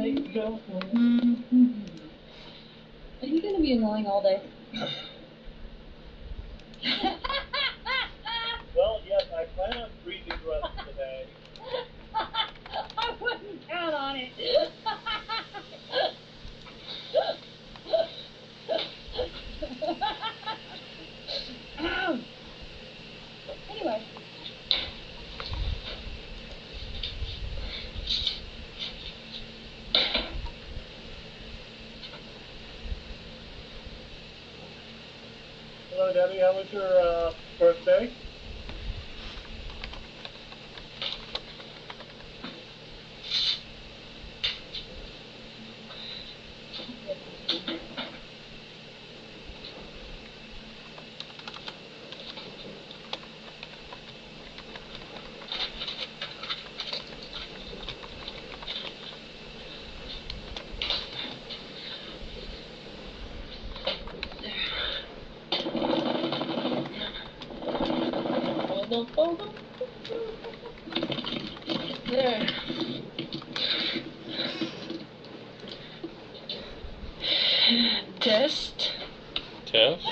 late go. Are you going to be annoying all day? Well, yes, I plan on breathing the rest of the day. I wouldn't count on it. Anyway. Hello, Debbie. How was your birthday? There. Test. Test?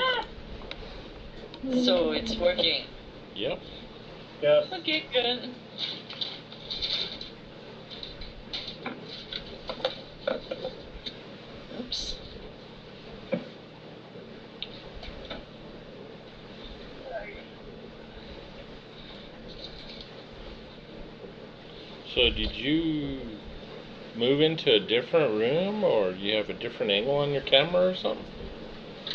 So it's working. Yep. Yes. Okay, good. Oops. So did you move into a different room, or you have a different angle on your camera or something?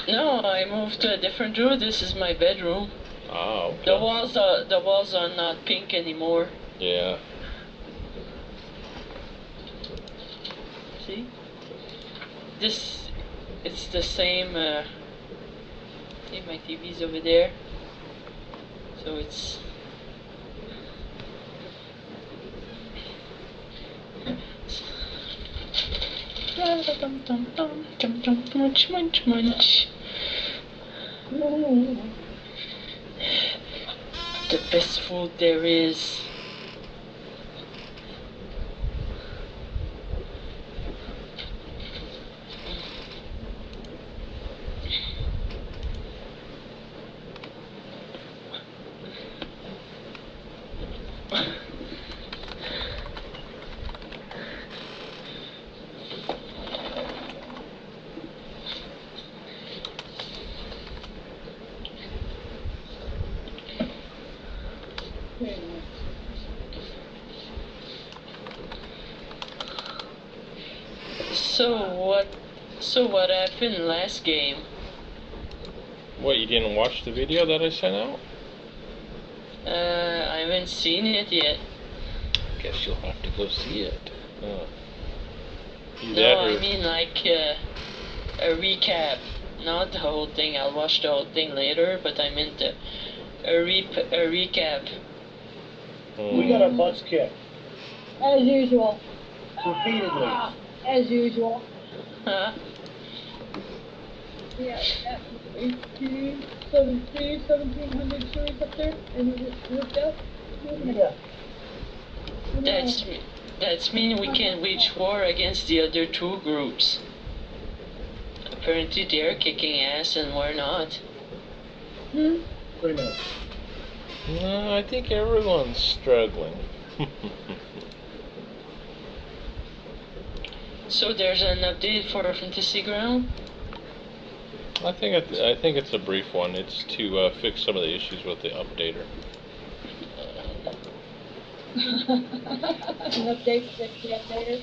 No, I moved to a different room. This is my bedroom. Ah, okay. The walls are not pink anymore. Yeah. See? This, it's the same. See, my TV's over there. So it's. Munch, munch, munch. The best food there is. So what happened last game? What, you didn't watch the video that I sent out? I haven't seen it yet. Guess you'll have to go see it. No, I mean like a recap, not the whole thing. I'll watch the whole thing later, but I meant a recap. We got our butts kicked. As usual. Repeatedly. As usual. Huh? Yeah, 1700 series up there, and it worked out. Yeah. That's mean we can wage war against the other two groups. Apparently they're kicking ass and we're not. Pretty much. No, I think everyone's struggling. So there's an update for Fantasy Ground? I think it's a brief one. It's to fix some of the issues with the updater. An update to the updater.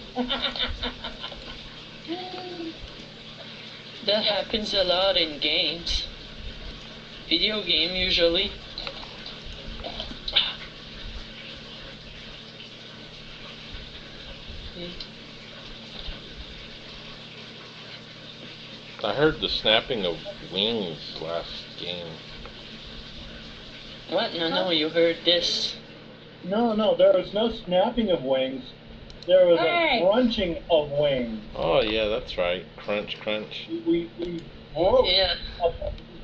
That happens a lot in games. Video game usually. I heard the snapping of wings last game. What? No, you heard this. No, there was no snapping of wings. There was a crunching of wings. Oh, yeah, that's right. Crunch, crunch. We broke Yeah.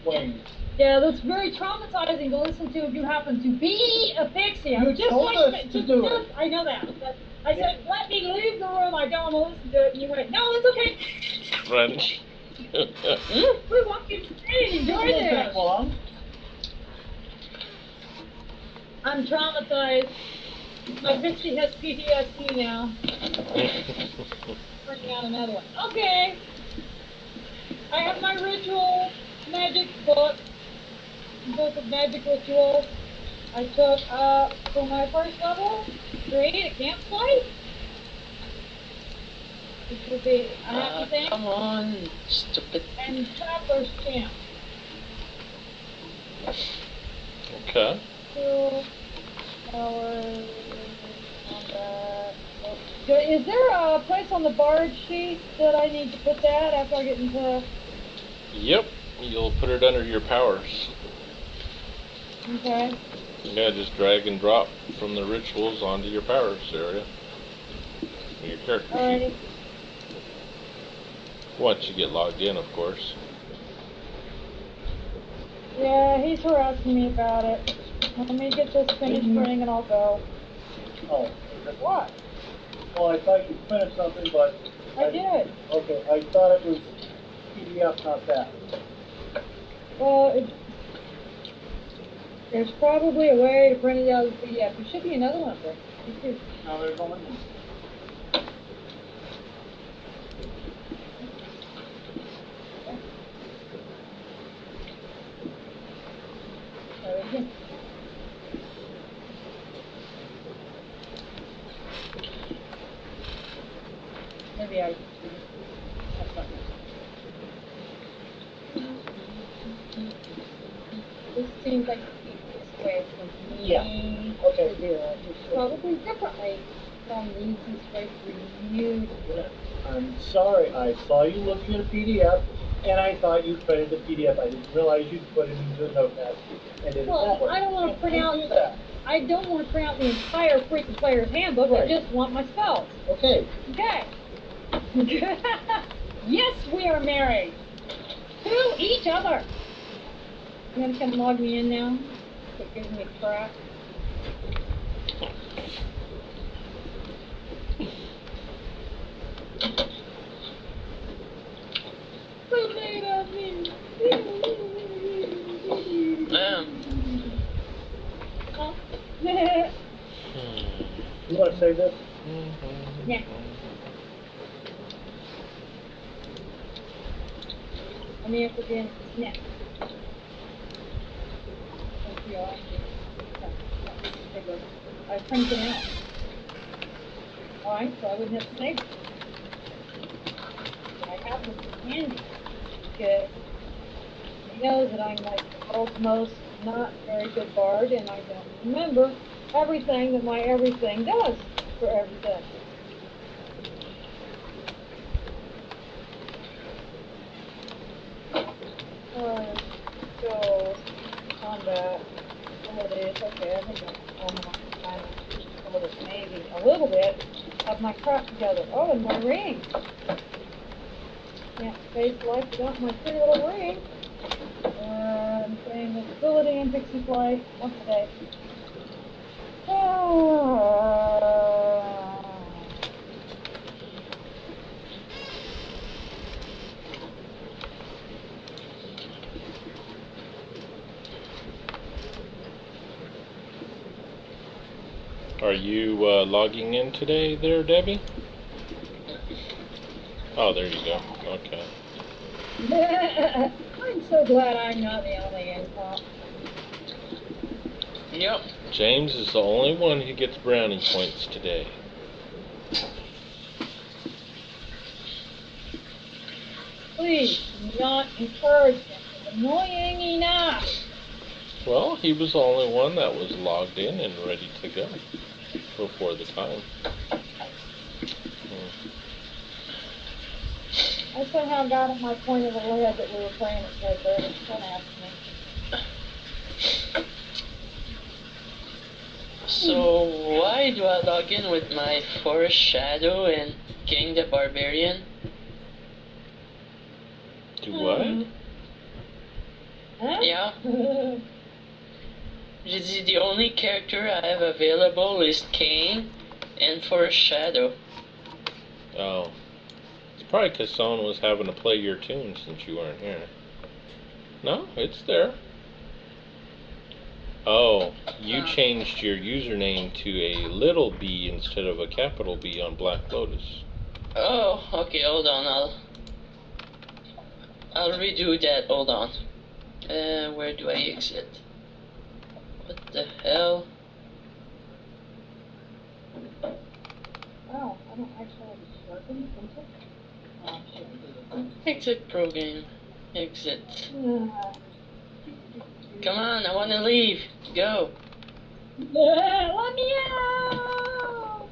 wings. Yeah, that's very traumatizing to listen to if you happen to be a pixie. You told us to do it. I know that. I said, let me leave the room. I don't want to listen to it. And you went, no, it's okay. Run. We want you to stay and enjoy Isn't that this. long? I'm traumatized. My Pixie has PTSD now. Bring out another one. Okay. I have my ritual magic book of magic rituals. I took, for my first level, create a campsite. Which will be a happy thing. Come on, stupid. And traveler's camp. Okay. 2 hours on that. Is there a place on the barge sheet that I need to put that after I get into? Yep. You'll put it under your powers. Okay. Yeah, just drag and drop from the rituals onto your powers area. Your character sheet. Alrighty. Once you get logged in, of course. Yeah, he's harassing me about it. Let me get this finished ring and I'll go. Oh. What? Well, I thought you finished something, but... I did. Okay, I thought it was PDF, not that. Well, there's probably a way to print it out as a PDF. There should be another one there. No, there's only one. There we go. Maybe I. That's not good. This seems like the easiest way for me Yeah. Okay. to do it. It's probably differently from the easiest way for you to do it. I'm sorry, I saw you looking at a PDF, and I thought you printed the PDF. I didn't realize you'd put it into a notepad and did it that Well, way. I don't want to print out. Do that. I don't want to print out the entire freaking player's handbook. Right. I just want my spells. Okay. Okay. Yes, we are married to each other. You gonna come log me in now? Quit giving me crap. So made of me. Oh. You want to say this? Yeah. I mean, if we're doing snap. I printed it out. Alright, so I wouldn't have to save it. But I have this handy. Because he knows that I'm like the world's most not very good bard, and I don't remember everything that my everything does for everything. Alright, so combat. Oh, it is. Okay, I think I'm almost kind of sort of maybe a little bit of my crap together. Oh, and my ring. Can't face life without my pretty little ring. I'm playing with ability and pixie flight once a day. Are you logging in today there, Debbie? Oh, there you go. Okay. I'm so glad I'm not the only income. Yep. James is the only one who gets brownie points today. Please do not encourage him. It's annoying enough. Well, he was the only one that was logged in and ready to go before the time. I somehow got at my point of the lead that we were playing at paper. Don't ask me. So why do I log in with my Forest Shadow and King the Barbarian? Do what? Huh? Yeah. The only character I have available is King, And for a shadow. Oh. It's probably because someone was having to play your tune since you weren't here. No, it's there. Oh, you changed your username to a little b instead of a capital B on Black Lotus. Oh, okay, hold on, I'll redo that, hold on. Where do I exit? What the hell? Oh, I don't actually have a sharpen pencil. Oh, shit. Exit program. Exit. Uh, Come on, I wanna leave. Go. let me out!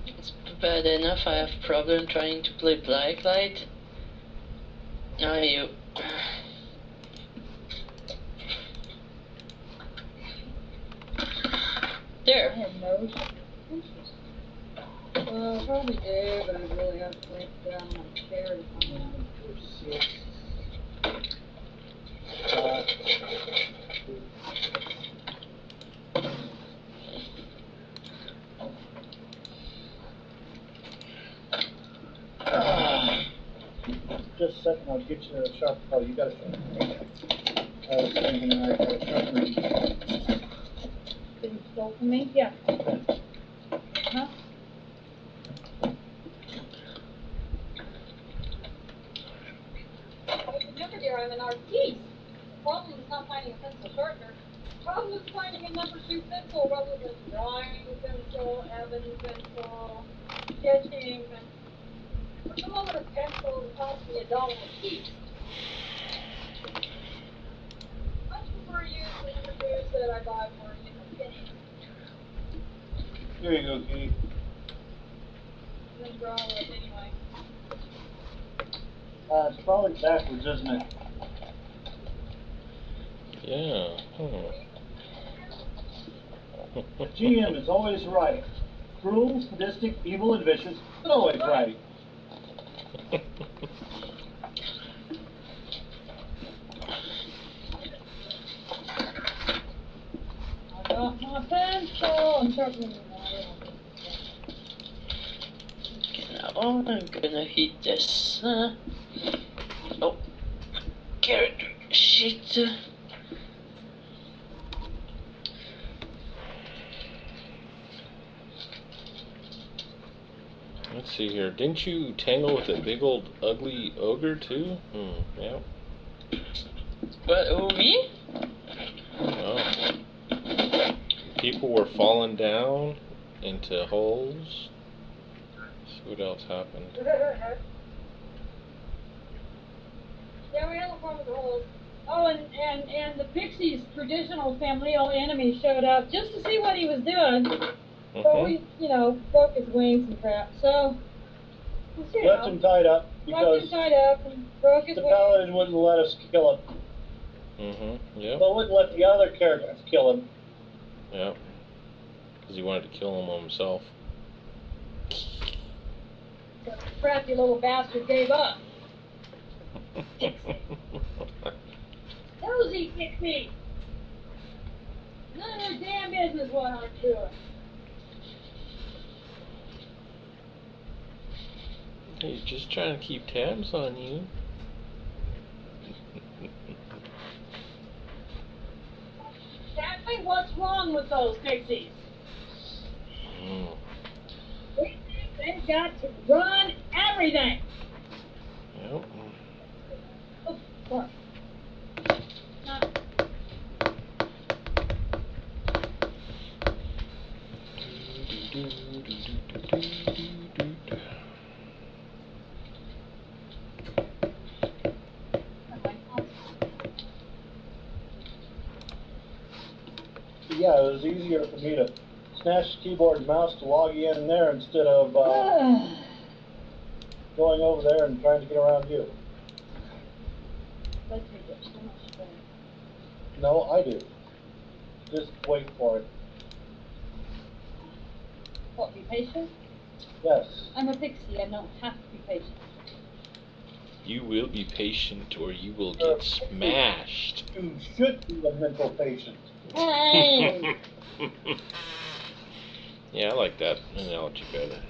It's bad enough I have problem trying to play Blacklight. Now you. I There. have no interest. Well, I probably do, but I really have to lay down my chair to come in. Just a second, I'll get you a sharp. Oh, you got a sharp. I was thinking I got a sharp. Did you stole from me? Yeah. Huh? Remember, dear, I'm an artiste. The problem is not finding a pencil sharpener. The problem is finding a number 2 pencil rather than drawing pencil, ebony pencil, sketching pencil. What's wrong with a pencil that costs me $1 a piece? Much prefer use the number 2s that I buy for pennies. Here you go, Kitty. Then draw with anyway. It's probably backwards, isn't it? Yeah. The GM is always right. Cruel, sadistic, evil, and vicious, but always right. I got my pencil. I'm sharpening it now. Okay, now I'm gonna hit this. Oh, character sheet. Let's see here. Didn't you tangle with a big old ugly ogre too? Yeah. What? Oh, me? Oh. People were falling down into holes. Let's see what else happened. Yeah, we had a problem with the holes. Oh, and the Pixies' traditional familial enemy showed up just to see what he was doing. But we, broke his wings and crap. So, Left him tied up left because him tied up and broke his the wings. paladin wouldn't let us kill him. Yep. But wouldn't let the other characters kill him. Yep. Because he wanted to kill him himself. The crafty little bastard gave up. Nosy Pixie! None of your damn business what I'm doing. He's just trying to keep tabs on you. Exactly what's wrong with those Pixies? They've got to run everything. Yep. Oh, what? Not. Yeah, it was easier for me to snatch the keyboard and mouse to log you in there instead of going over there and trying to get around you. That takes up so much space. No, I do. Just wait for it. What, be patient? Yes. I'm a pixie, I don't have to be patient. You will be patient or you will get smashed. You should be a mental patient. Hey! Yeah, I like that analogy better.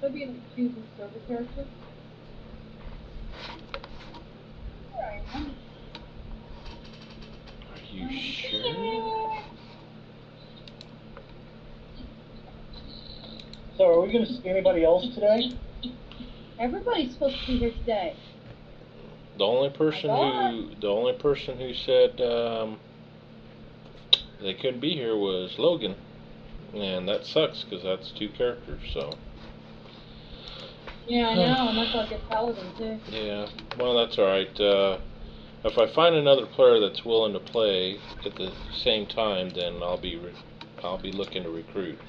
Could be an accusing server character. Alright. Are you sure? So are we going to see anybody else today? Everybody's supposed to be here today. The only person who said they couldn't be here was Logan, and that sucks because that's 2 characters. So. Yeah, I know, and that's like a paladin too. Yeah, well, that's all right. If I find another player that's willing to play at the same time, then I'll be looking to recruit.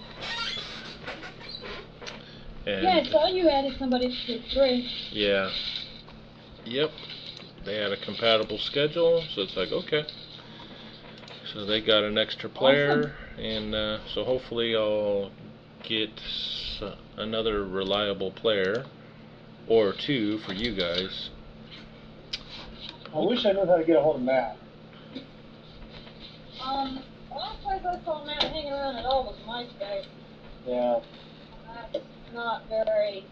And Yeah, I saw you added somebody to 3. yeah, yep, they had a compatible schedule, so it's like okay. So they got an extra player, and so hopefully I'll get another reliable player or 2 for you guys. I wish I knew how to get a hold of Matt. Last place I saw Matt hanging around at all was MySpace. Yeah. That's not very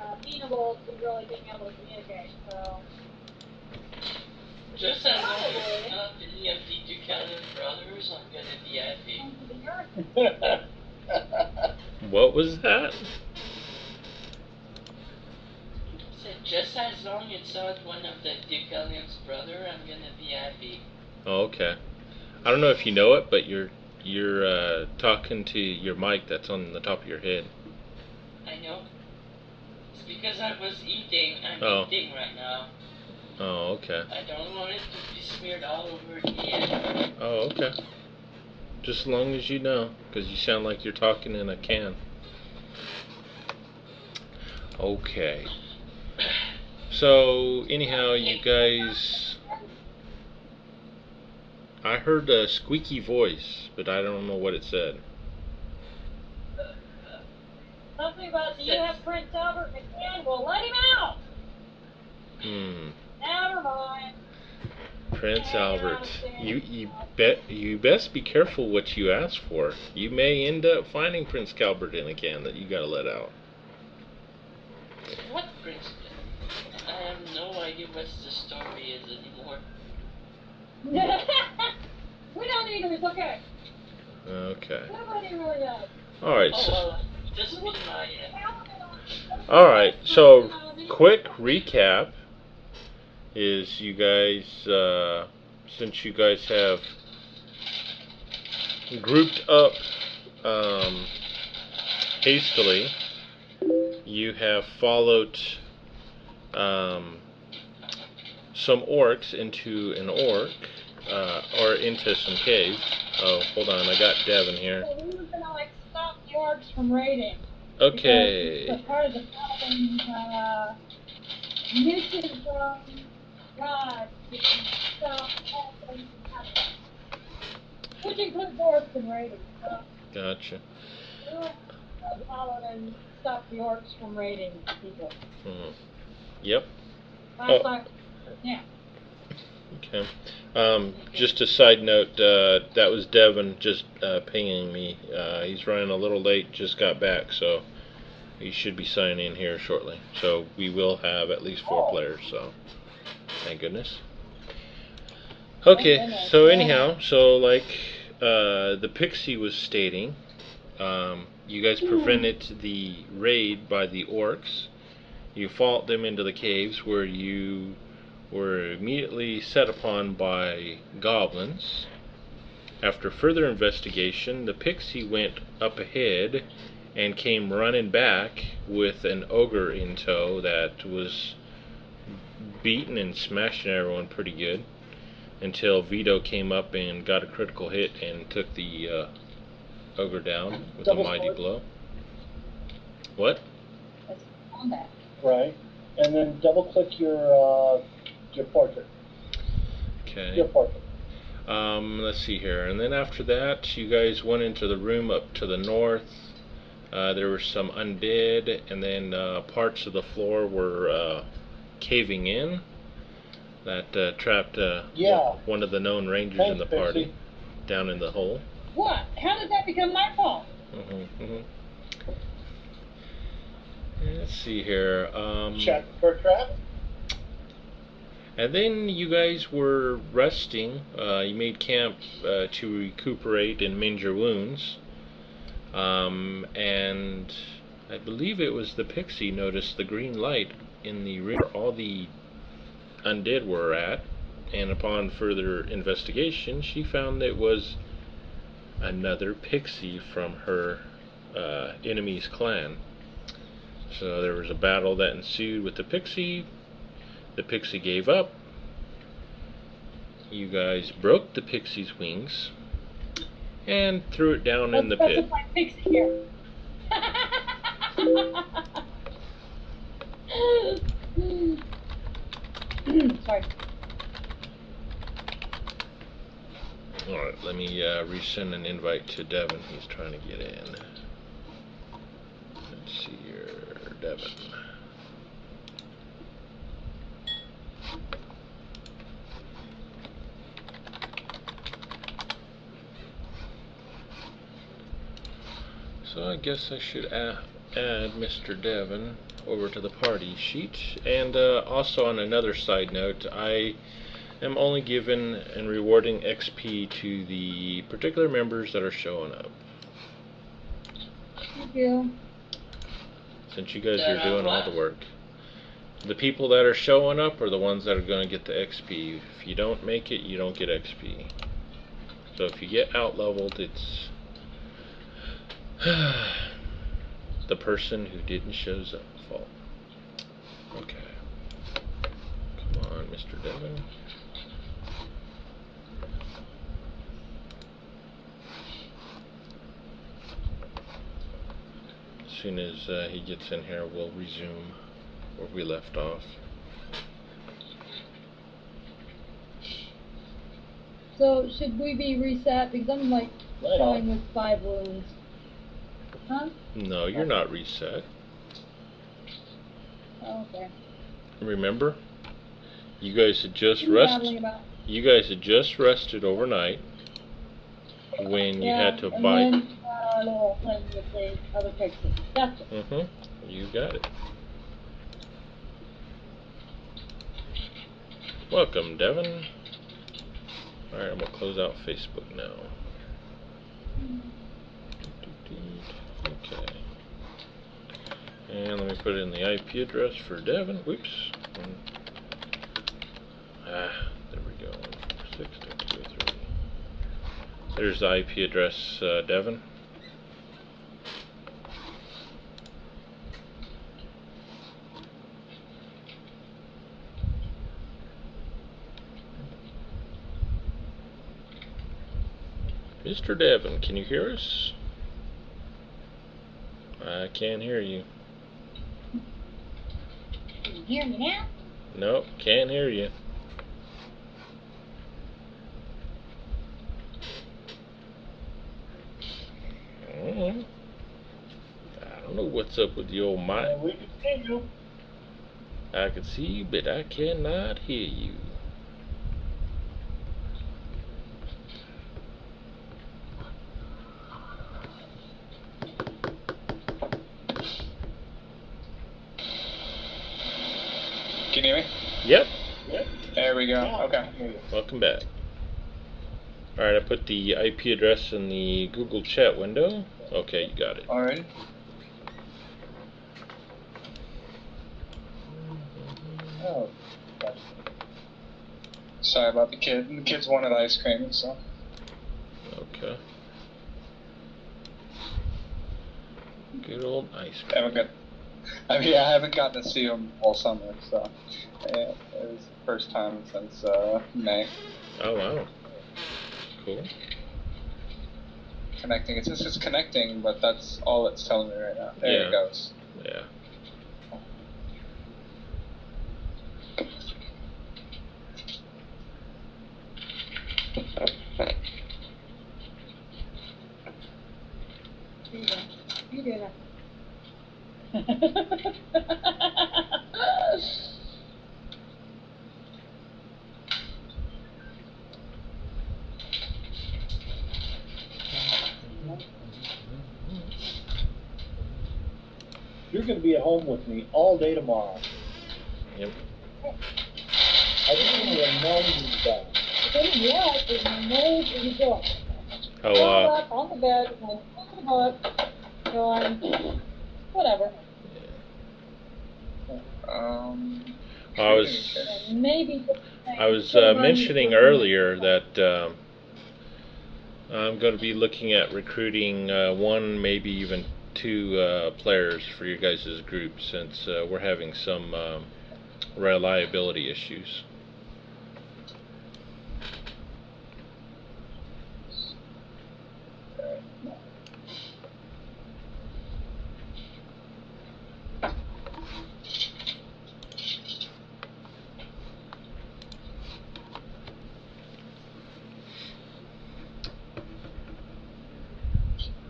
amenable to really being able to communicate, so. Just as long as it's not any of the Deucalion brothers, I'm gonna be happy. What was that? Said just as long as it's not one of the Deucalion's brother, I'm gonna be happy. Oh, okay. I don't know if you know it, but you're talking to your mic that's on the top of your head. I know. It's because I was eating. I'm eating right now. Oh, okay. I don't want it to be smeared all over again. Oh, okay. Just as long as you know, because you sound like you're talking in a can. Okay. So, anyhow, you guys... I heard a squeaky voice, but I don't know what it said. Something about, do you have Prince Albert McCann? Well, let him out! Never mind. Prince Albert. You best be careful what you ask for. You may end up finding Prince Albert in a can that you gotta let out. What Prince? I have no idea what the story is anymore. We don't need him, it's okay. Okay. Nobody really does. Alright, Oh, so... well, just be my... Alright, so quick recap is you guys, since you guys have grouped up hastily, you have followed some orcs into an orc, or into some caves. Oh, hold on, I got Devin here. So we were gonna like stop the orcs from raiding. Okay. Because part of the paladin's mission from God is to stop all things happening. Which includes orcs and raiding. So Gotcha. we want the paladin stop the orcs from raiding people. Yep. Last time, yeah. Okay. Just a side note, that was Devin just pinging me. He's running a little late, just got back, so he should be signing in here shortly. So we will have at least 4 players, so thank goodness. Okay, so anyhow, so like the Pixie was stating, you guys prevented the raid by the orcs. You followed them into the caves where you were immediately set upon by goblins. After further investigation, the Pixie went up ahead and came running back with an ogre in tow that was beating and smashing everyone pretty good until Vito came up and got a critical hit and took the ogre down with a mighty blow. What? That's combat. Right. And then double click your portrait. Okay. Your portrait. Let's see here. And then after that, you guys went into the room up to the north. There were some undead, and then parts of the floor were caving in. That trapped one of the known rangers in the party Pixie. down in the hole. What? How did that become my fault? Let's see here. Check for trap. And then you guys were resting. You made camp to recuperate and mend your wounds. And I believe it was the pixie noticed the green light in the room where all the undead were at. And upon further investigation, she found it was another pixie from her enemy's clan. So there was a battle that ensued with the pixie. The pixie gave up. You guys broke the pixie's wings and threw it down in the pit. Specify pixie here. Sorry. Alright, let me resend an invite to Devin. He's trying to get in. Let's see here, Devin. So I guess I should add Mr. Devin over to the party sheet. And also on another side note, I am only giving and rewarding XP to the particular members that are showing up. Thank you. Since you guys are doing all the work. The people that are showing up are the ones that are going to get the XP. If you don't make it, you don't get XP. So if you get out leveled, it's the person who didn't shows up fault. Okay. Come on, Mr. Devin. As soon as he gets in here, we'll resume where we left off. So, should we be reset? Because I'm like Right showing on. with 5 wounds. Huh? No, you're not reset. Oh, okay. Remember? You guys had just Babbling rested. about. You guys had just rested overnight when you had to and buy. then our little thing with the other pixie. Gotcha. You got it. Welcome, Devin. Alright, I'm gonna close out Facebook now. Okay. And let me put in the IP address for Devin. Whoops. There we go. 146.203. There's the IP address, Devin. Mr. Devin, can you hear us? I can't hear you. Can you hear me now? Nope, can't hear you. I don't know what's up with the old mic. We can see you. I can see you, but I cannot hear you. Can you hear me? Yep. There we go. Yeah. Okay. Welcome back. Alright, I put the IP address in the Google chat window. Okay, you got it. Alright. Oh, gotcha. Sorry about the kid. The kids wanted ice cream, so. Okay. Good old ice I cream. I haven't gotten to see him all summer, so. Yeah, it was the first time since May. Oh, wow. Cool. Connecting. It's just connecting, but that's all it's telling me right now. There Yeah. it goes. Yeah. You do that. You're going to be at home with me all day tomorrow. Yep. I just want to remind you that. What is my nose in the door? How, Curled up on the bed, my fucking butt, going, whatever. I was And maybe. mentioning earlier that I'm going to be looking at recruiting one, maybe even two players for your guys' group, since we're having some reliability issues.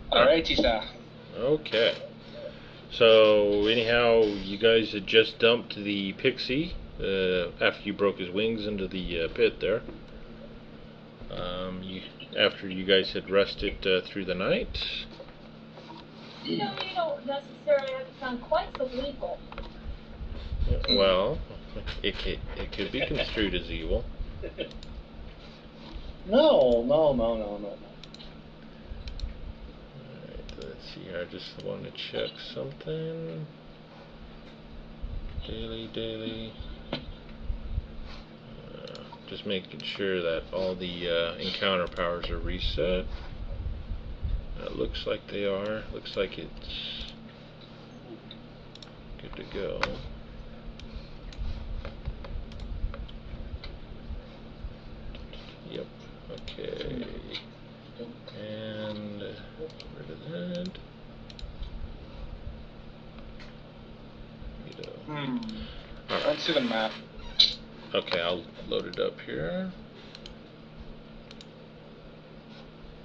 Alrighty, sir. Okay. So anyhow, you guys had just dumped the Pixie after you broke his wings into the pit there. After you guys had rested through the night. You don't necessarily have to sound quite so lethal. Well, it could be construed as evil. No. Alright, let's see here. I just want to check something. Daily. Just making sure that all the encounter powers are reset. It looks like they are. Looks like it's good to go. Yep. Okay. And rid of that. Alright. Let's see the map. Okay, I'll load it up here.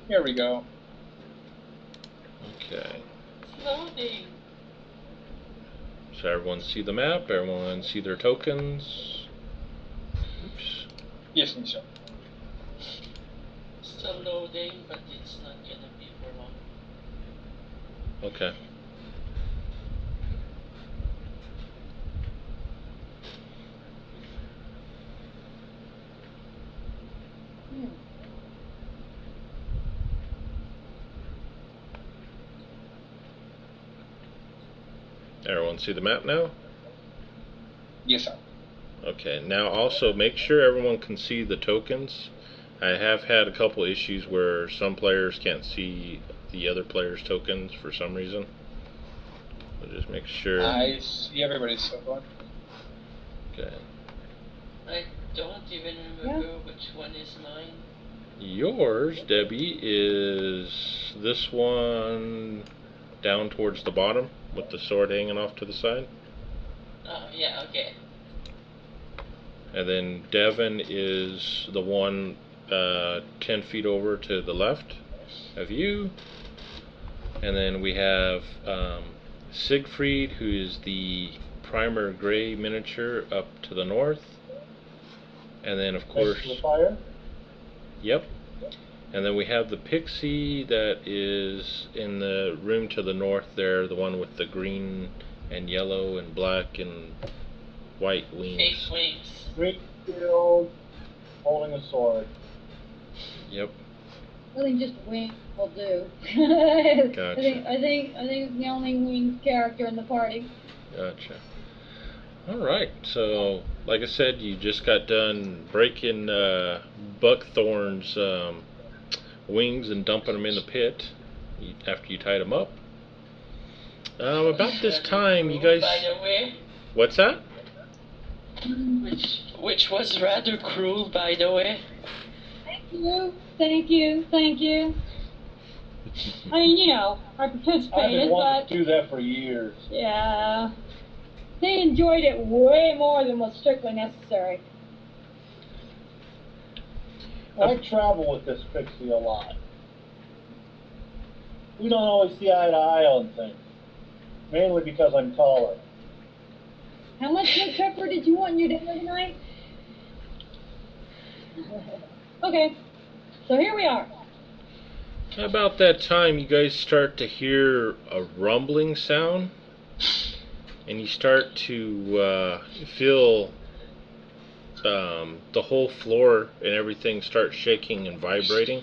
Here we go. Okay. Loading. So everyone see the map? Everyone see their tokens? Oops. Yes, sir. Still loading, but it's not gonna be for long. Okay. Everyone see the map now? Yes, sir. Okay, now also make sure everyone can see the tokens. I have had a couple issues where some players can't see the other player's tokens for some reason. So just make sure. I see everybody's so far. Okay. I don't even remember which one is mine. Yours, Debbie, is this one down towards the bottom with the sword hanging off to the side. Oh, yeah, okay. And then Devin is the one 10 feet over to the left of you. And then we have Siegfried, who is the primer gray miniature up to the north. And then of course... Next to the fire? Yep. And then we have the Pixie that is in the room to the north there, the one with the green and yellow and black and white wings. Fake wings. Green shield, holding a sword. Yep. I think just wing will do. Gotcha. I think it's the only wing character in the party. Gotcha. Alright, so like I said, you just got done breaking Buckthorn's wings and dumping them in the pit after you tied them up. About this time, you guys... By the way, What's that? which was rather cruel, by the way. Thank you. I mean, I I've been participated, wanting but to do that for years. yeah, they enjoyed it way more than was strictly necessary. I travel with this Pixie a lot. we don't always see eye to eye on things. Mainly because I'm taller. How much more pepper did you want in your dinner tonight? Okay, so here we are. About that time, you guys start to hear a rumbling sound, and you start to feel the whole floor and everything start shaking and vibrating.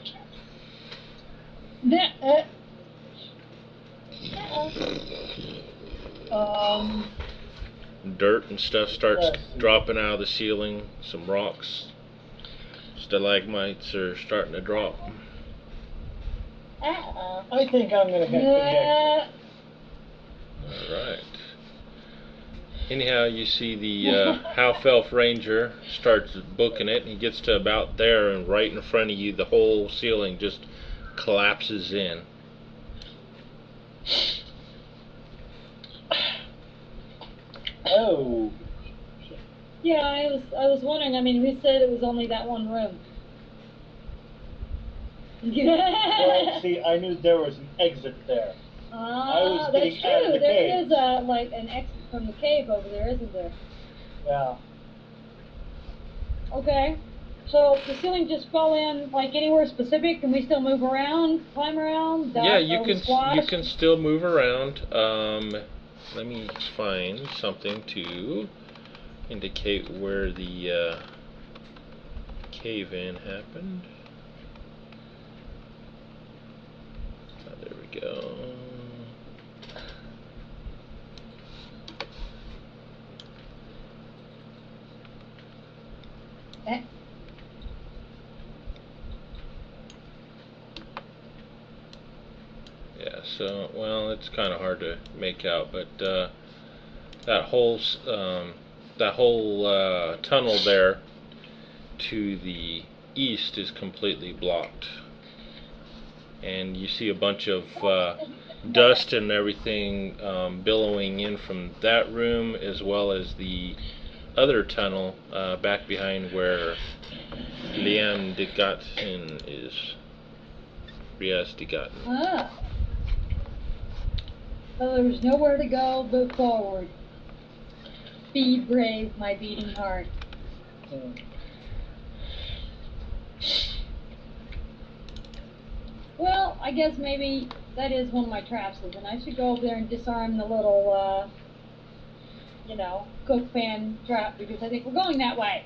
Dirt and stuff starts dropping out of the ceiling. Some rocks, stalagmites are starting to drop. I think I'm going to head for the exit. Alright. Anyhow, you see the half-elf ranger starts booking it, and he gets to about there, and right in front of you, the whole ceiling just collapses in. Oh. Yeah, I was wondering, I mean, who said it was only that one room? Well, see, I knew there was an exit there. Ah, that's getting out of true. the There cave. is like an exit from the cave over there, isn't there? Yeah. Okay. So the ceiling just fell in like anywhere specific? Can we still move around, climb around? Yeah, Are you we can squashed? still move around. Let me find something to indicate where the cave-in happened. Oh, there we go. Yeah, so, well, it's kind of hard to make out, but that whole tunnel there to the east is completely blocked, and you see a bunch of dust and everything billowing in from that room, as well as the other tunnel back behind where Lian de Gatten is. Riaz de Gatten. Ah. So there was nowhere to go but forward. Be brave, my beating heart. Well, I guess maybe that is one of my traps, and I should go over there and disarm the little, cook pan trap, because I think we're going that way.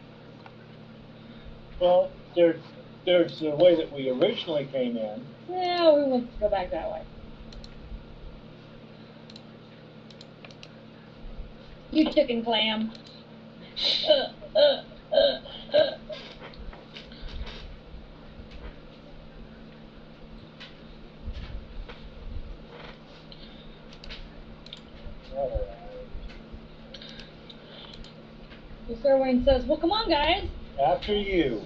Well, there's the way that we originally came in. Yeah, we want to go back that way. You chicken clam. So Sir Wayne says, well, come on, guys. After you.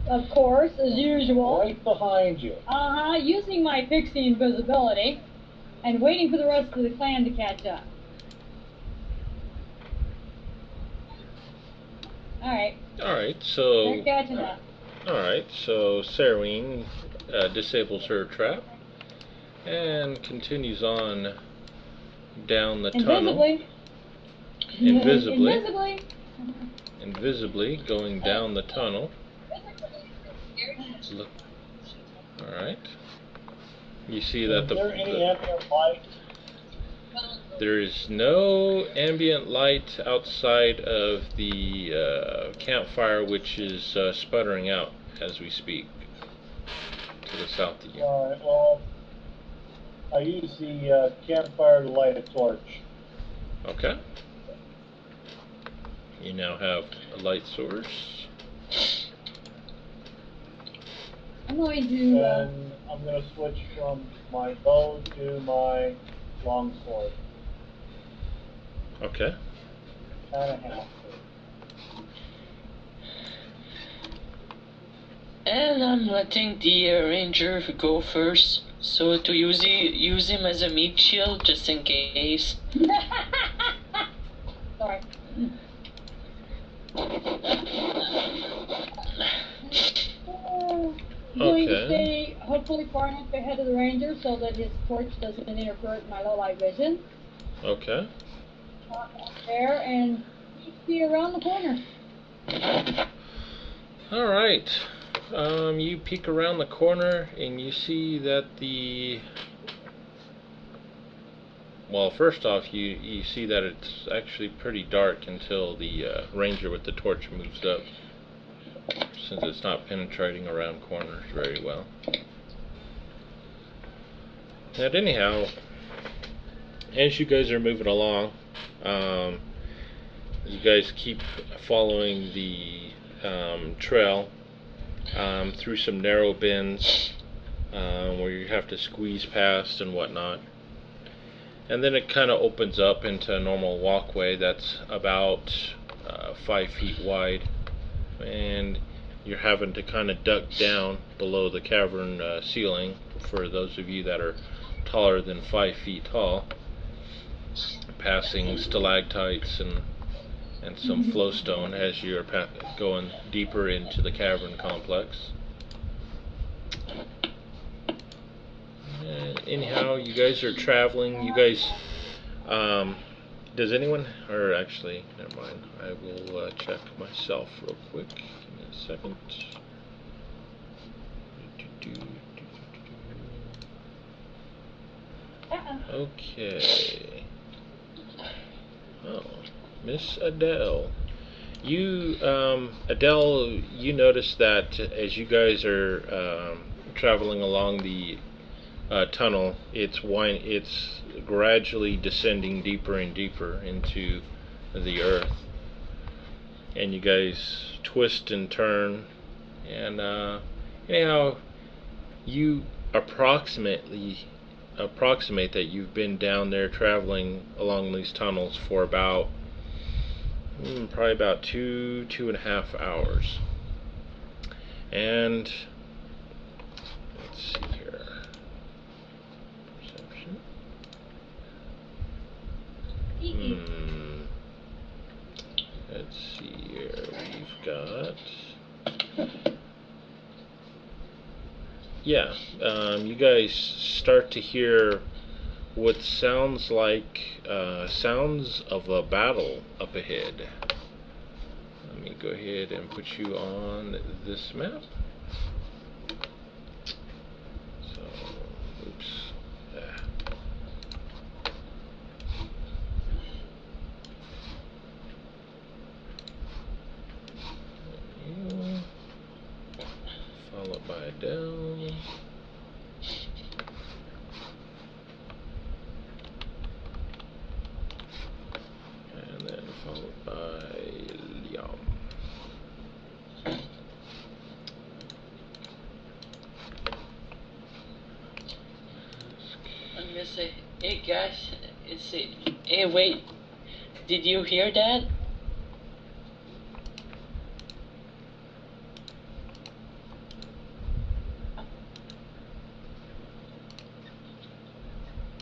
Of course, as usual. Right behind you. Uh-huh, using my pixie invisibility and waiting for the rest of the clan to catch up. Alright. Alright, so... They're catching up. Alright, so Sarween disables her trap and continues on down the tunnel. Invisibly. Invisibly going down the tunnel. Look. Alright. You see that Is there any ambient light? there is no ambient light outside of the campfire, which is sputtering out as we speak to the south of you. Alright, well, I use the campfire to light a torch. Okay. You now have a light source. I'm going to, And I'm going to switch from my bow to my longsword. Okay. Kind of have to. And I'm letting the ranger go first, so to use him as a meat shield just in case. sorry. Going to stay hopefully far enough ahead of the ranger so that his torch doesn't interfere with my low light vision. Okay. Up there, and he'd be around the corner. All right. You peek around the corner and you see that the... Well, first off, you see that it's actually pretty dark until the ranger with the torch moves up, since it's not penetrating around corners very well. And anyhow, as you guys are moving along, you guys keep following the trail through some narrow bends where you have to squeeze past and whatnot. And then it kind of opens up into a normal walkway that's about 5 feet wide. And you're having to kind of duck down below the cavern ceiling for those of you that are taller than 5 feet tall, passing stalactites and some flowstone as you're going deeper into the cavern complex. Anyhow, you guys are traveling. You guys, does anyone, or actually, never mind, I will check myself real quick. Give me a second. Okay. Oh, Miss Adele. You, Adele, you notice that as you guys are traveling along the tunnel, it's gradually descending deeper and deeper into the earth, and you guys twist and turn, and anyhow, you approximate that you've been down there traveling along these tunnels for about probably about 2.5 hours. And let's see here. Perception. Let's see here. We've got... Yeah, you guys start to hear what sounds like sounds of a battle up ahead. Let me go ahead and put you on this map. So, oops. Followed by Adele. And then followed by Liam. I'm gonna say, hey guys, hey wait, did you hear that?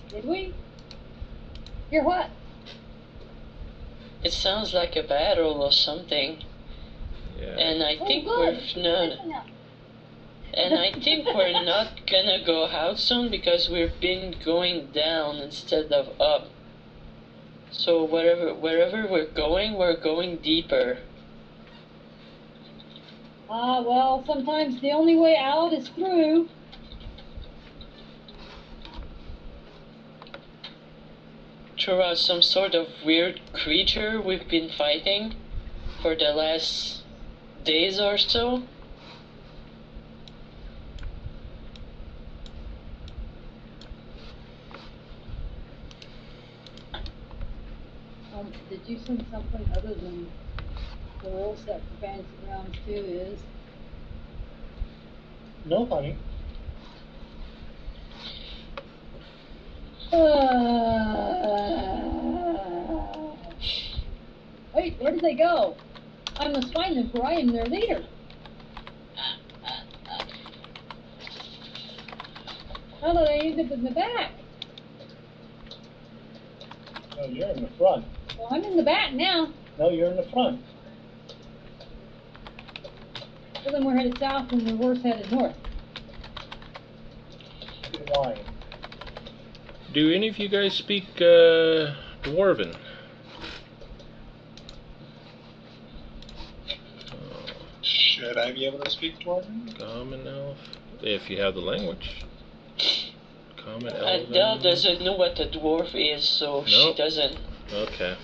Did we? Hear what? It sounds like a battle or something. Yeah. And I think good. I think we're not gonna go out soon because we've been going down instead of up. So wherever we're going deeper. Well, sometimes the only way out is through. Through some sort of weird creature we've been fighting for the last days or so. Did you send something other than the rules that for Fantasy Grounds 2 is? No, honey. Wait, where did they go? I must find them, for I am their leader. How did I end up in the back? No, you're in the front. Well, I'm in the back now. No, you're in the front. Well, then we're headed south and the horse headed north. and wine. Do any of you guys speak Dwarven? Should I be able to speak Dwarven? Common Elf? If you have the language. Common Elf. Adele doesn't know what a dwarf is, so she Nope. doesn't. Okay.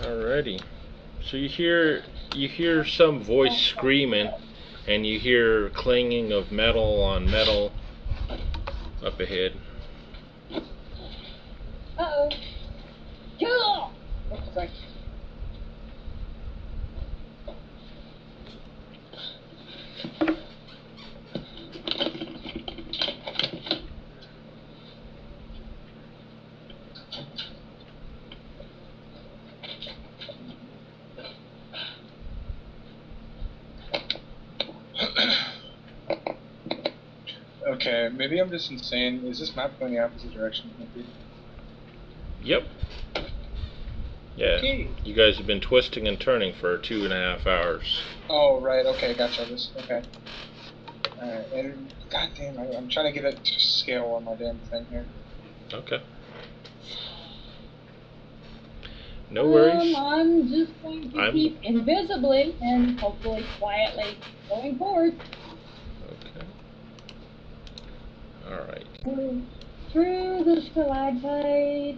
Alrighty. So you hear some voice screaming, and you hear clanging of metal on metal up ahead. Uh-oh. Kill! Oh, sorry. Okay, maybe I'm just insane. Is this map going the opposite direction? Yep. Yeah. Okay. You guys have been twisting and turning for 2.5 hours. Oh, right, okay, gotcha. Okay. Alright, and goddamn, I'm trying to get it to scale on my damn thing here. Okay. No worries. I'm just going to keep invisibly and hopefully quietly going forward. Okay. Alright. Through the stalactites.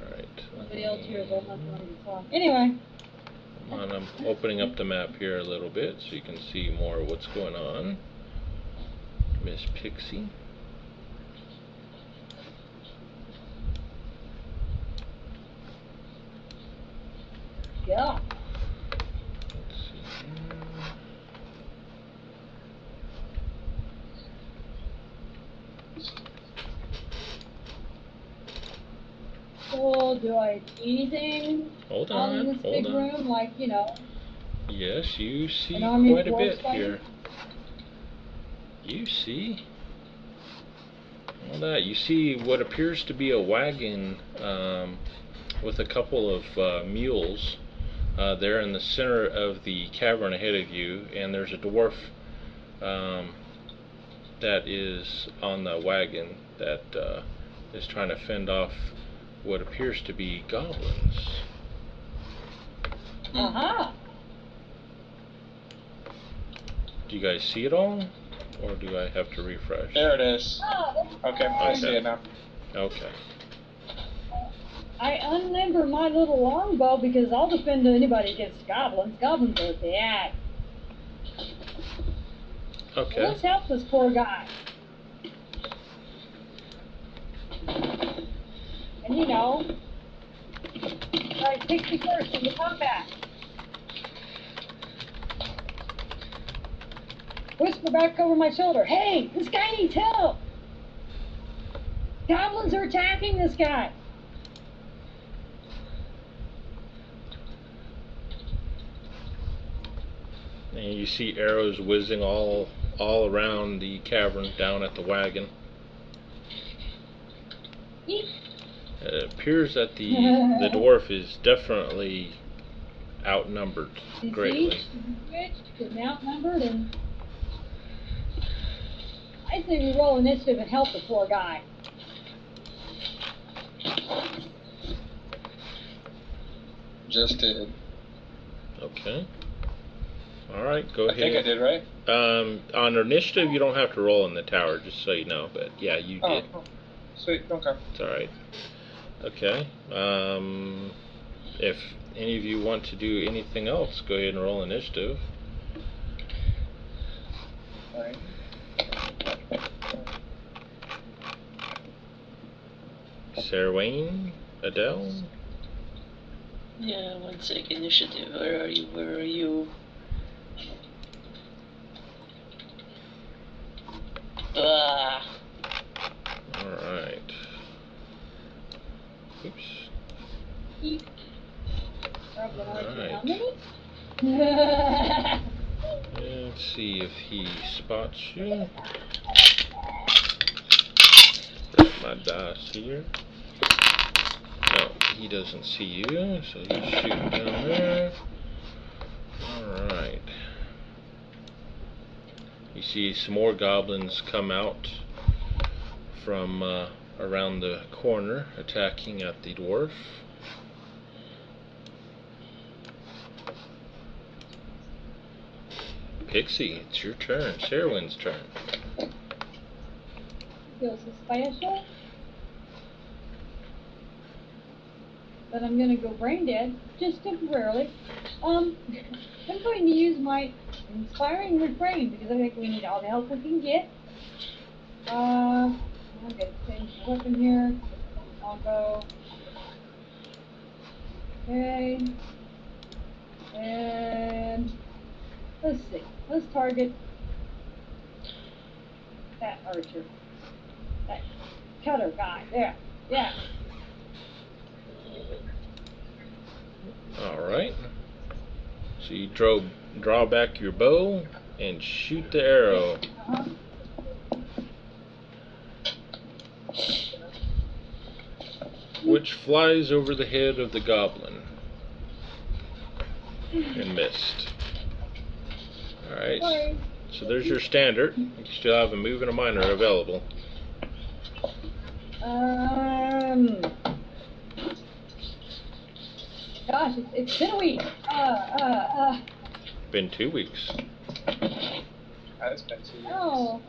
Alright. Nobody else here is old enough to know what you're talking. Anyway. Come on, I'm opening up the map here a little bit so you can see more of what's going on. Miss Pixie. Yeah. Let's see here. So, do I see anything Hold out in on, this big hold on. room? Like, you know, Yes, you see an army of quite a dwarves bit fighting? here. You see all that. You see what appears to be a wagon with a couple of mules. They're in the center of the cavern ahead of you, and there's a dwarf that is on the wagon that is trying to fend off what appears to be goblins. Aha! Do you guys see it all, or do I have to refresh? There it is. Okay, I see it now. Okay. I unlimber my little longbow because I'll defend anybody against goblins. Goblins are bad. Okay. Let's help this poor guy. And you know, like 61st in the combat. Whisper back over my shoulder, hey, this guy needs help. Goblins are attacking this guy. And you see arrows whizzing all around the cavern down at the wagon. Eek. It appears that the dwarf is definitely outnumbered greatly. Getting outnumbered, and I say we roll initiative and help the poor guy. Just did. Okay. Alright, go I ahead. think I did, right? On initiative, you don't have to roll in the tower, just so you know, but yeah, you did. Oh, sweet, okay. It's alright. Okay. If any of you want to do anything else, go ahead and roll initiative. Alright. Sarah Wayne, Adele. Yeah, 1 sec. Initiative. Where are you? Where are you? Ah. Alright. Oops. Eek. Probably not Alright. how many? Let's see if he spots you. Grab my dice here. No, he doesn't see you, so he's shooting down there. Alright. You see some more goblins come out from around the corner, attacking at the dwarf. Pixie, it's your turn. Sherwin's turn. Feels special. But I'm gonna go brain dead, just temporarily. I'm going to use my inspiring refrain because I think we need all the help we can get. I'm gonna change the weapon here. I'll go. Okay. And let's see. Let's target that archer. That cutter guy. There. Yeah. Alright. So you draw back your bow and shoot the arrow. Uh-huh. Which flies over the head of the goblin. And missed. Alright. Sorry. So there's your standard. You still have a move and a minor available. Gosh, it's been a week. Been 2 weeks. It's been 2 weeks. Oh.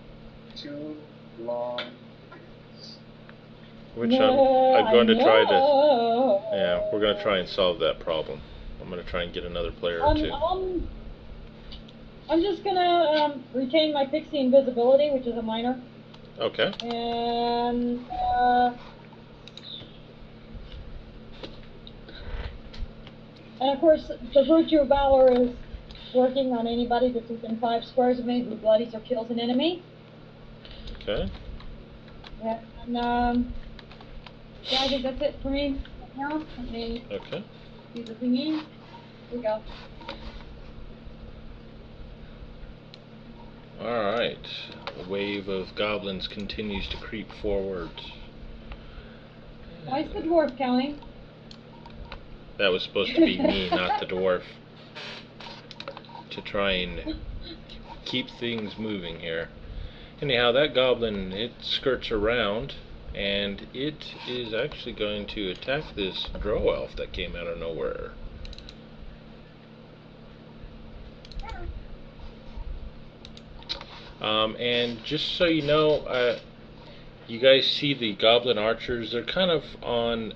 Too long. Which No, I'm going to try to. know. Yeah, we're going to try and solve that problem. I'm going to try and get another player or two. I'm just gonna retain my pixie invisibility, which is a minor, Okay. and of course the virtue of valor is working on anybody that's within 5 squares of me who bloodies or kills an enemy. Okay. Yeah, and yeah, I think that's it for me right now. Let me Okay. do the thingy. Here we go. Alright. The wave of goblins continues to creep forward. Why is the dwarf counting? That was supposed to be me, not the dwarf. To try and keep things moving here. Anyhow, that goblin, it skirts around, and it is actually going to attack this drow elf that came out of nowhere. And just so you know, you guys see the goblin archers, they're kind of on,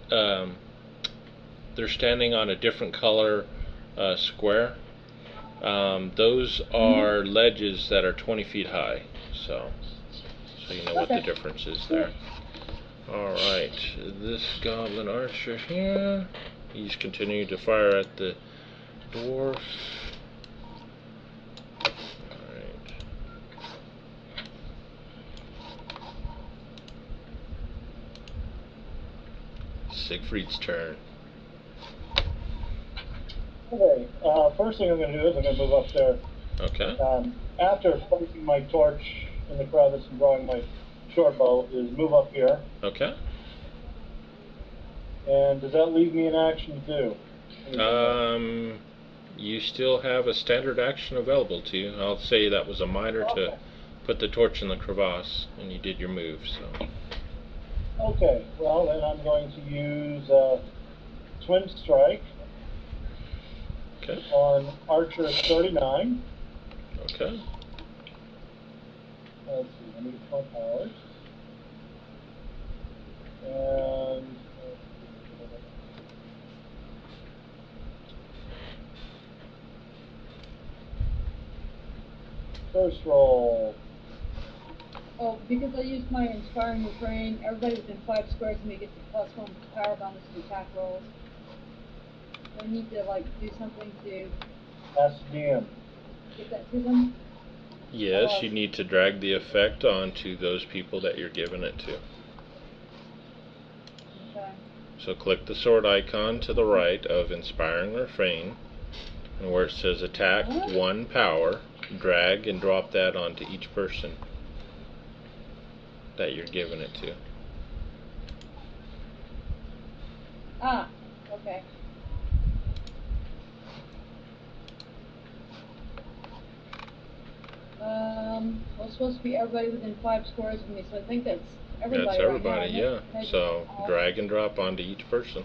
they're standing on a different color square. Those are ledges that are 20 feet high, so you know what the difference is there. Alright, this goblin archer here, he's continuing to fire at the dwarf. Siegfried's turn. Okay, first thing I'm going to do is I'm going to move up there. Okay. After placing my torch in the crevice and drawing my short bow, is move up here. Okay. And does that leave me an action to do? You still have a standard action available to you. I'll say that was a minor to put the torch in the crevasse, and you did your move, so. Okay, well then I'm going to use Twin Strike Okay. on Archer 39. Okay. Let's see, I need 12 powers. And first roll. Oh, because I used my inspiring refrain, everybody within 5 squares of me gets a +1 power bonus to attack rolls. I need to like do something to Ask DM. get that to them. Yes, you need to drag the effect onto those people that you're giving it to. Okay. So click the sword icon to the right of Inspiring Refrain, and where it says attack 1 power, drag and drop that onto each person that you're giving it to. Ah, okay. Well, it's supposed to be everybody within 5 squares of me, so I think that's everybody. That's everybody, right now. yeah. Maybe So all. drag and drop onto each person.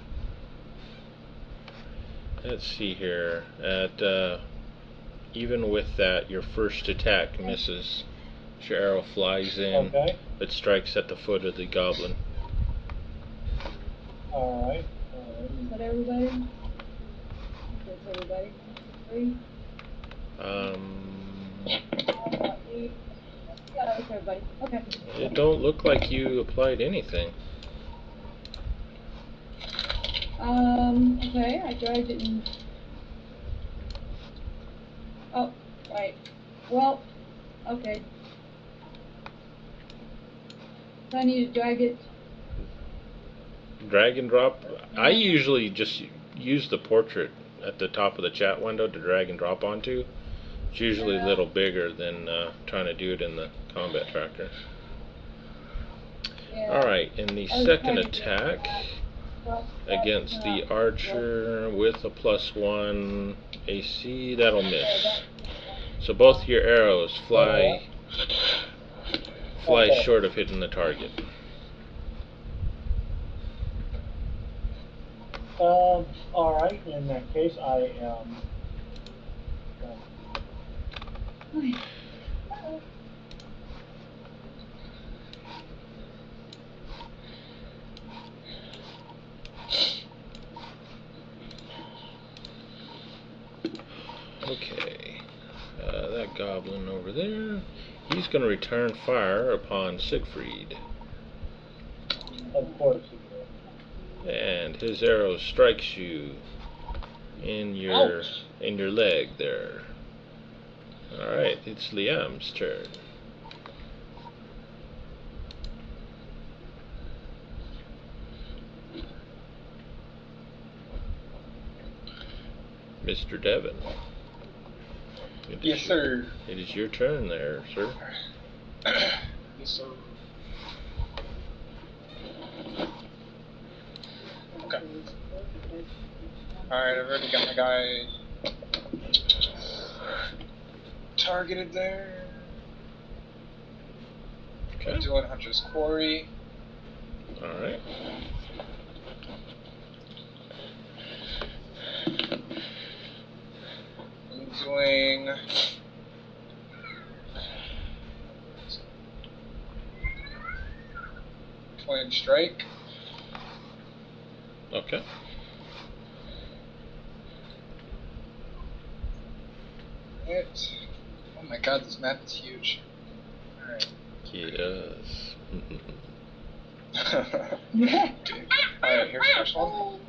Let's see here. Even with that, your first attack misses. Your arrow flies in, Okay. but strikes at the foot of the goblin. Alright. Is that everybody? That's everybody. 3. Eight. Yeah, that's everybody. Okay. It don't look like you applied anything. Okay, I dragged it in. Oh, right. Well, okay. So I need to drag it. Drag and drop. I usually just use the portrait at the top of the chat window to drag and drop onto. It's usually a little bigger than trying to do it in the combat tracker. Yeah. Alright, in the I was second trying to get attack Well, against the archer with a +1 AC, that'll miss. So both your arrows fly Okay. short of hitting the target. Alright, in that case, I am. Okay, that goblin over there, he's going to return fire upon Siegfried. Of course. And his arrow strikes you in your Ouch. leg there. Alright, it's Liam's turn. Mr. Devon. It is Yes, sir. It is your turn there, sir. Yes, sir. Okay. Alright, I've already got my guy targeted there. Okay. I'm doing Hunter's Quarry. Alright. I'm doing Twin Strike. Okay. It. Oh my god, this map is huge. Alright. Yes. Alright, here's the first one.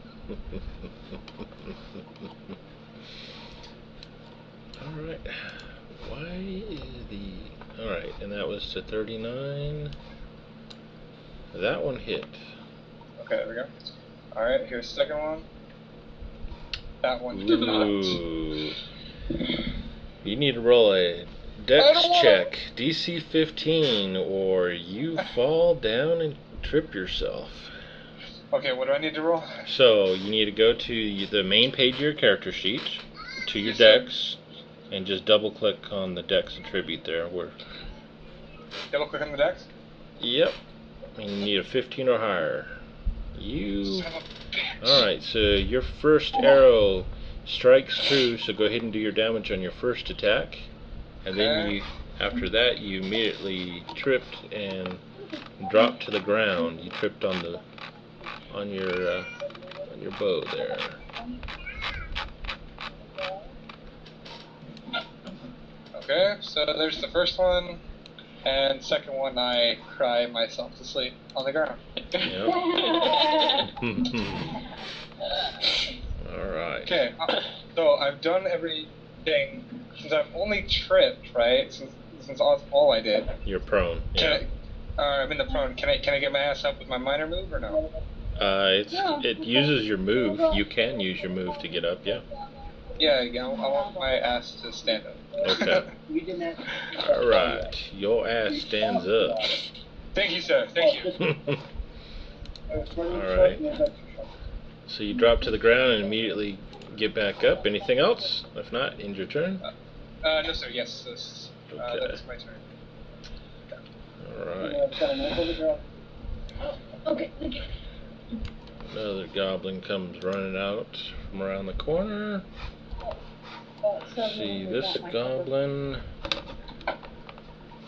Alright. Why is the... Alright, and that was to 39. That one hit. Okay, there we go. Alright, here's the second one. That one did not. Ooh. You need to roll a I dex don't wanna- check. DC 15, or you fall down and trip yourself. Okay, what do I need to roll? So, you need to go to the main page of your character sheet, to your Yes, sir. dex, and just double click on the dex attribute there. Where, Double click on the dex. yep, and you need a 15 or higher. You... Son of a bitch. Alright, so your first arrow strikes true, so go ahead and do your damage on your first attack. And then Okay. you, after that, you immediately tripped and dropped to the ground. You tripped on your bow there. Okay, so there's the first one, and second one I cry myself to sleep on the ground. Yep. Alright. Okay, so I've done everything since I've only tripped, right? Since that's all I did. You're prone. Can Yeah. I'm in the prone. Can I get my ass up with my minor move or no? It uses your move. You can use your move to get up, yeah. Yeah, I want my ass to stand up. Okay. Alright. Your ass stands up. Thank you, sir. Thank you. Alright. So you drop to the ground and immediately get back up. Anything else? If not, end your turn. No, sir. Yes, Okay. that's my turn. just got a knife over here. Okay, thank you. Another goblin comes running out from around the corner. See this goblin.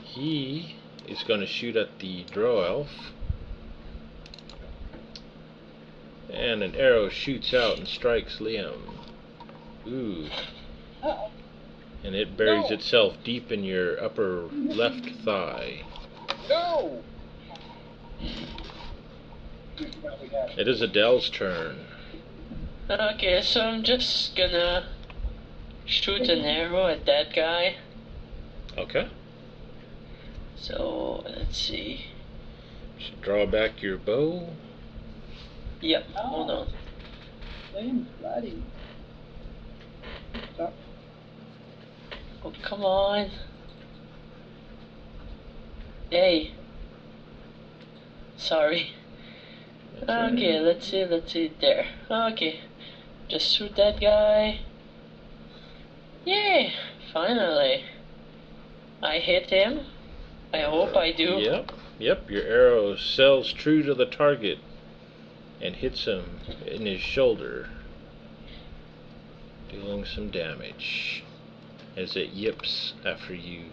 He is going to shoot at the drow elf. And an arrow shoots out and strikes Liam. Ooh. Uh-oh. And it buries itself deep in your upper left thigh. No! It is Adele's turn. Okay, so I'm just gonna shoot an arrow at that guy. Okay. So, let's see. Just draw back your bow. Yep, hold on. Liam's bloody. Oh, come on. Hey. Sorry. Okay, let's see, there. Okay. Just shoot that guy. Yay! Finally. I hit him. I hope I do. Yep, your arrow sails true to the target and hits him in his shoulder, dealing some damage as it yips after you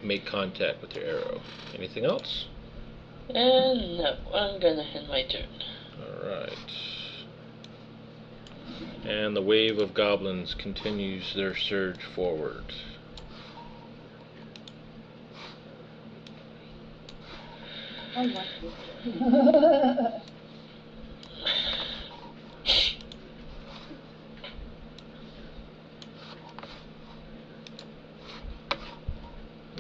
make contact with your arrow. Anything else? And no, I'm gonna end my turn. Alright. And the wave of goblins continues their surge forward. I like this.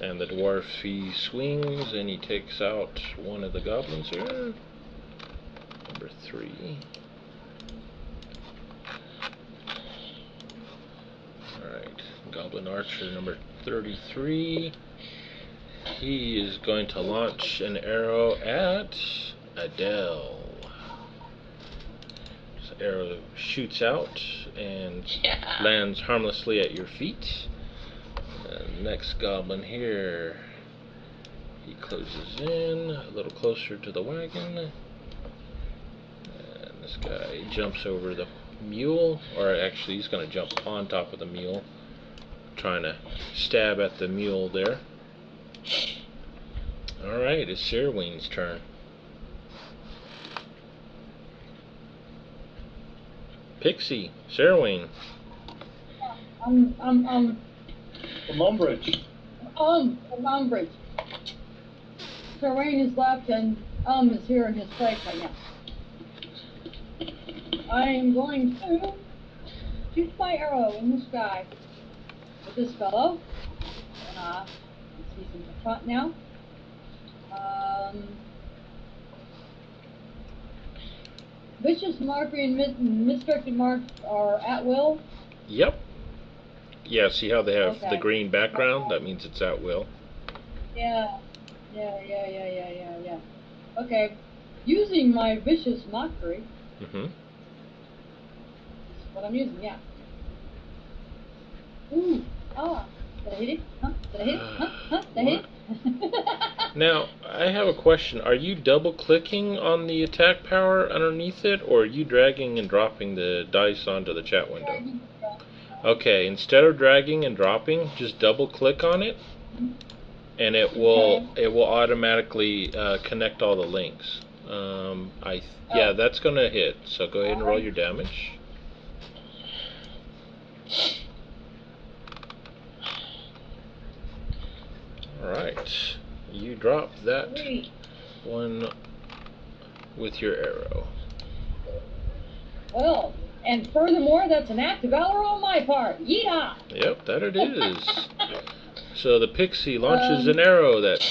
And the dwarf, he swings and he takes out one of the goblins here. Number 3. Alright, Goblin Archer number 33. He is going to launch an arrow at Adele. This arrow shoots out and lands harmlessly at your feet. Next goblin here, he closes in a little closer to the wagon, and this guy jumps over the mule, or actually he's going to jump on top of the mule, trying to stab at the mule there. Alright, it's Sirween's turn. Pixie, Sirween. From Umbridge. From Umbridge. Terrain is left and is here in his place right now. I am going to shoot my arrow in the sky with this fellow. And he's in the front now. Vicious mark and misdirected marks are at will. Yep. Yeah, see how they have the Okay. green background? That means it's at will. Yeah. Okay. Using my vicious mockery. Mm-hmm. Is what I'm using, yeah. Ooh. Ah. Did I hit it? Huh? Did I hit it? Huh? Did I hit it? Now, I have a question. Are you double-clicking on the attack power underneath it, or are you dragging and dropping the dice onto the chat window? Okay, instead of dragging and dropping, just double-click on it, and it will automatically connect all the links. Yeah, that's gonna hit. So go ahead and roll your damage. Alright, you drop that one with your arrow. Well, and furthermore, that's an act of valor on my part. Yeehaw! Yep, that it is. So the pixie launches an arrow that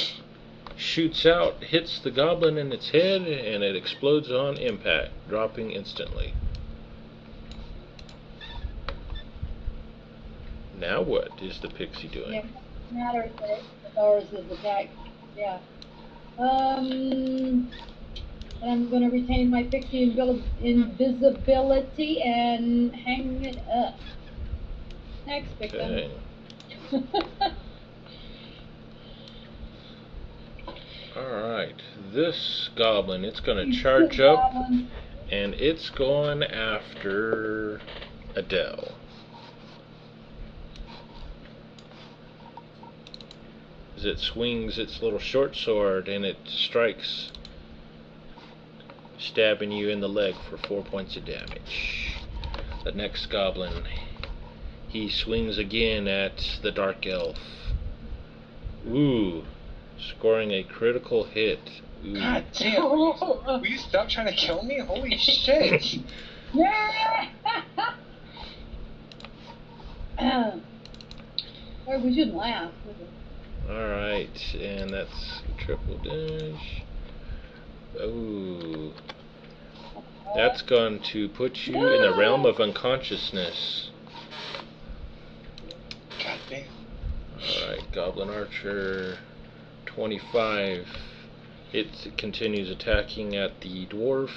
shoots out, hits the goblin in its head, and it explodes on impact, dropping instantly. Now what is the pixie doing? Yeah, matters that ours is attack. Yeah. I'm gonna retain my pixie invisibility and hang it up. Next victim. Okay. Alright, this goblin, it's gonna charge up and it's going after Adele. As it swings its little short sword and it strikes, stabbing you in the leg for 4 points of damage. The next goblin, he swings again at the dark elf. Ooh, scoring a critical hit. Ooh. God damn! Will you stop trying to kill me? Holy shit! Yeah! Or we shouldn't laugh. Alright, and that's triple dash. Ooh. That's going to put you in the realm of unconsciousness. God damn. Alright, Goblin Archer 25. It continues attacking at the dwarf.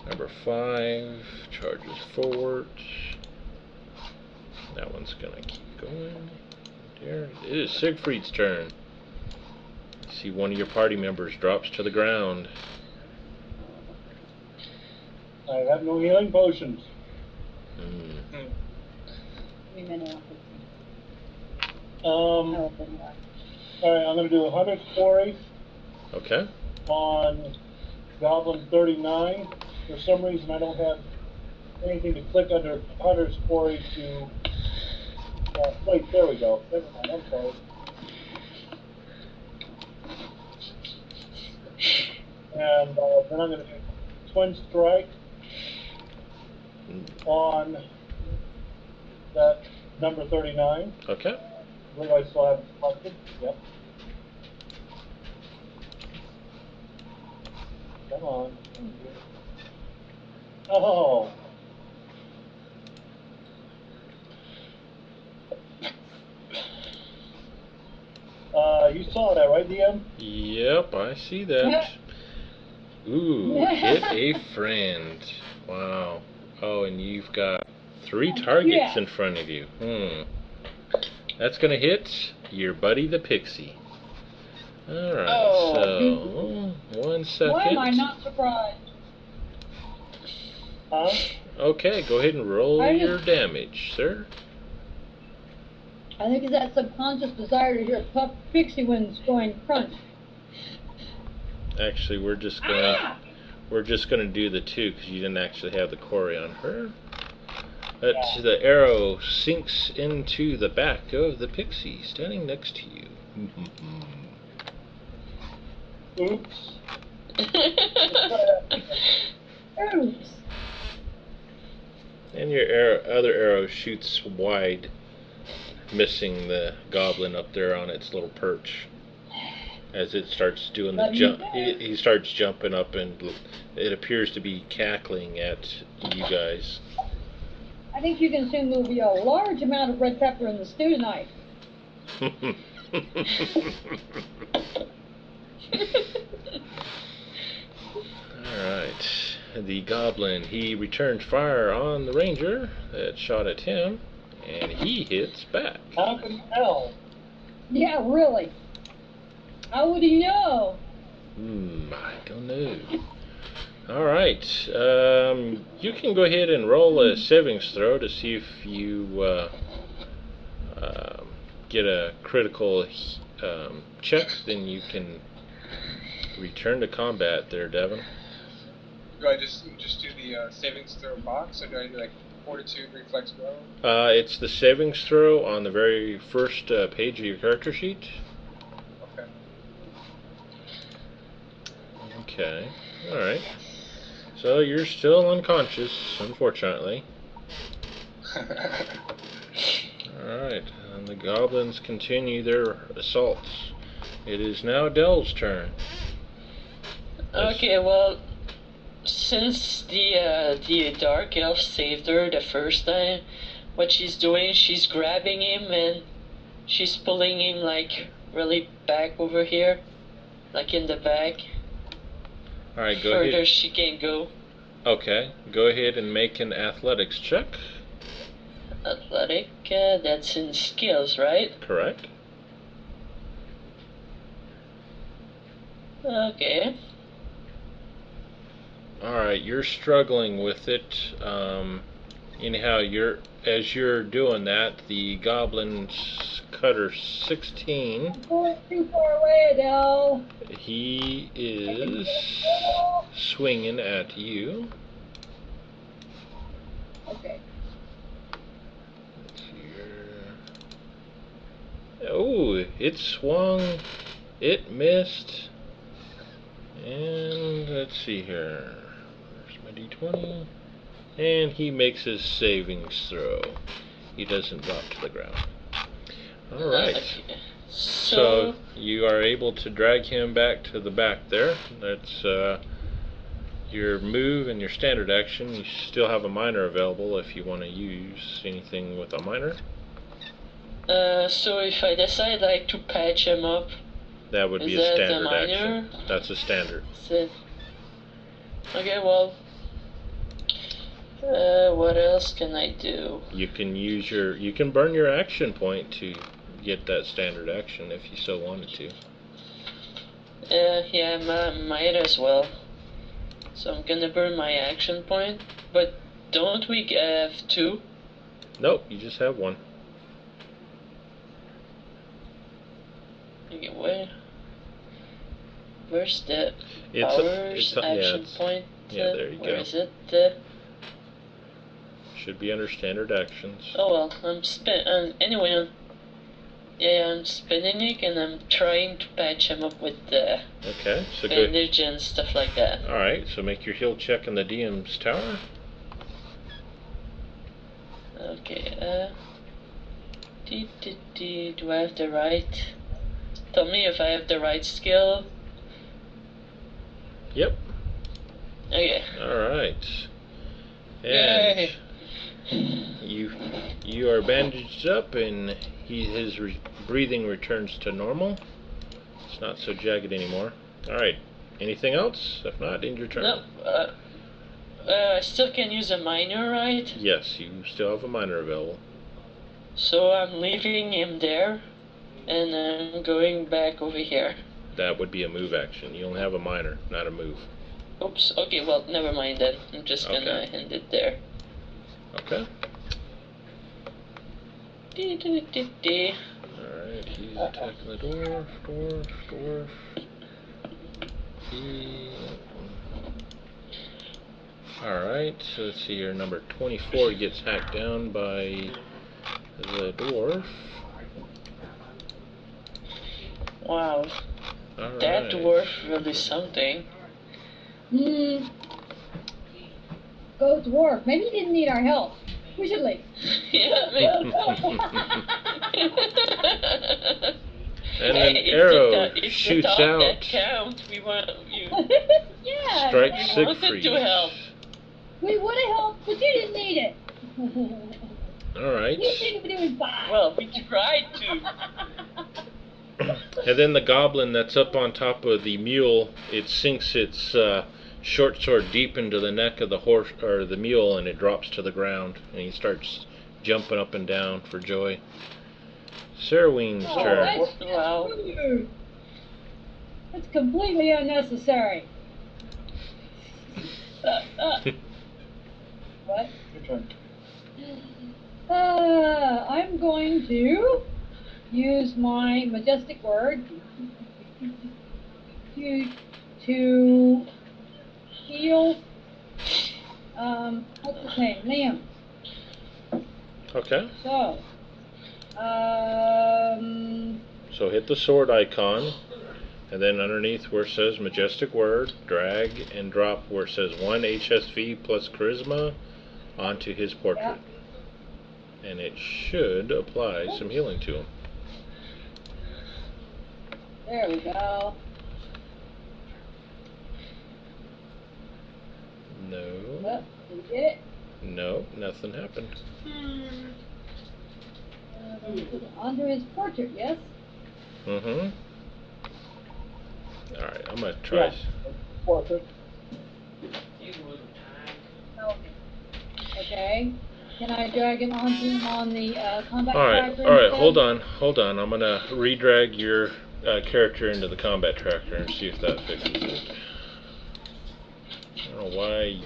Number 5 charges forward. That one's gonna keep going. There. It is Siegfried's turn. See, one of your party members drops to the ground. I have no healing potions. Alright, I'm going to do a Hunter's Quarry Okay. on Goblin 39. For some reason, I don't have anything to click under Hunter's Quarry to... wait, there we go. Never mind, I'm sorry. And then I'm going to do Twin Strike on that number 39. Okay. What do I still have selected? Yep. Come on. Oh! You saw that, right, DM? Yep, I see that. Ooh, hit a friend. Wow. Oh, and you've got 3 targets in front of you. That's gonna hit your buddy the pixie. Alright, so 1 second. Why am I not surprised? Huh? Okay, go ahead and roll your damage, sir. I think it's that subconscious desire to hear Puff Pixie wings going crunch. Actually, we're just gonna do the 2 because you didn't actually have the quarry on her. But the arrow sinks into the back of the pixie standing next to you. Oops. Oops. And your other arrow shoots wide, missing the goblin up there on its little perch. As it starts doing the jump, he starts jumping up, and it appears to be cackling at you guys. I think you can assume there will be a large amount of red pepper in the stew tonight. Alright. The goblin, he returned fire on the ranger that shot at him, and he hits back. How can you tell? Yeah, really. How would he know? I don't know. Alright, you can go ahead and roll a savings throw to see if you get a critical check, then you can return to combat there, Devin. Do I just do the savings throw box, or do I do like fortitude, reflex, grow? It's the savings throw on the very first page of your character sheet. Okay. Okay, alright. So you're still unconscious, unfortunately. Alright, and the goblins continue their assaults. It is now Dell's turn. Okay, well, since the dark elf saved her the first time, what she's doing, she's grabbing him and she's pulling him like really back over here, like in the back. Alright, go Further ahead. she can go. Okay, go ahead and make an athletics check. Athletic, that's in skills, right? Correct. Okay. Alright, you're struggling with it. Anyhow, as you're doing that, the goblin's cutter 16, I'm going too far away, Adele. he is swinging at you. Okay. Let's see here. Oh, it swung. It missed. And let's see here. There's my d20. And he makes his savings throw. He doesn't drop to the ground. Alright. Okay. So you are able to drag him back to the back there. That's your move and your standard action. You still have a minor available if you want to use anything with a minor. So if I decide like to patch him up, That would be is a that a standard minor? action. That's a standard. So, okay, well, what else can I do? You can burn your action point to get that standard action if you so wanted to. Yeah, might as well. So I'm gonna burn my action point, but don't we have 2? Nope, you just have 1. Okay, where's the It's powers action point? yeah, there you where go. is it? Should be under standard actions. Oh well, anyway, I'm spinning it and I'm trying to patch him up with the Okay, so go. bandage and stuff like that. Alright, so make your heal check in the DM's tower. Okay, do I have the right? Tell me if I have the right skill. Yep. Okay. Alright. Yay. And you are bandaged up and his breathing returns to normal. It's not so jagged anymore. Alright. Anything else? If not, end your turn. Nope. I still can use a minor, right? Yes, you still have a minor available. So I'm leaving him there, and I'm going back over here. That would be a move action. You only have a minor, not a move. Oops, okay, well, never mind then. I'm just gonna Okay. end it there. Okay. Dee. Alright, he's attacking the dwarf. Alright, so let's see here. Number 24 gets hacked down by the dwarf. Wow, Alright. that dwarf really something. Go dwarf. Maybe he didn't need our help. We should leave. Yeah, And an Hey, arrow it's shoots the thought that out. counts. We want you. Yeah. Strike yeah. wanted Siegfried. to help. We would have helped, but you didn't need it. Alright. You should be doing fine. Well, we tried to. And then the goblin that's up on top of the mule, it sinks its short sword deep into the neck of the horse or the mule, and it drops to the ground, and he starts jumping up and down for joy. Sarahween's Oh, turn. that's Wow. rude. That's completely unnecessary. What? Your turn. I'm going to use my majestic word to heal, what's his name? Liam. Okay. So, So hit the sword icon, and then underneath where it says Majestic Word, drag and drop where it says 1 HSV plus Charisma onto his portrait. And it should apply some healing to him. there we go. No. Well, did you get it? No, nothing happened. Put it onto his portrait, yes? Mm-hmm. Alright, I'm gonna try. Yeah. Portrait. Okay. Can I drag it onto him on the combat Alright, tracker alright, instead? hold on. I'm gonna redrag your character into the combat tractor and see if that fixes it. I don't know why you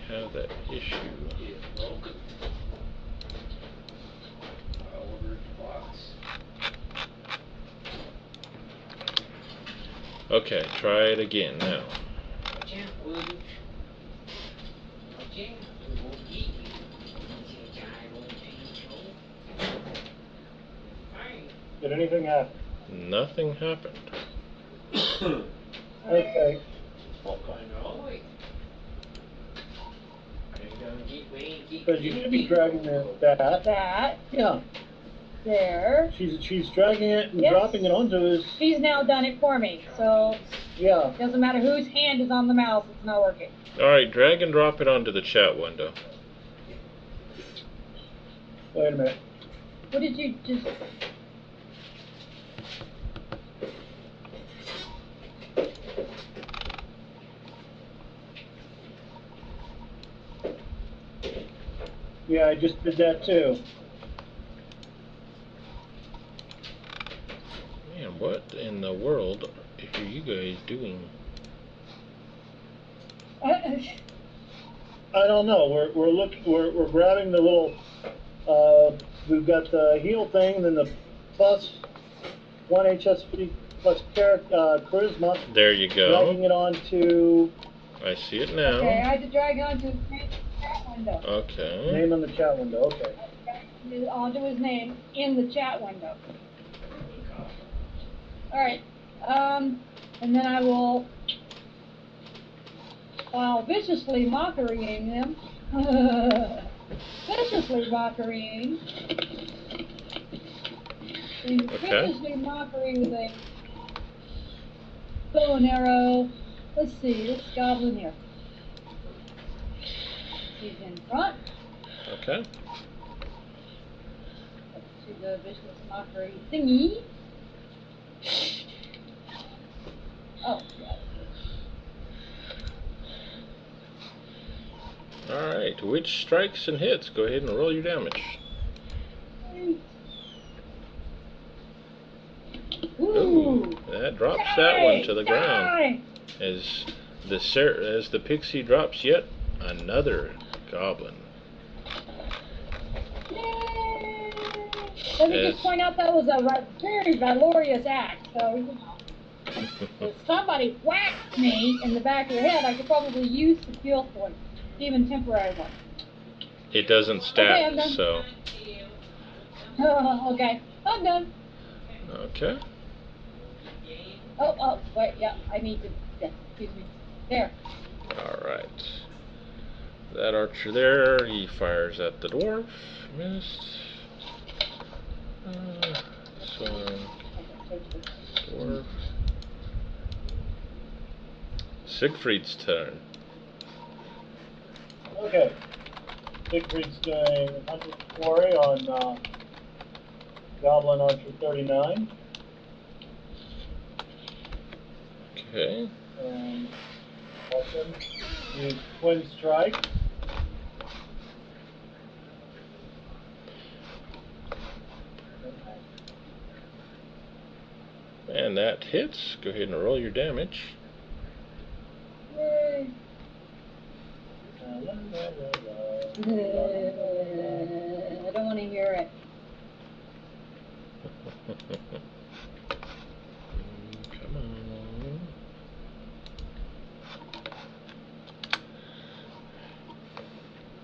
have that issue. Okay, try it again now. Did anything happen? Nothing happened. Okay. Because you should be dragging that. That, Yeah. there. She's dragging it and Yes. dropping it onto his. She's now done it for me, so Yeah. doesn't matter whose hand is on the mouse, it's not working. Alright, drag and drop it onto the chat window. Wait a minute. What did you just... Yeah, I just did that too. Man, what in the world are you guys doing? I don't know. We're grabbing the little. We've got the heal thing, then the plus 1 HSP plus charisma. There you Dragging go. it onto I see it now. Okay, I had to drag it onto his name in the chat window. Okay. name on the chat window. Okay. Onto his name in the chat window. Alright, and then I will, while viciously mockerying them, viciously mockerying, viciously mockery with a bow and arrow. Let's see, this goblin here. He's in front. Okay. Let's see the vicious mockery thingy. Oh, yeah. Alright, which strikes and hits? Go ahead and roll your damage. Ooh, that drops that one to the ground. As the pixie drops yet another goblin. Yay! Let me just point out that was a very valorous act. So, if somebody whacked me in the back of the head, I could probably use the skill point, even temporary one. It doesn't Okay, stack, I'm done. so. Okay, I'm done. Okay. Oh, wait, yeah, I need to, yeah, excuse me. There. Alright. That archer there, he fires at the dwarf. Missed. This one. Dwarf. Siegfried's turn. Okay. Siegfried's doing Hunter's Quarry on Goblin Archer 39. Okay. And also use Twin Strike. And that hits. Go ahead and roll your damage. Yay. I don't want to hear it. Come on.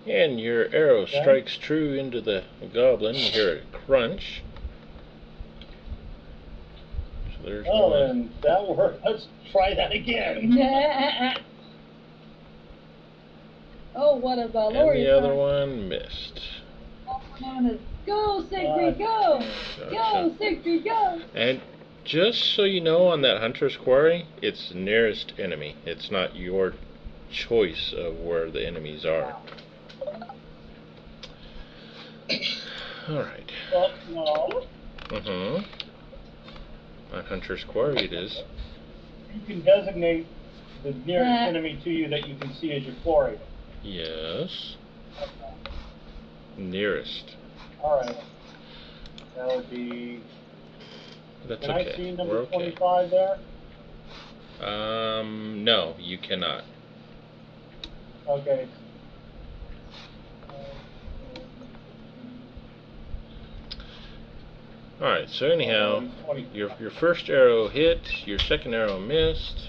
And your arrow strikes true into the goblin. You hear a crunch. So there's one. and that worked. Let's try that again. Oh, what a And valorous the other act. one missed. Go, Siegfried, go! Go, Gotcha. Siegfried, go! And just so you know, on that Hunter's Quarry, it's the nearest enemy. It's not your choice of where the enemies are. Alright. Well, no. On Hunter's Quarry it is. You can designate the nearest enemy to you that you can see as your quarry. Yes. Nearest. Alright. That would be That's Can I okay. see We're number okay. 25 there? No, you cannot. Okay. Alright, so anyhow, your first arrow hit, your second arrow missed.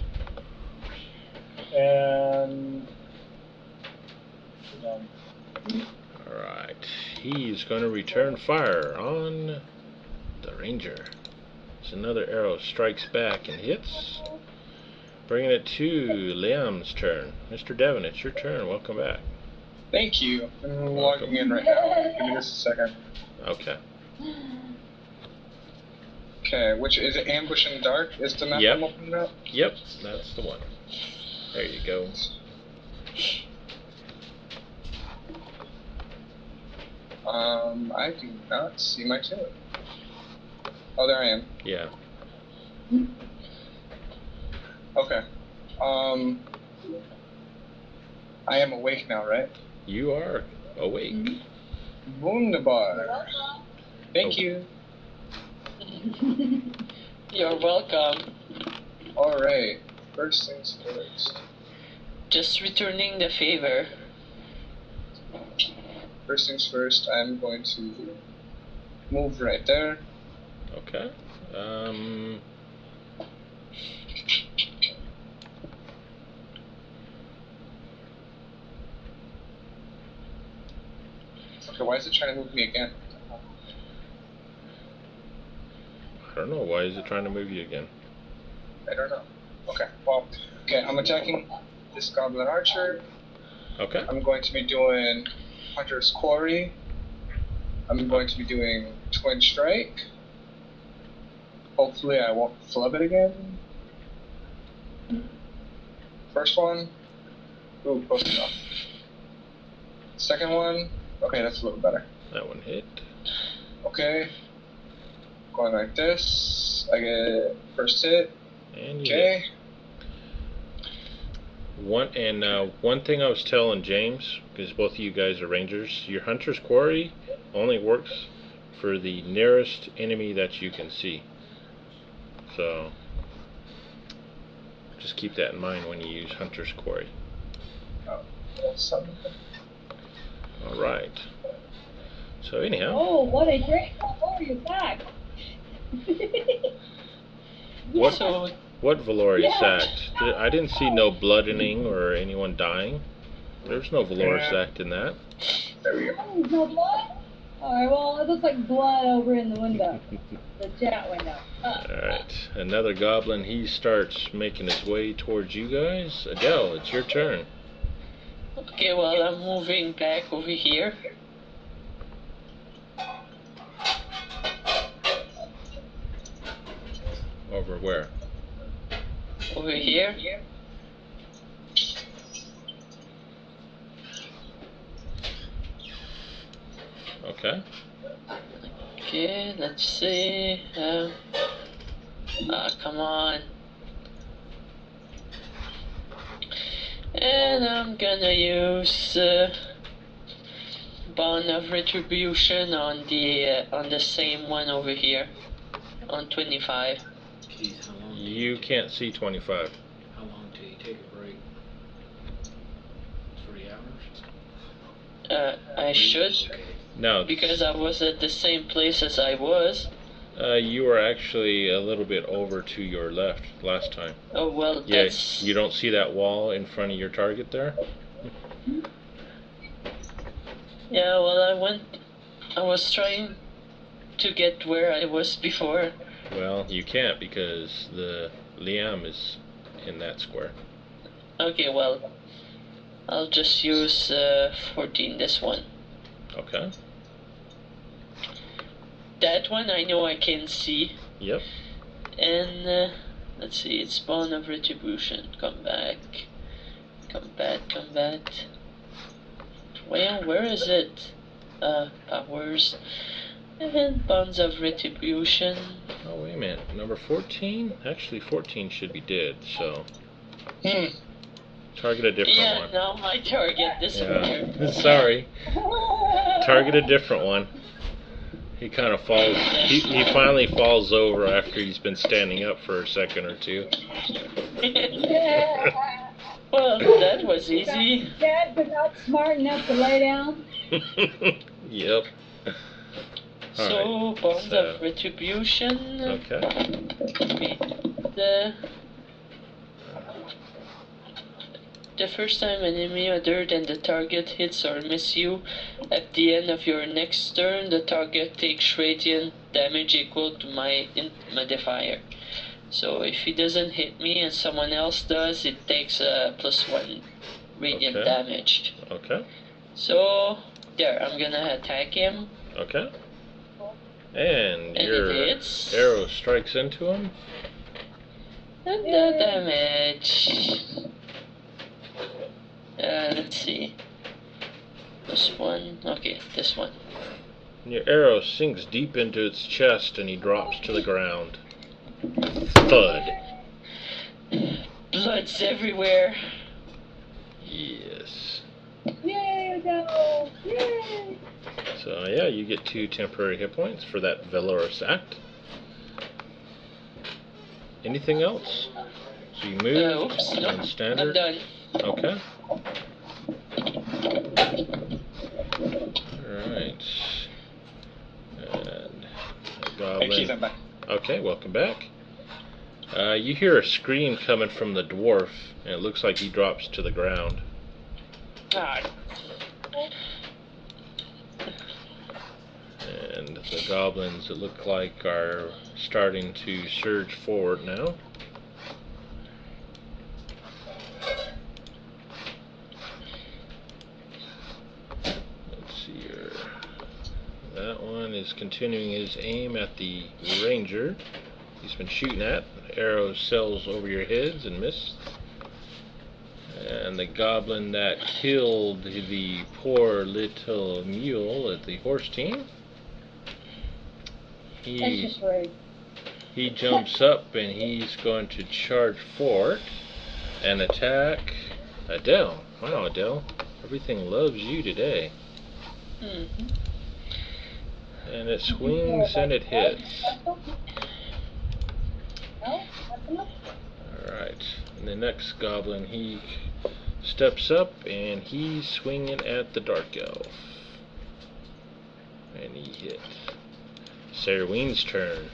And Alright, he's going to return fire on the ranger. So another arrow strikes back and hits, bringing it to Liam's turn. Mr. Devon, it's your turn. Welcome back. Thank you. I'm logging in right now. Give me just a second. Okay. Okay, which is it? Ambush in the Dark? Is the map Yep. I'm opening up? Yep, that's the one. There you go. I do not see my two. Oh, there I am. Yeah. Okay. I am awake now, right? You are awake. Wunderbar. Thank you. You're welcome. Alright. First things first. Just returning the favor. First things first, I'm going to move right there. Okay. Okay, why is it trying to move me again? I don't know. Why is it trying to move you again? I don't know. Okay, well, okay, I'm attacking this Goblin Archer. Okay. I'm going to be doing Hunter's Quarry. I'm going to be doing Twin Strike. Hopefully I won't flub it again. First one. Ooh, close enough. Second one. Okay, that's a little better. That one hit. Okay. Going like this. I get first hit. And you Okay. hit. One thing I was telling James, because both of you guys are rangers, your Hunter's Quarry only works for the nearest enemy that you can see. So just keep that in mind when you use Hunter's Quarry. Oh, that's something. Alright. So anyhow, Oh, what a great Valorious act! What? So, what Valorious Yeah. act? I didn't see no bloodening or anyone dying. There's no Valorious Yeah. act in that. There we go. Oh, no blood? Alright, well, it looks like blood over in the window. The chat window. Alright, another goblin. He starts making his way towards you guys. Adele, it's your turn. okay, well, I'm moving back over here. Over where? Over here. Okay. Okay, let's see. Come on. And I'm gonna use Bond of Retribution on the same one over here, on 25. Keith, how long? You can't see 25. How long till you take a break? 3 hours? I should, Okay. No, because I was at the same place as I was. you were actually a little bit over to your left last time. Oh well, Yeah, that's you don't see that wall in front of your target there? yeah. Well, I was trying to get where I was before. Well, you can't because the Liam is in that square. Okay, well, I'll just use 14. This one. Okay. That one I know I can see. Yep. And let's see, it's Bond of Retribution. Come back. Combat. Well, where is it? Powers. And Bonds of Retribution. Oh, wait a minute. Number 14? Actually, 14 should be dead, so target a different Yeah, one. now my target disappeared. Yeah. Sorry. Target a different one. He kind of falls. He finally falls over after he's been standing up for a second or two. Well, that was easy. Dad, but not smart enough to lay down. Yep. So, Alright, Bond so- of Retribution. Okay. The first time an enemy other than the target hits or misses you, at the end of your next turn, the target takes radiant damage equal to my modifier. So if he doesn't hit me and someone else does, it takes +1 radiant Okay. damage. Okay. So there, I'm gonna attack him. Okay. And And your it hits. arrow strikes into him. And the damage. Let's see. This one. Okay, this one. And your arrow sinks deep into its chest and he drops to the ground. Thud. Blood's everywhere. Yes. Yay, no! Yay! So yeah, you get 2 temporary hit points for that valorous act. Anything else? So you move Oops, no, on I'm standard. done. Okay. Alright. And Hey, Keith, I'm goblin. back. Okay, welcome back. You hear a scream coming from the dwarf, and it looks like he drops to the ground. Ah, And the goblins, it look like, are starting to surge forward now. Let's see here. That one is continuing his aim at the ranger he's been shooting at. Arrow sails over your heads and miss. And the goblin that killed the poor little mule at the horse team, That's he just rude. he jumps up and he's going to charge forward and attack Adele. Wow, Adele, everything loves you today. mhm. And it swings and it hits. No? That's enough? Alright, and the next goblin, he steps up and he's swinging at the dark elf. And he hit. Sarween's turn.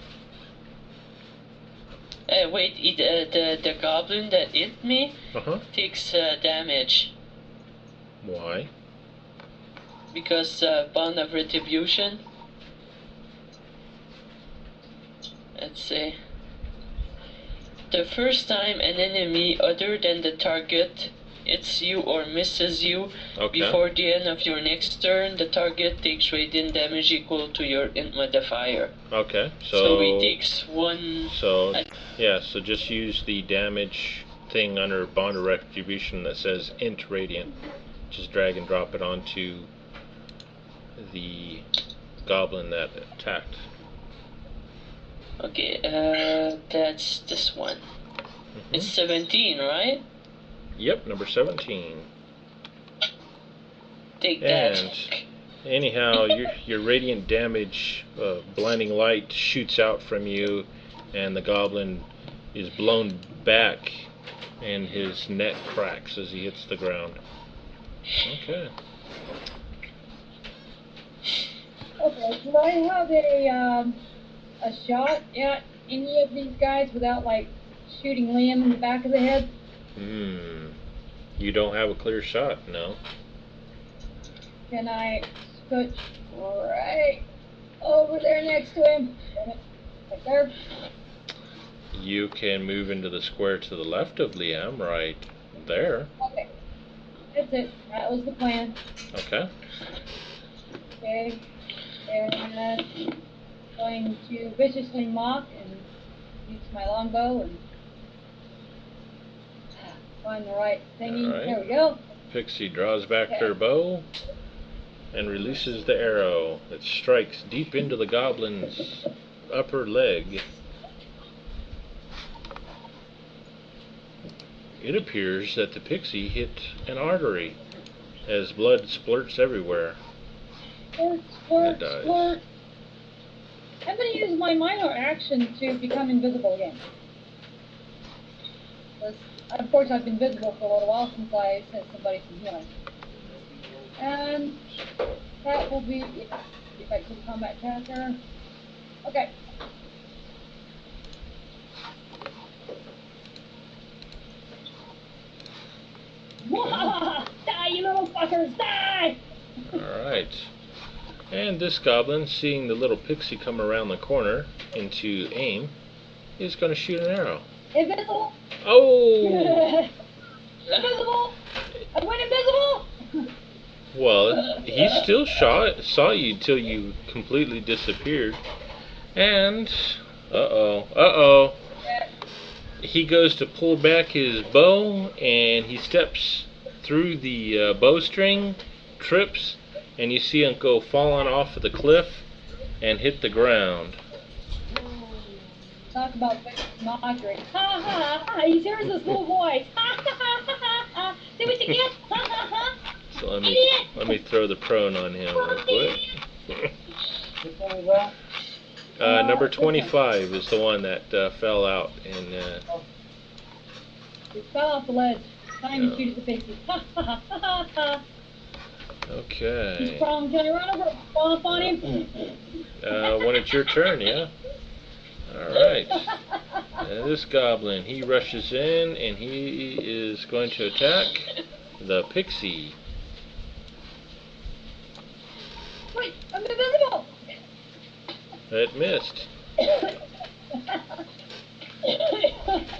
Wait, the goblin that hit me Uh-huh. takes damage Why? because Bond of Retribution. Let's see. The first time an enemy other than the target hits you or misses you Okay. before the end of your next turn, the target takes radiant damage equal to your int modifier. Okay, So he takes 1. So, yeah, so just use the damage thing under Bond of Retribution that says Int Radiant. Just drag and drop it onto the goblin that attacked. Okay, that's this one. It's 17, right? Yep, number 17. Take that. And anyhow, your radiant damage, blinding light shoots out from you, and the goblin is blown back, and his neck cracks as he hits the ground. Okay. Okay, do I have a shot at any of these guys without, like, shooting Liam in the back of the head? You don't have a clear shot, no. Can I switch right over there next to him? Right there? You can move into the square to the left of Liam, right there. Okay. That's it. That was the plan. Okay. Okay. And going to viciously mock and use my longbow and find the right thingy. All right. There we go. Pixie draws back her bow and releases the arrow that strikes deep into the goblin's upper leg. It appears that the pixie hit an artery as blood splurts everywhere. Squirt, squirt, It dies. squirt. I'm gonna use my minor action to become invisible again. 'Cause, of course, I've been visible for a little while since I sent somebody some healing. And that will be effective combat tracker. Okay. Die, you little fuckers, die! Alright. And this goblin, seeing the little pixie come around the corner into aim, is going to shoot an arrow. Invisible! Oh! Invisible! I went invisible! Well, he still saw you till you completely disappeared. And, uh-oh. He goes to pull back his bow, and he steps through the bowstring, trips, and you see him go falling off of the cliff and hit the ground. Talk about mockery. Ha ha ha! He hears this little voice. Ha ha ha ha ha! See what you get? Ha ha ha! So let me throw the prone on him real quick. Which one is that? Number 25 is the one that fell out, and It fell off the ledge. Time to shoot at the pixie. Ha ha ha ha ha! He's okay. prone. Can I run over? Fall up on him? When it's your turn, yeah. All right. This goblin, he rushes in, and he is going to attack the pixie. Wait, I'm invisible! It missed.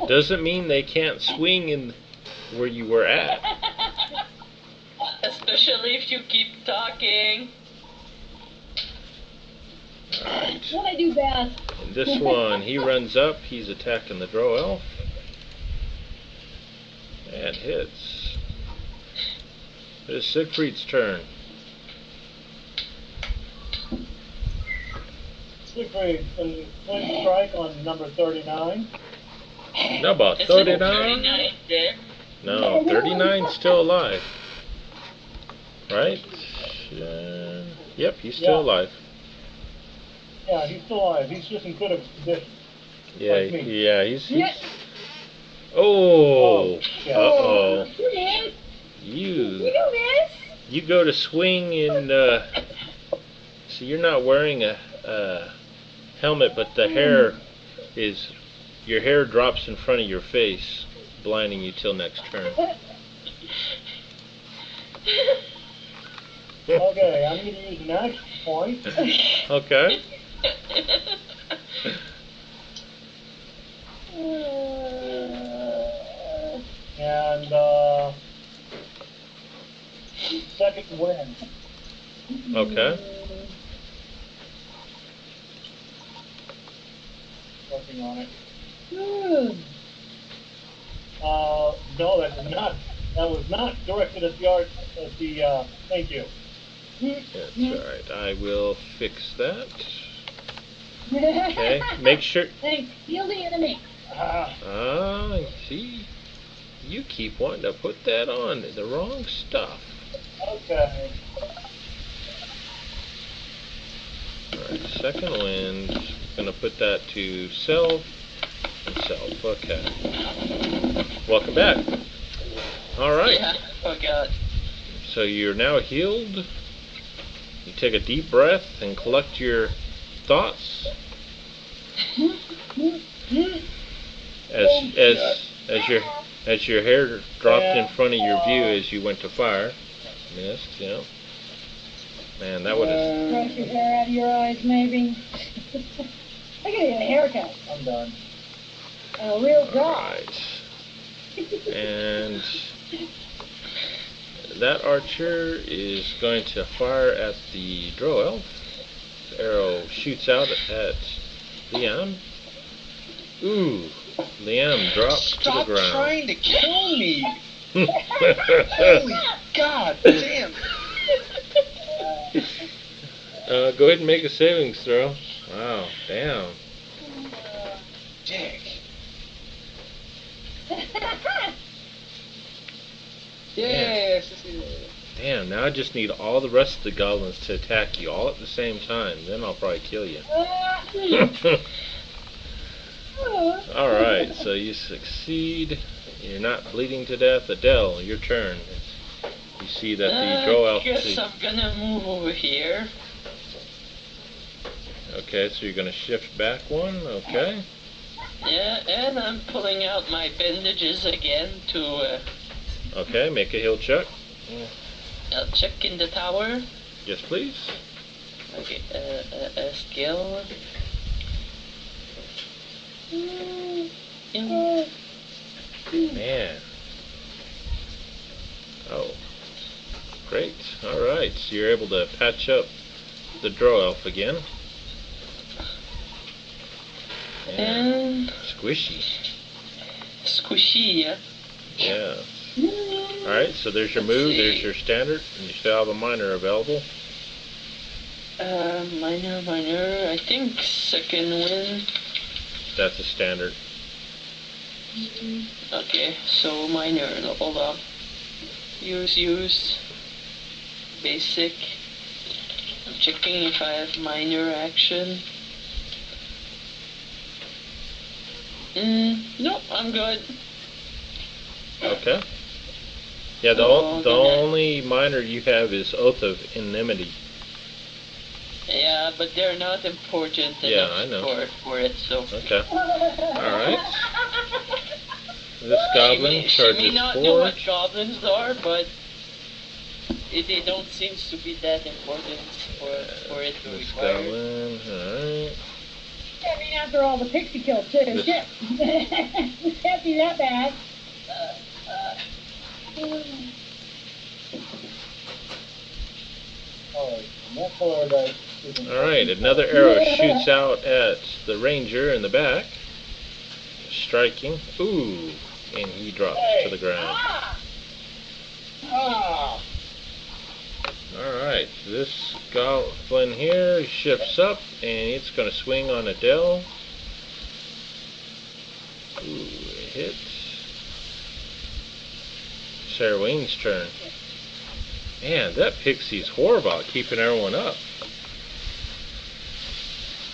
Doesn't mean they can't swing in where you were at. Especially if you keep talking. Alright. What I do best? And this one, he runs up, he's attacking the Drow Elf. And hits. It's Siegfried's turn. Siegfried, a twin strike on number 39. No, about Isn't 39? 39 dead? No, 39's still alive. Right? Yep, he's still Yeah. alive. Yeah, he's still alive. He's just in critical condition. Yeah, Like me. yeah, he's Yeah. Oh, shit. uh-oh. You miss! You miss! you go to swing and so you're not wearing a helmet, but the hair is your hair drops in front of your face, blinding you till next turn. Okay, I'm going to use an action point. Okay. And, second wind. Okay. Working on it. Good. No, that was not directed at the art, at the, thank you. That's alright. I will fix that. Okay. Make sure. Thanks. Heal the enemy. Ah, see? You keep wanting to put that on the wrong stuff. Okay. Alright, second wind. Gonna put that to self and self. Okay. Welcome back. Alright. Yeah, oh god. So you're now healed. You take a deep breath and collect your thoughts. As your hair dropped in front of your view as you went to fire. Missed, yeah. Man, that would have. Brush your hair out of your eyes, maybe. I gotta get a haircut. I'm done. And a real job. Alright. And that archer is going to fire at the Drow Elf. The arrow shoots out at Liam. Ooh, Liam drops to the ground. Stop trying to kill me! Holy god damn! Go ahead and make a savings throw. Wow, damn. Dick. Yeah. Yes. Damn, now I just need all the rest of the goblins to attack you all at the same time. Then I'll probably kill you. All right, so you succeed. You're not bleeding to death. Adele, your turn. You see that the drow elf. Guess I'm gonna move over here. Okay, so you're gonna shift back one. Okay. Yeah, and I'm pulling out my bandages again to Okay, make a heal check. check in the tower. Yes, please. Okay, skill. Man. Oh. Great. All right, so you're able to patch up the drow elf again. And Squishy. squishy, yeah. Yeah. Alright, so there's your move, there's your standard, and you still have a minor available. Minor. I think second win. That's a standard. Okay, so minor. Hold on. Use. Basic. I'm checking if I have minor action. Nope, I'm good. Okay. Yeah, the only minor you have is Oath of Enmity. Yeah, but they're not important Yeah, enough I know. for it, so. Okay. Alright. This goblin She may charges not know 4. what goblins are, but they don't seem to be that important for it to This require. goblin, alright. I mean, after all the pixie kills too. This- Shit. It can't be that bad. Alright, and that color dice is in- Alright, another arrow shoots out at the ranger in the back. Striking. Ooh. And he drops to the ground. Ah! Alright, this goblin here shifts up and it's going to swing on Adele. Ooh, it hits. Sarah Wayne's turn. Man, that pixie's horrible at keeping everyone up.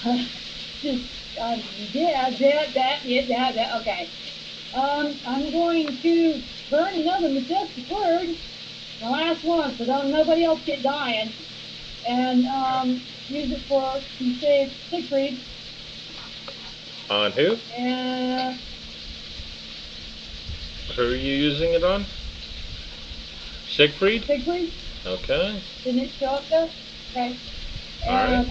Just, okay. I'm going to burn another majestic word, the last one, so don't nobody else get dying, and use it to save Siegfried. On who? And Who are you using it on? Siegfried? Siegfried, Okay. didn't it show up there? Okay. Alright.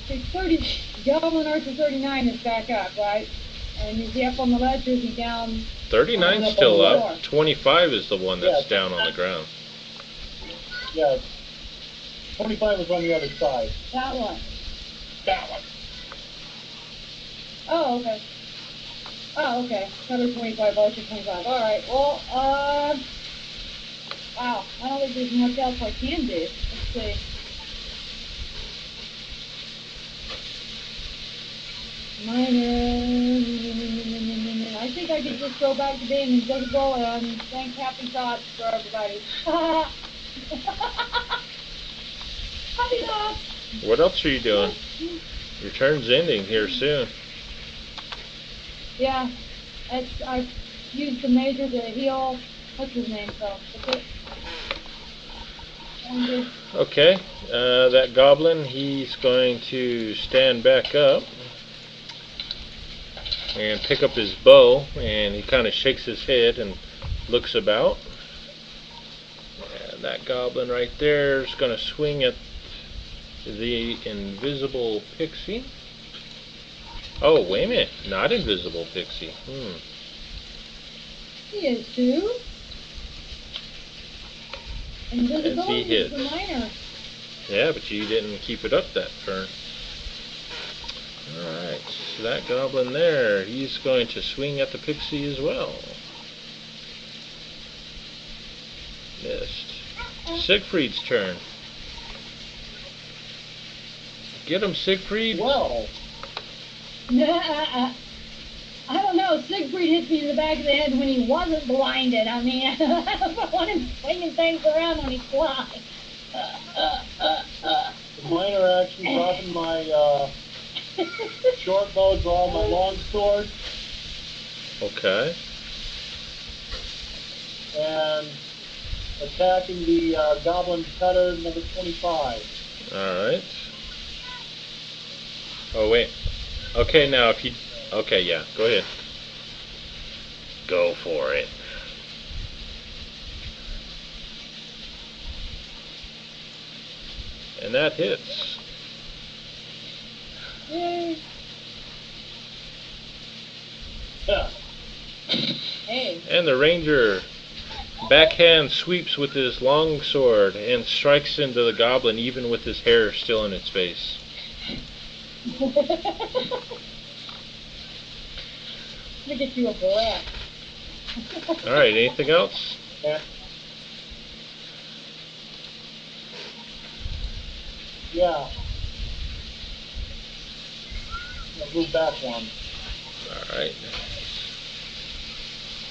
And 30, Goblin Archer 39 is back up, right? And is he up on the ledge or is he down? 39's still up. 25 is the one that's Yeah. down on the ground. Yeah. 25 is on the other side. That one. That one. Oh, okay. Oh, okay. Another 25, Archer 25. Alright, well, wow. I don't think there's much else I can do. Let's see. I think I could just go back to being invisible and thank Happy Thoughts for everybody. Happy Thoughts! What else are you doing? Your turn's ending here soon. Yeah, I've used the major to heal, what's his name, so that's it. I'm good. Okay, that goblin, he's going to stand back up and pick up his bow, and he kind of shakes his head and looks about. And that goblin right there is going to swing at the invisible pixie. Oh, wait a minute, not invisible pixie. He is too. Invisibility he is the hits. minor. Yeah, but you didn't keep it up that turn. Alright, so that goblin there, he's going to swing at the pixie as well. Missed. Siegfried's turn. Get him, Siegfried. Well, I don't know, Siegfried hit me in the back of the head when he wasn't blinded. I mean, I don't want him swinging things around when he flies. minor action, dropping my short bow, drawing my long sword, Okay. and attacking the goblin cutter number 25. Alright. Oh, wait. Okay, now if you... Okay, yeah, go ahead. Go for it. And that hits. Yay. Yeah. Hey. And the ranger backhand sweeps with his long sword and strikes into the goblin even with his hair still in its face. Let me get you a breath. Alright, anything else? Yeah. Yeah. I'll move back one. Alright.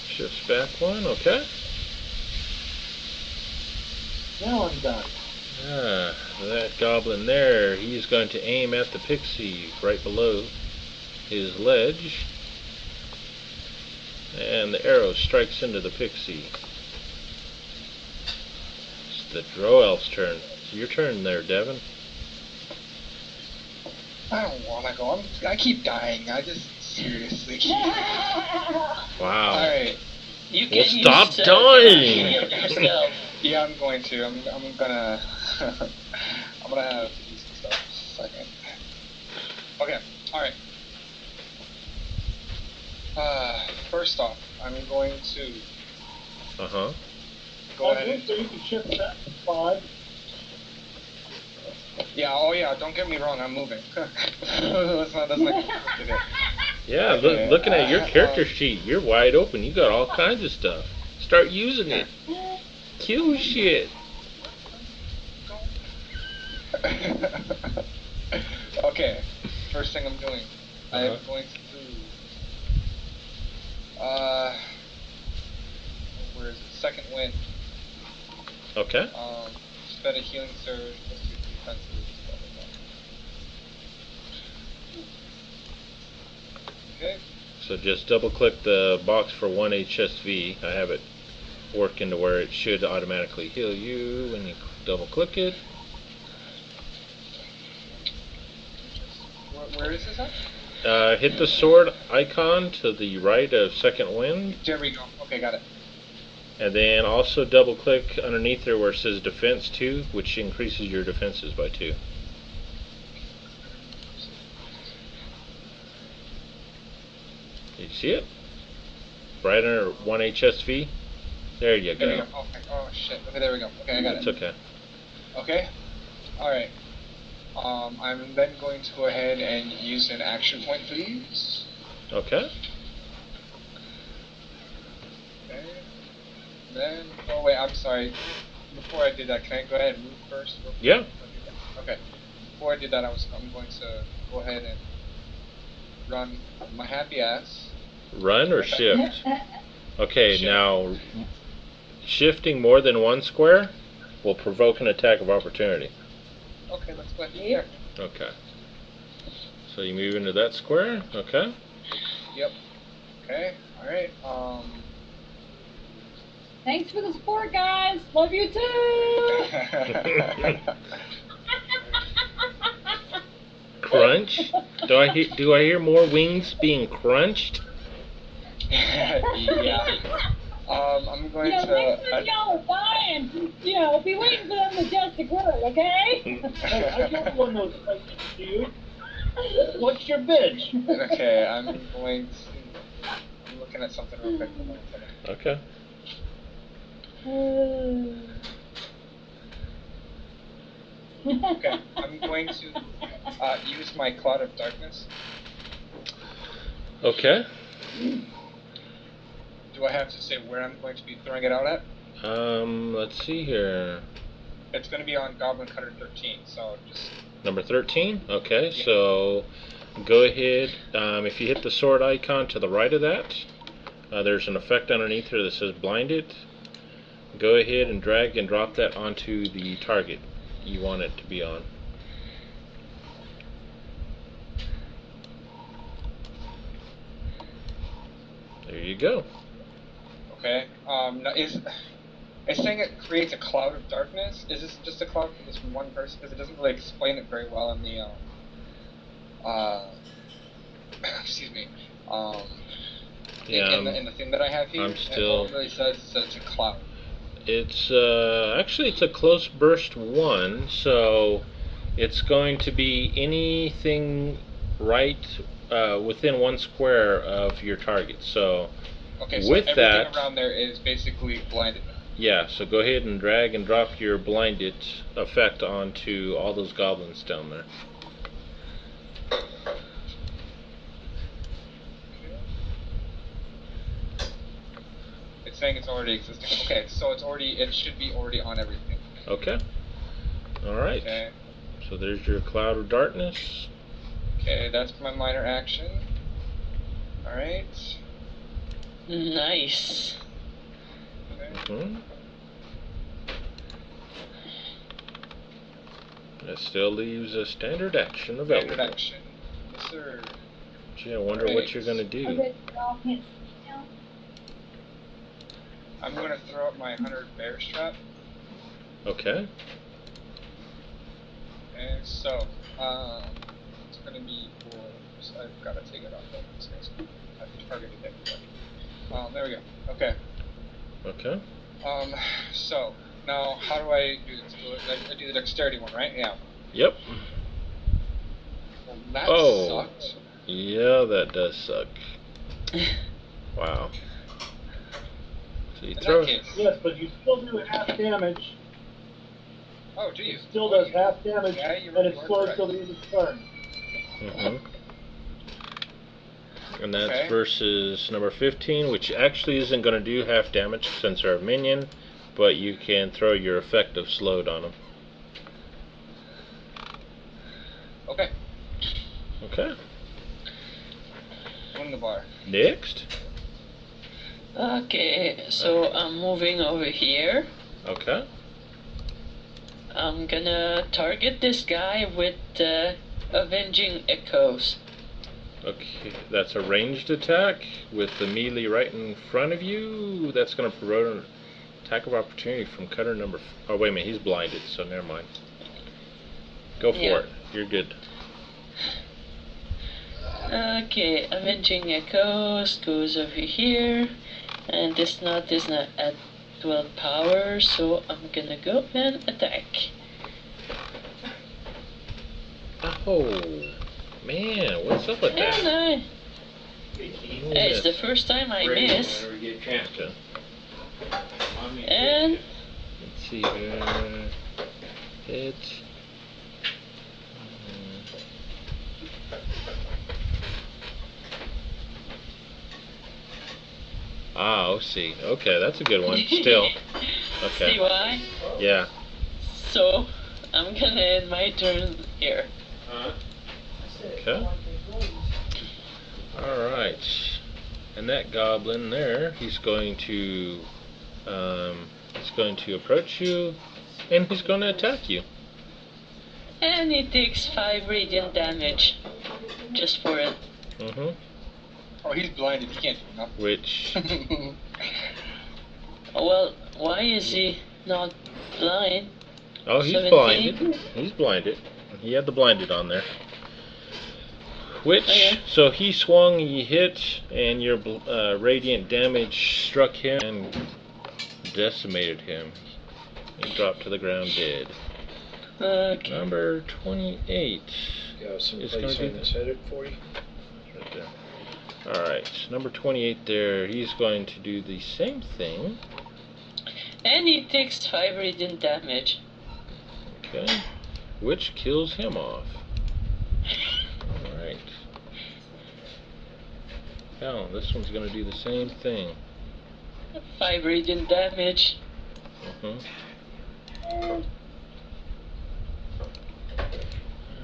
Shifts back one, okay. Now I'm done. Ah, that goblin there, he's going to aim at the pixie right below his ledge. And the arrow strikes into the pixie. It's the Drow-Elf's turn. Your turn there, Devin. I don't wanna go. I keep dying. I just seriously keep. Wow. Alright. You Well, can stop use dying! yourself. Yeah, I'm going to. I'm gonna. I'm gonna have to do some stuff. Second. Okay. Alright. First off, I'm going to Uh-huh. go ahead. So you can shift that to 5. Yeah. Oh yeah. Don't get me wrong. I'm moving. That's not complicated. Yeah, Okay, looking at your I- character sheet, you're wide open. You got all kinds of stuff. Start using it. Kill shit. Okay. First thing I'm doing. I'm Uh-huh. going to do. Where is it? Second wind. Okay. Spend a healing surge, plus 2 defenses, blah, blah, blah. Okay. So just double click the box for 1 HSV. I have it working to where it should automatically heal you when you double click it. Where is this at? Hit the sword icon to the right of second wind, There we go. Okay, got it. and then also double click underneath there where it says defense 2, which increases your defenses by 2. Did you see it? Right under 1 HSV. There you There we go. go. Okay. Oh shit. Okay, there we go. Okay, I got It's it. okay. Okay. Alright. I'm then going to go ahead and use an action point for these. Okay. Okay. Then, oh wait, I'm sorry. Before I did that, can I go ahead and move first? Yeah. Okay. Before I did that, I'm going to go ahead and run my happy ass. Run or shift? Okay, Shift. now shifting more than one square will provoke an attack of opportunity. Okay, let's go ahead and Yep. Okay. So you move into that square. Okay. Yep. Okay. Alright. Thanks for the support, guys. Love you too. Crunch. Do I hear more wings being crunched? Yeah. I'm going You know, next to. time y'all are dying, you know, be waiting for them majestic word, okay? Hey, I don't want those questions to you. What's your bitch? Okay, I'm going to. I'm looking at something real quick. Hold on a second. Okay. Okay, I'm going to use my Cloud of Darkness. Okay. Do I have to say where I'm going to be throwing it out at? Let's see here. It's going to be on Goblin Cutter 13, so just. Number 13. Okay, Yeah. so go ahead. If you hit the sword icon to the right of that, there's an effect underneath here that says blinded. Go ahead and drag and drop that onto the target you want it to be on. go. Okay. Now it's saying it creates a cloud of darkness. Is this just a cloud for this one person? Because it doesn't really explain it very well in the excuse me. Yeah, in the thing that I have here, I'm still. it really says it's a cloud. It's actually it's a close burst 1, so it's going to be anything right within 1 square of your target. So Okay, so with everything that, around there is basically blinded. yeah. So go ahead and drag and drop your blinded effect onto all those goblins down there. It's saying it's already existing. Okay, so it should be already on everything. Okay. All right. Okay. So there's your cloud of darkness. Okay, that's my minor action. All right. Nice. Okay. Mm-hmm. That still leaves a standard action available. Standard action. Yes, sir. Gee, I wonder what you're gonna do. Okay, y'all can't see now. I'm gonna throw up my 100 bear trap. Okay. And so, it's gonna be for. So I've gotta take it off of this guy's. I've targeted everybody. There we go. Okay. Okay. So now how do I do this? I do the dexterity one, right? Yeah. Yep. Well, that Oh. sucked. Yeah, that does suck. Wow. So you In throw. that case. Yes, but you still do half damage. Oh, do you? It still does half damage, Yeah, you're and it's right, slows correct. till the end of the turn. Mm-hmm. And that's Okay. versus number 15, which actually isn't going to do half damage since they're a minion, but you can throw your effective slowed on them. Okay. Okay. Win the bar. Next. Okay, so I'm moving over here. Okay. I'm gonna target this guy with Avenging Echoes. Okay, that's a ranged attack with the melee right in front of you. That's going to promote an attack of opportunity from cutter number. Oh, wait a minute, he's blinded, so never mind. Go for Yeah. it. You're good. Okay, Avenging Echoes goes over here, and this knot is not at 12 power, so I'm gonna go and attack. Oh, man, what's up with And that? it's the first time I miss. Whenever you get a chance. Okay. And Let's see here. Hit. Oh, see. Okay, that's a good one. Still. Okay. see why? Yeah. So I'm gonna end my turn here. Okay. Alright. And that goblin there, he's going to approach you, and he's going to attack you. And he takes 5 radiant damage. Just for it. Mm-hmm. Oh, he's blinded. He can't do Which, nothing. Well, why is he not blind? oh, he's 17? blinded. He's blinded. He had the blinded on there. Which, Okay. so he swung, he hit, and your radiant damage struck him and decimated him. He dropped to the ground dead. Okay. Number 28. Got some It's place gonna on be- this headed for you. Right there. Alright, number 28 there, he's going to do the same thing. And he takes 5 radiant damage. Okay. Which kills him off. Alright. Now, this one's going to do the same thing. 5 radiant damage.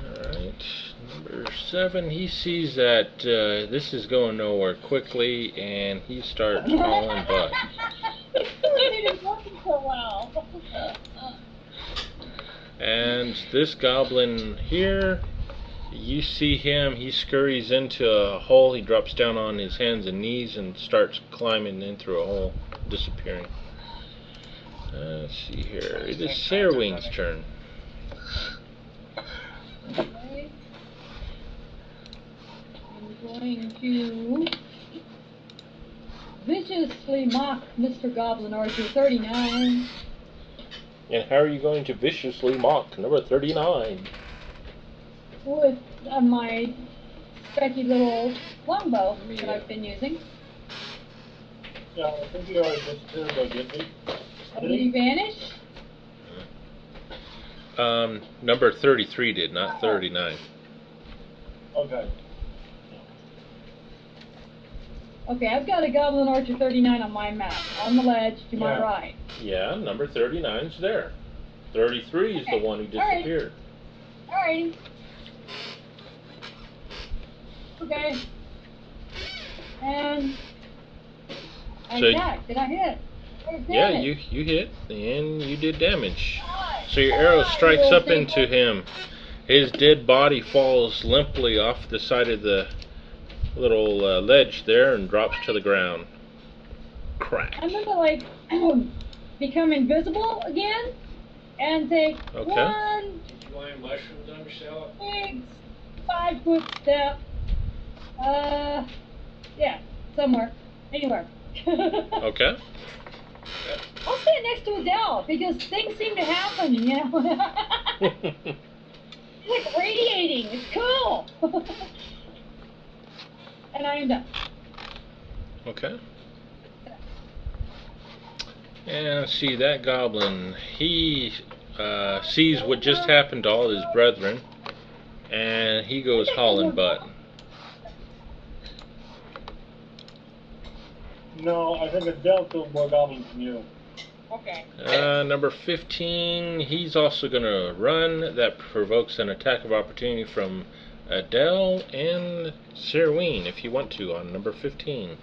Alright. Number 7, he sees that this is going nowhere quickly, and he starts calling butt. It didn't work so well. And this goblin here You see him, he scurries into a hole, he drops down on his hands and knees and starts climbing in through a hole, disappearing. Let's see here. It is Sarewing's turn. Okay. I'm going to viciously mock Mr. Goblin Archer 39. And how are you going to viciously mock number 39? With my specky little longbow that I've been using. Yeah, I think he already disappeared though, didn't he? Did he vanish? Number 33 did, not 39. Okay. Okay, I've got a Goblin Archer 39 on my map, on the ledge to my Yeah. right. Yeah, number 39's there. 33 is the one who Alright. disappeared. Alrighty. Okay. And I So- attacked. Did I hit? Yeah, you hit, and you did damage. So your arrow strikes up into him. His dead body falls limply off the side of the little ledge there and drops to the ground. Crack. I'm gonna like become invisible again and take Okay. one Did you land mushrooms on yourself? big 5-foot step. Yeah, somewhere, anywhere. Okay. I'll sit next to Adele because things seem to happen, you know. It's like radiating. It's cool. And I am done. Okay. And see that goblin. He sees what just happened to all his brethren, and he goes hauling butt. No, I think Adele killed more goblins than you. Okay. Number 15, he's also going to run. That provokes an attack of opportunity from Adele and Sareween, if you want to, on number 15.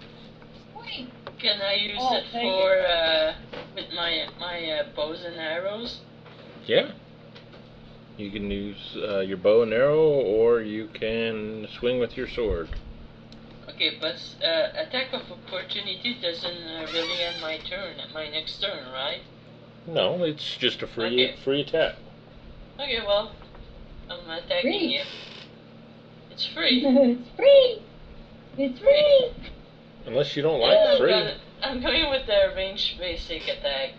Wait. Can I use Oh, it thank for with my bows and arrows? Yeah. You can use your bow and arrow, or you can swing with your sword. Okay, but attack of opportunity doesn't really end my turn, my next turn, right? No, it's just a free Okay. free attack. Okay, well, I'm attacking Free. you. It's free. It's free. It's free. Unless you don't Yeah, like free. I'm going with the range basic attack.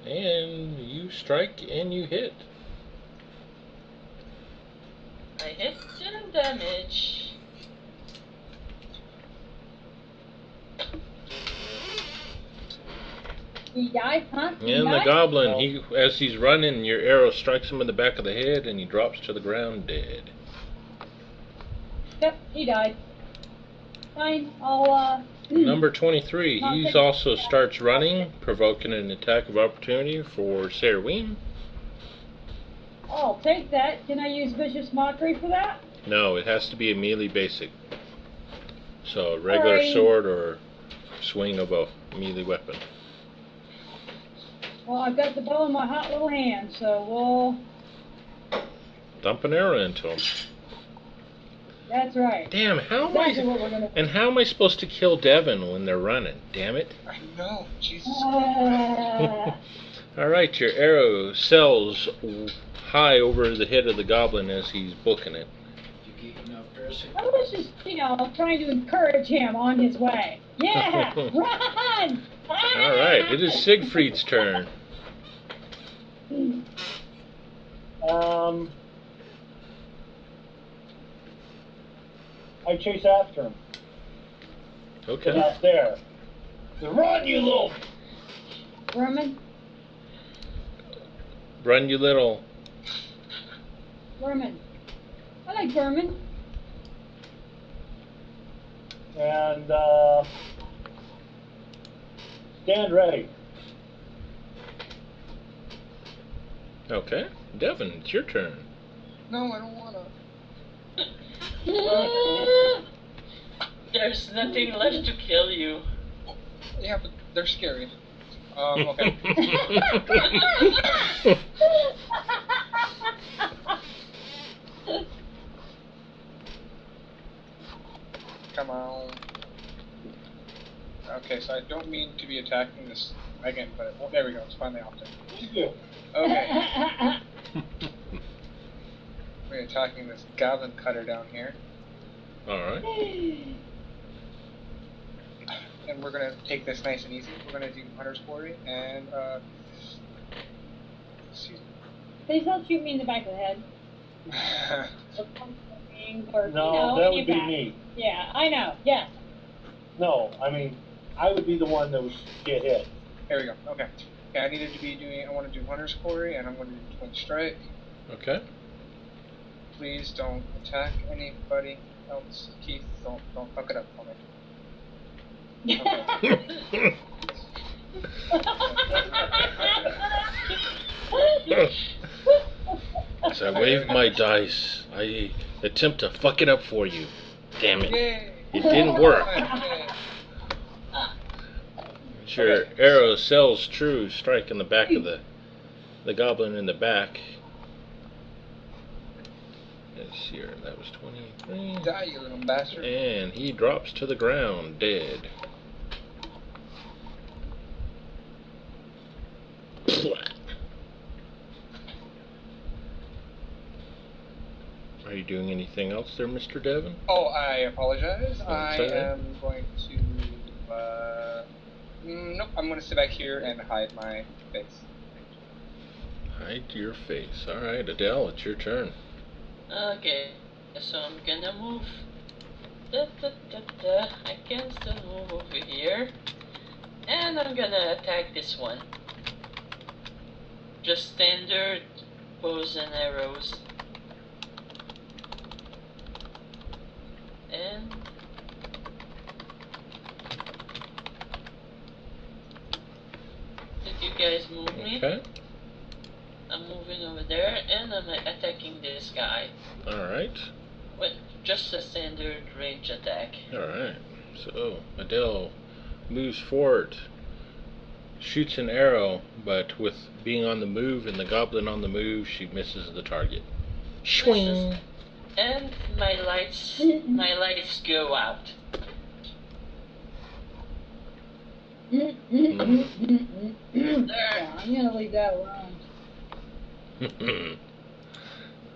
And you strike and you hit. I hit 10 damage. He died, huh? He And the died? goblin, he as he's running, your arrow strikes him in the back of the head, and he drops to the ground dead. Yep, he died. Fine, I'll, Number 23, Not he good. also starts running, provoking an attack of opportunity for Sareween. I'll take that. Can I use Vicious Mockery for that? No, it has to be a melee basic. So regular Alrighty. sword or swing of a melee weapon. Well, I've got the bow in my hot little hand, so we'll... Dump an arrow into him. That's right. Damn, how am Exactly I? what we're gonna... And how am I supposed to kill Devin when they're running? Damn it! I know, Jesus. All right, your arrow sails high over the head of the goblin as he's booking it. Did you get enough dressing? I was just, trying to encourage him on his way. Yeah, run! All right, it is Siegfried's turn. I chase after him. They're Okay. not there. Run, you little... Vermin, Run, you little. vermin. I like vermin. And, stand ready. Okay, Devin, it's your turn. No, I don't wanna. There's nothing left to kill you. Yeah, but they're scary. Okay. come on. Okay, so I don't mean to be attacking this again, but there we go. It's finally off. Yeah. Okay, we're attacking this goblin cutter down here, Alright. and we're gonna take this nice and easy. We're gonna do Hunter's Quarry and excuse Please don't shoot me in the back of the head. me. Or something, or, No, you know, that in would your be back. me. Yeah, I know. Yes. No, I mean, I would be the one that would get hit. There we go. Okay. Yeah, I want to do Hunter's Quarry, and I'm going to do Twin Strike. Okay. Please don't attack anybody else. Keith, don't fuck it up for me. Okay. As I wave my dice, I attempt to fuck it up for you. Damn it. Yay! It didn't work. Yay. Your Okay. arrow sells true, strike in the back of the goblin in the back. Let's see here, that was 23. Die, you little bastard. And he drops to the ground, dead. Are you doing anything else there, Mr. Devon? Oh, I apologize. I Okay. am going to. Nope, I'm going to sit back here and hide my face. Hide your face. Alright, Adele, it's your turn. Okay, so I'm gonna move. I can still move over here. And I'm gonna attack this one. Just standard bows and arrows. And did you guys move me? Okay. I'm moving over there and I'm attacking this guy Alright. with just a standard range attack. Alright. So, Adele moves forward, shoots an arrow, but with being on the move and the goblin on the move, she misses the target. Swing! And my lights go out. Yeah, I'm gonna leave that alone.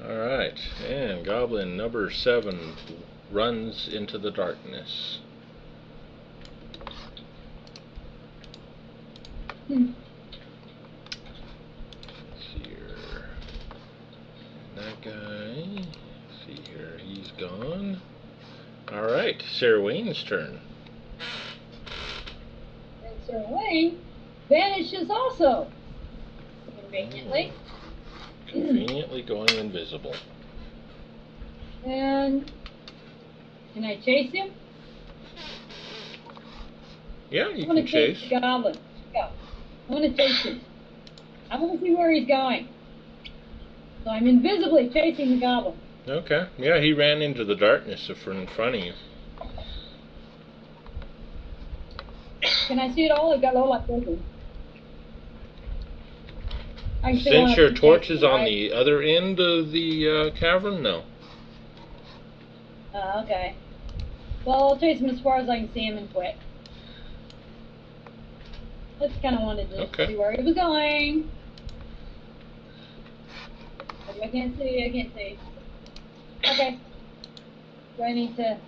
Alright, and goblin number 7 runs into the darkness. Let's see here. That guy. See here, he's gone. Alright, Sarah Wayne's turn. And Sir Wayne vanishes also. Conveniently. Conveniently going invisible. And can I chase him? Yeah, you I want can to chase chase. the goblin. Go. I want to chase him. I want to see where he's going. So I'm invisibly chasing the goblin. Okay. Yeah, he ran into the darkness in front of you. Can I see it all? I've got low light vision. I can still Since wanna your protect torch is him, on right? the other end of the cavern, no. Okay. Well, I'll chase him as far as I can see him and quit. I just kind of wanted to Okay. see where he was going. I can't see. I can't see. Okay. Do I need to?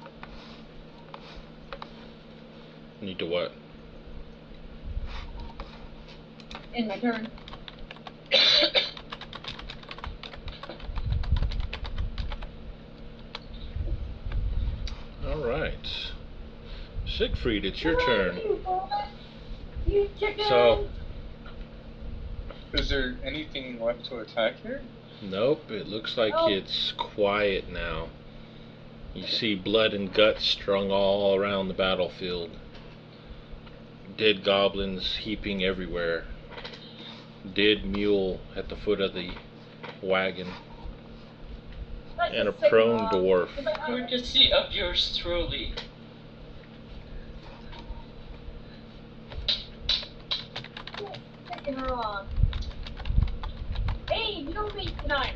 Need to what? End my turn. Alright. Siegfried, it's your Come on, turn. You, boy. You chicken. So, Is there anything left to attack here? nope, it looks like Oh. it's quiet now. You see blood and guts strung all around the battlefield. Dead goblins heaping everywhere. Dead mule at the foot of the wagon. That's And a just sick prone wrong. dwarf. Courtesy of yours truly. Sick and wrong. Hey, you don't meet tonight.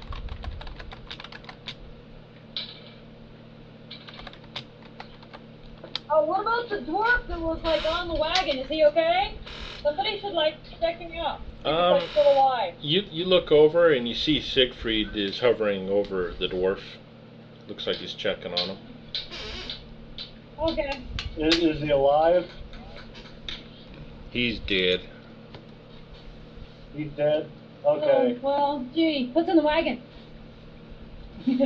what about the dwarf that was like on the wagon? Is he okay? Somebody should like check him out. He's like still alive. You look over and you see Siegfried is hovering over the dwarf. Looks like he's checking on him. Okay. Is he alive? He's dead. He's dead? Okay. Oh, well, gee, what's in the wagon? What's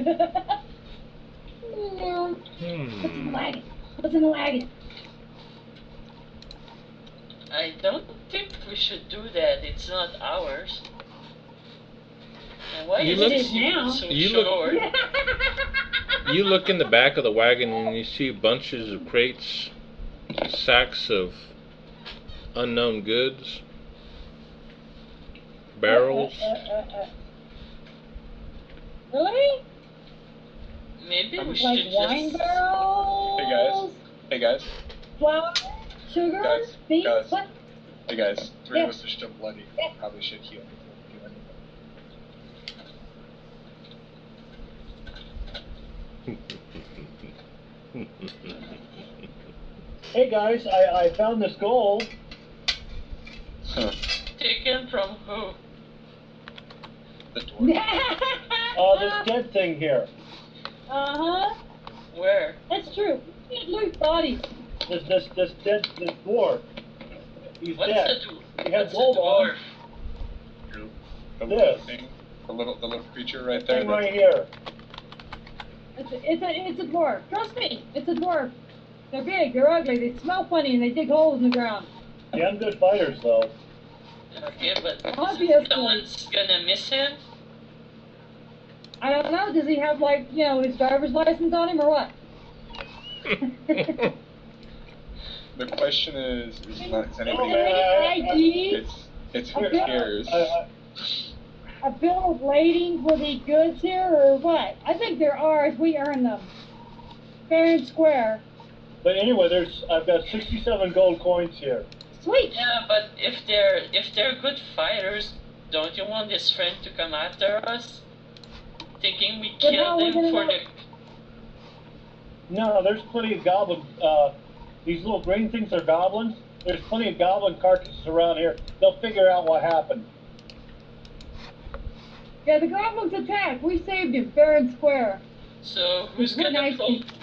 in the wagon? What's in the wagon? I don't think we should do that. It's not ours. And why You is look- this now. so you look- short? You look in the back of the wagon and you see bunches of crates, sacks of unknown goods, barrels. Really? Maybe we Like should wine just. barrels? Hey guys. Flour? Sugar? Guys, Beans? guys. What? Hey guys, three Yeah. of us are still bloody. Yeah. Probably should heal before we do anything. Hey guys, I found this gold. Taken from who? The dwarf. This dead thing here. Uh-huh. Where? That's true. We need loot bodies. This dwarf. He's What's dead. a He had what's a gold on. dwarf? The This. little thing, the little creature right there. Thing right here. It's a dwarf. Trust me, it's a dwarf. They're big, they're ugly, they smell funny, and they dig holes in the ground. Damn good fighters, though. Okay, but Obviously. someone's gonna miss him? I don't know, does he have, like, you know, his driver's license on him, or what? The question is not is anybody? Is there any ID? It's who Okay. cares? A bill of lading for the goods here, or what? I think they're ours, we earn them. Fair and square. But anyway, I've got 67 gold coins here. Sweet! Yeah, but if they're good fighters, don't you want this friend to come after us? Thinking we But how are killed we him gonna for know? the. No, there's plenty of goblin. These little green things are goblins. There's plenty of goblin carcasses around here. They'll figure out what happened. Yeah, the goblins attacked, we saved him, fair and square. So who's What gonna nice pull? people.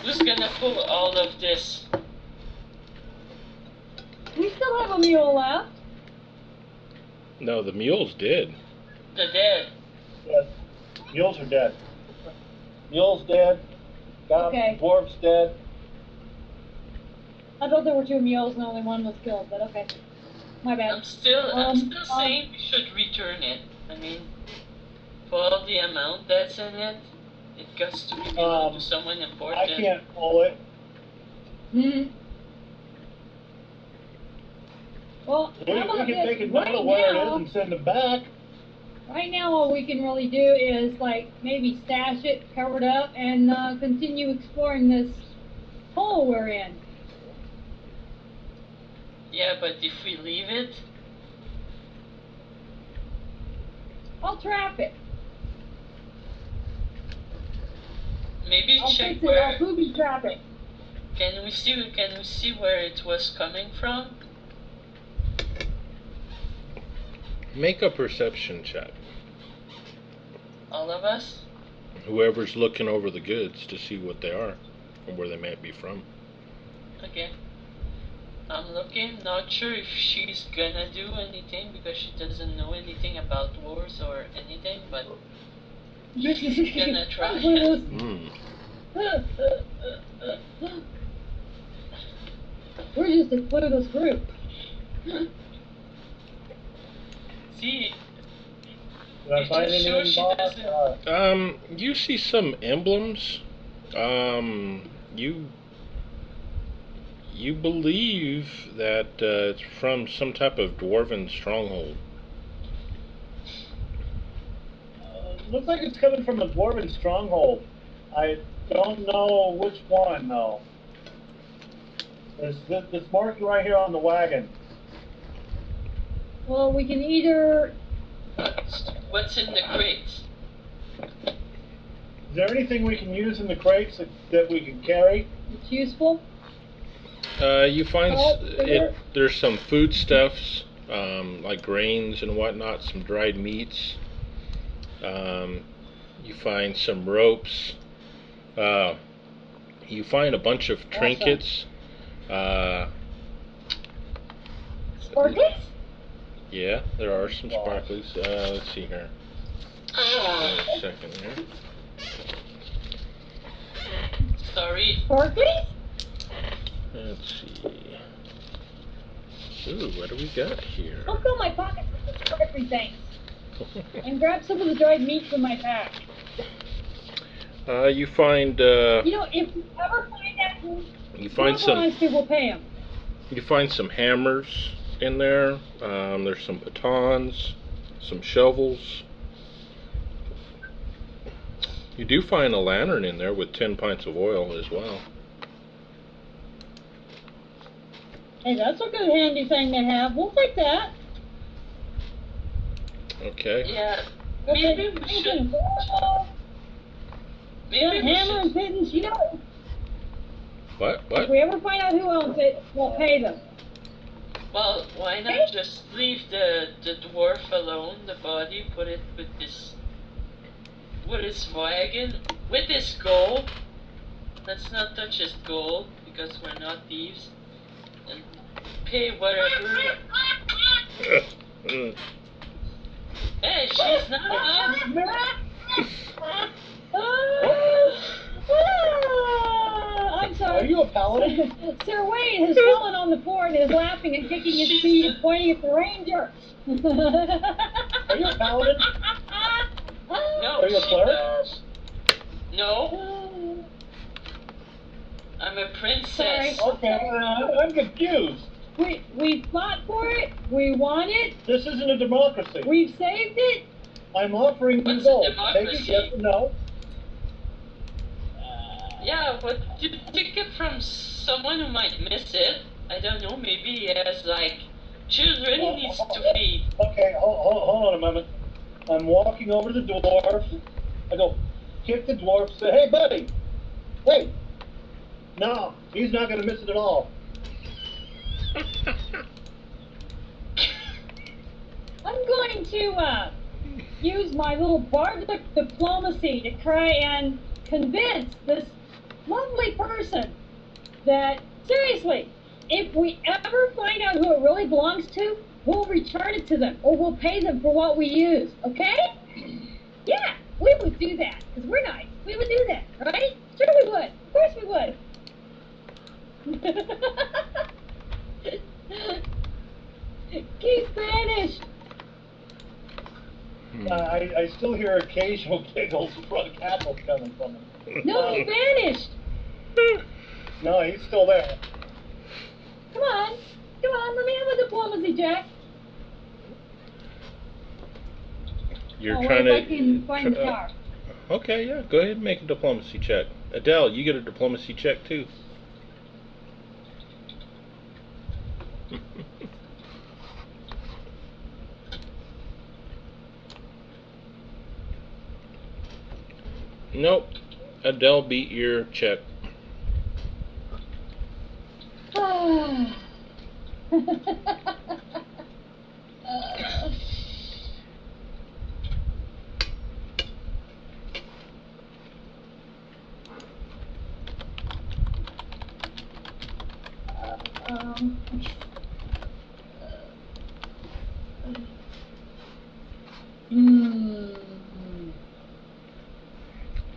Who's gonna pull all of this? We still have a mule left. No, the mule's dead. The dead. Yes. Mules are dead. Mule's dead. Okay. Dwarf's dead. I thought there were 2 mules and only one was killed, but okay. My bad. I'm still Um, saying we should return it. I mean, for all the amount that's in it, it has to be belong to someone important. I can't pull it. Hmm. Well, We how about can this? take a note of where it is and send it back. Right now, all we can really do is like maybe stash it, cover it up, and continue exploring this hole we're in. Yeah, but if we leave it, I'll trap it. maybe I'll check fix it. I'll where. booby trap it. Can we see where it was coming from? Make a perception check. All of us? Whoever's looking over the goods to see what they are or where they might be from. Okay. I'm looking, not sure if she's gonna do anything because she doesn't know anything about wars or anything, but she's gonna try. Hmm. We're just a clueless group. See, Did I You find just anything, show she Bob? doesn't- You see some emblems. You believe that it's from some type of dwarven stronghold. Looks like it's coming from a dwarven stronghold. I don't know which one, though. There's this marking right here on the wagon. Well, we can either. what's in the crates? Is there anything we can use in the crates that we can carry? It's useful. You find Oh, there's some foodstuffs, like grains and whatnot, some dried meats. You find some ropes. You find a bunch of trinkets. Sparklets? Yeah, there are some sparklies. Let's see here. A second here. Sorry. Sparklies? Let's see. Ooh, what do we got here? I'll fill my pockets with the sparkly things. And grab some of the dried meat from my pack. You find You know, if you ever find that, you find whoever some wants to will pay him. you find some hammers in there. There's some batons, some shovels. You do find a lantern in there with 10 pints of oil as well. Hey, that's a good handy thing to have. We'll take that. Okay. Yeah. We'll Maybe take we should. that Maybe we hammer and should. pittance, you know. What? If What? we ever find out who owns it, we'll pay them. Well, why not just leave the dwarf alone? The body, put it with his wagon, with his gold. Let's not touch his gold because we're not thieves. And pay whatever. Hey, she's not. I'm sorry. Are you a paladin? Sir Wayne has fallen on the floor and is laughing and kicking his feet and pointing at the ranger. Are you a paladin? No, Are you a she cleric? does. No, I'm a princess. Okay, I'm confused. We fought for it. We won it. This isn't a democracy. We've saved it. I'm offering you What's a gold. Take democracy? it, yes or no. Yeah, but you take it from someone who might miss it. I don't know, maybe he has like children he needs to feed. Okay, hold on a moment. I'm walking over to the dwarf. I go, kick the dwarf, say, hey, buddy. Hey. No, he's not going to miss it at all. I'm going to use my little bardic diplomacy to try and convince this lovely person that, seriously, if we ever find out who it really belongs to, we'll return it to them, or we'll pay them for what we use, okay? Yeah, we would do that, because we're nice. We would do that, right? Sure we would. Of course we would. He's vanished. I still hear occasional giggles from cackles coming from him. No, he vanished. No, he's still there. Come on, let me have a diplomacy check. You're Oh, trying if to. I can find the car. Okay, yeah, go ahead and make a diplomacy check. Adele, you get a diplomacy check too. Nope. Adele beat your check.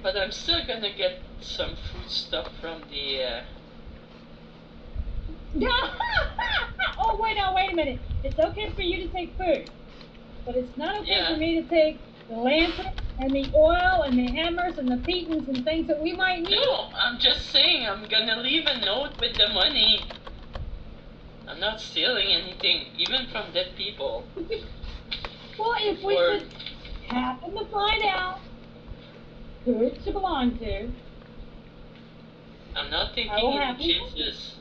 But I'm still gonna get some food stuff from the. Oh, wait a minute. It's okay for you to take food, but it's not okay Yeah. for me to take the lantern and the oil and the hammers and the pitons and things that we might need. No, I'm just saying I'm gonna leave a note with the money. I'm not stealing anything, even from dead people. Well, if we Or- could happen to find out who it should belong to, I'm not I will thinking in have you. Jesus.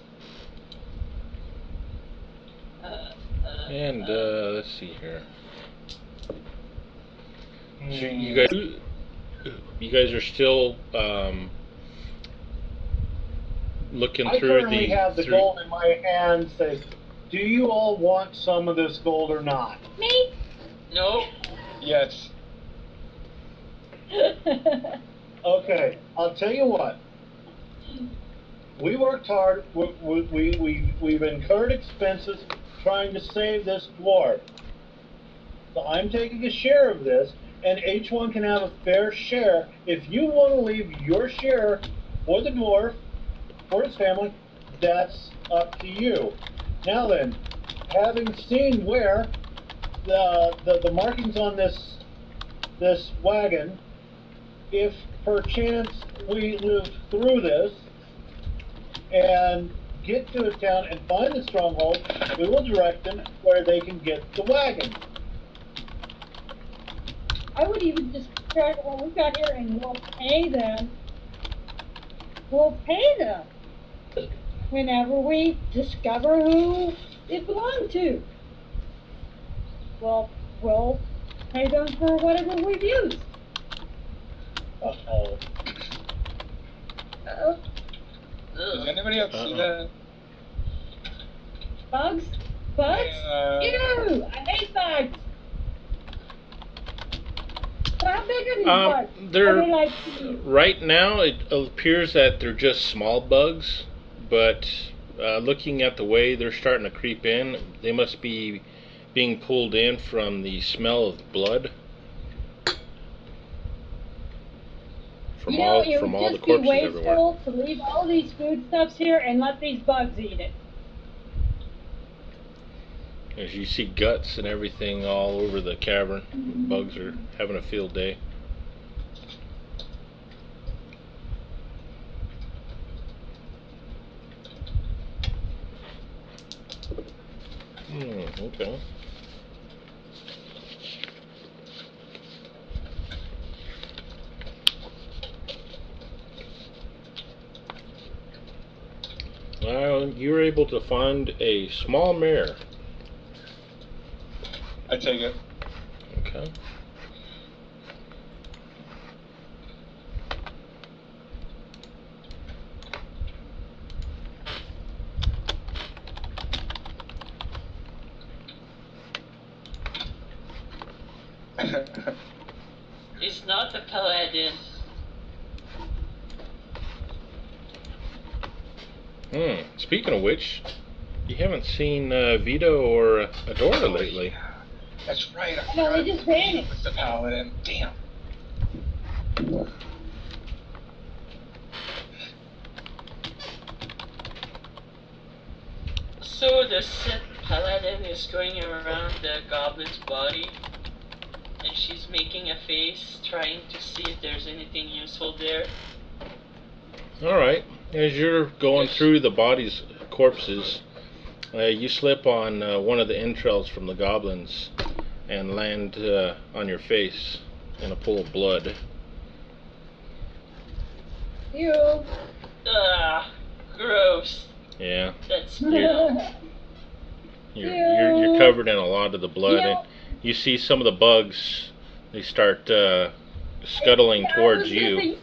And let's see here. So you guys are still looking I through currently the have the through- gold in my hand. Says, do you all want some of this gold or not? Me? No. Yes. Okay, I'll tell you what. We worked hard. We've incurred expenses trying to save this dwarf. So I'm taking a share of this, and each one can have a fair share. If you want to leave your share for the dwarf, for his family, that's up to you. Now then, having seen where the markings on this wagon, if perchance we live through this and get to a town and find the stronghold, we will direct them where they can get the wagon. I would even just track what we got here and we'll pay them. We'll pay them whenever we discover who it belonged to. We'll pay them for whatever we've used. Uh-oh. Does anybody else see that? Bugs? Bugs? Yeah. Ew! I hate bugs! How big are these bugs? they're Are they like, right now. It appears that they're just small bugs, but looking at the way they're starting to creep in, they must be being pulled in from the smell of blood from all it from would all the just be corpses everywhere. wasteful to leave all these foodstuffs here and let these bugs eat it. As you see guts and everything all over the cavern, bugs are having a field day. Okay. Well, you were able to find a small mare. I take it. Okay. He's not a paladin. Speaking of which, you haven't seen Vito or Adora lately. That's right. I No, they forgot just ran it. He was the paladin. Damn. So the Sith paladin is going around the goblin's body, and she's making a face, trying to see if there's anything useful there. Alright, as you're going Yes. through the body's corpses, you slip on one of the entrails from the goblins and land on your face in a pool of blood. Ew. Ah, gross. Yeah, That's Yeah. you're covered in a lot of the blood, Yeah. and you see some of the bugs. They start scuttling towards you.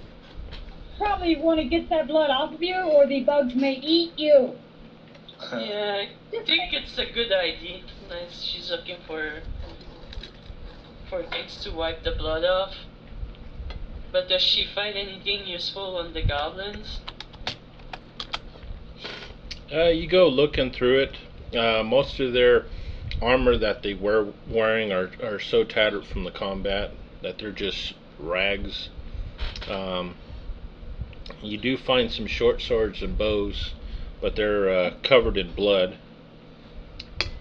Probably want to get that blood off of you, or the bugs may eat you. Yeah, I think it's a good idea. Nice, she's looking for things to wipe the blood off. But does she find anything useful on the goblins? You go looking through it. Most of their armor that they were wearing are so tattered from the combat that they're just rags. You do find some short swords and bows, but they're covered in blood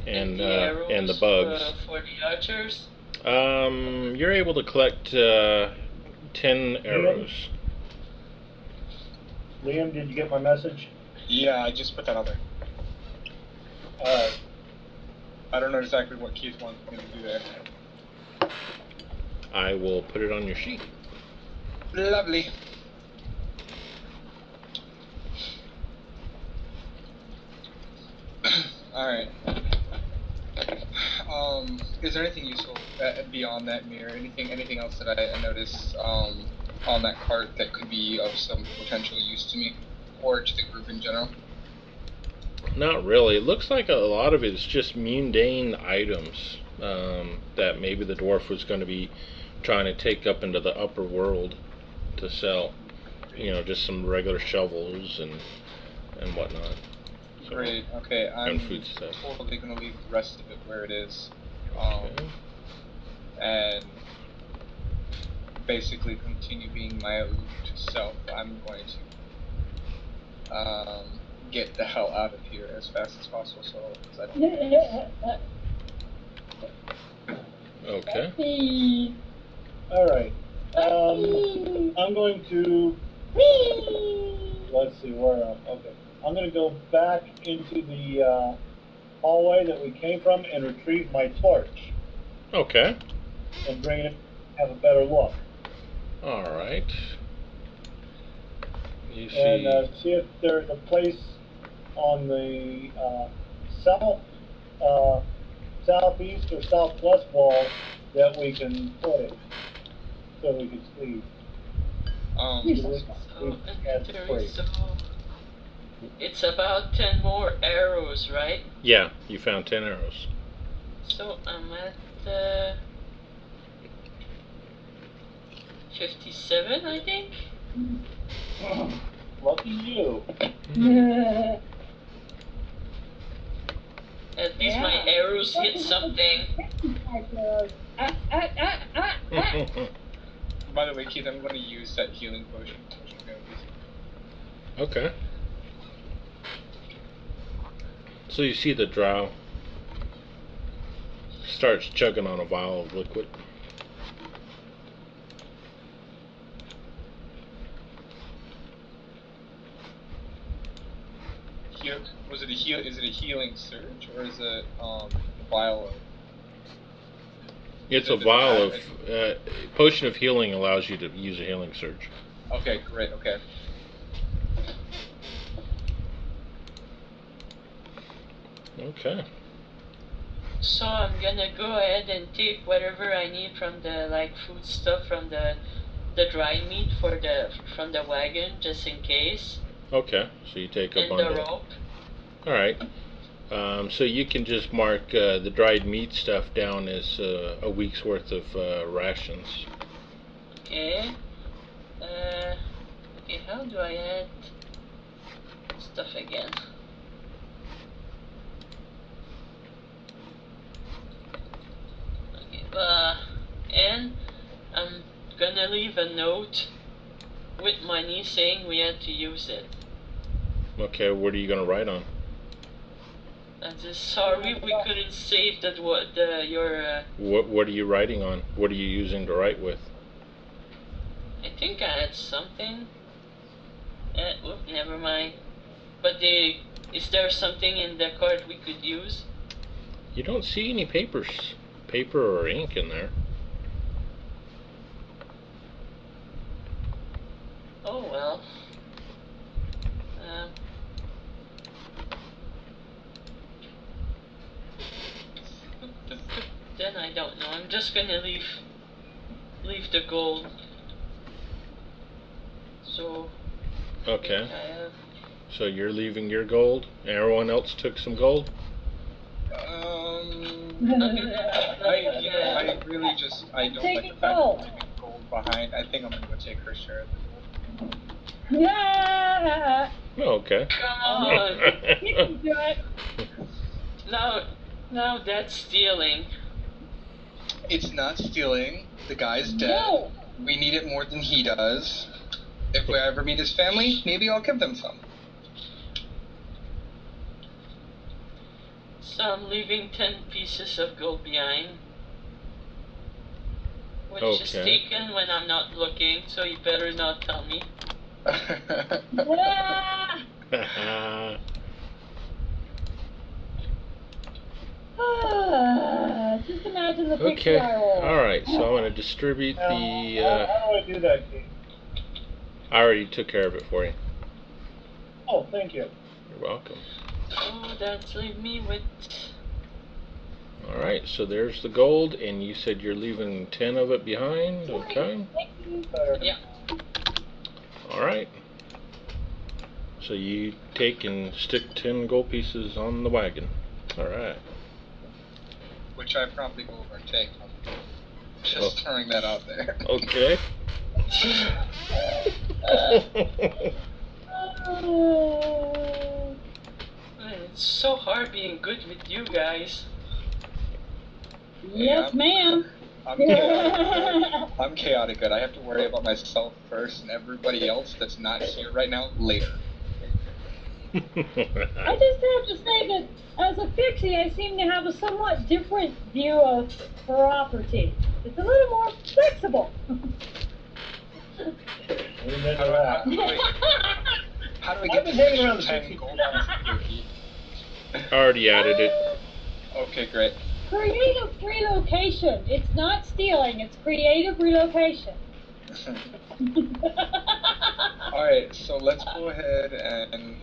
and the bugs. For the archers? You're able to collect 10 arrows. Liam, did you get my message? Yeah, I just put that out there. I don't know exactly what Keith wants me to do there. I will put it on your sheet. Lovely. Alright. Is there anything useful beyond that mirror? Anything else that I noticed on that cart that could be of some potential use to me? or to the group in general? Not really. It looks like a lot of it is just mundane items that maybe the dwarf was going to be trying to take up into the upper world to sell. You know, just some regular shovels and whatnot. So, Great. Okay, I'm food stuff. totally gonna leave the rest of it where it is, Okay. and basically continue being my aloof self. I'm going to get the hell out of here as fast as possible, so 'cause I don't. Okay. Alright. I'm going to, let's see, okay. I'm going to go back into the hallway that we came from and retrieve my torch. Okay. And bring it, have a better look. Alright. You see. And see if there's a place on the southeast or southwest wall that we can put it, so we can see. It's about 10 more arrows, right? Yeah, you found 10 arrows. So I'm at 57, I think. Lucky you. At least my arrows hit something. By the way, Keith, I'm going to use that healing potion. Okay. So you see the drow starts chugging on a vial of liquid. Was it is it a healing surge, or is it a vial of... It's a vial of... potion of healing allows you to use a healing surge. Okay, great, okay. Okay. So I'm gonna go ahead and take whatever I need from the food stuff from the dried meat from the wagon, just in case. Okay, so you take a and bundle. And the rope. Alright. So you can just mark the dried meat stuff down as a week's worth of rations. Okay. Okay, how do I add stuff again? Okay, and I'm gonna leave a note with money saying we had to use it. Okay, what are you gonna write on? I'm just sorry we couldn't save your. What are you writing on? What are you using to write with? I think I had something. Never mind. But is there something in the card we could use? You don't see any paper or ink in there. Oh well. Then I don't know. I'm just gonna leave the gold. So. Okay. So you're leaving your gold? Everyone else took some gold? I really just, I don't Take like the it fact gold. that I'm leaving gold behind. I think I'm gonna go take her share of the gold. Yeah. Oh, okay. Come on. You can do it. Now that's stealing. It's not stealing. The guy's dead. No. We need it more than he does. If we ever meet his family, maybe I'll give them some. So I'm leaving 10 pieces of gold behind. Which is taken when I'm not looking, so you better not tell me. Just imagine the picture Okay, I roll. alright, so I'm going to distribute the... How do I do that, Keith? I already took care of it for you. Oh, thank you. You're welcome. So that's leave me with... Alright, so there's the gold, and you said you're leaving 10 of it behind, okay? Yeah. Alright. So you take and stick 10 gold pieces on the wagon. Alright. Which I probably will overtake. Just throwing that out there. Okay. It's so hard being good with you guys. Yes, ma'am. I'm chaotic. I'm chaotic good. I have to worry about myself first and everybody else that's not here right now later. I just have to say that as a pixie, I seem to have a somewhat different view of property. It's a little more flexible. How do we I've get been this hanging around the 10 60. gold pieces? Already added it. Okay, great. Creative relocation. It's not stealing, it's creative relocation. Alright, so let's go ahead and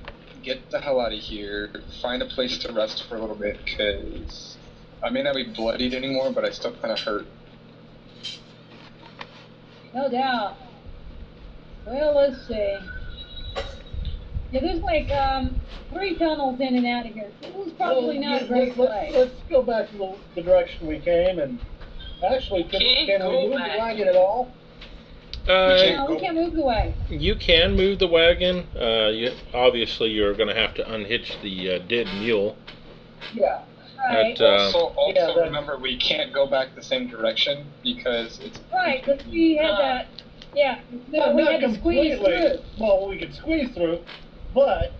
get the hell out of here. Find a place to rest for a little bit, because I may not be bloodied anymore, but I still kind of hurt. No doubt. Well, let's see. Yeah, there's like 3 tunnels in and out of here. So it was probably not a great place. Let's go back to the direction we came, and actually, can we Can't go move the back. wagon at all? No, we can't move the way. You can move the wagon. Obviously, you're going to have to unhitch the dead mule. Yeah. Right. But, Also yeah, that- remember, we can't go back the same direction, because it's... Right, because we had that. Yeah, No, we not had to squeeze completely. through. Well, we could squeeze through, but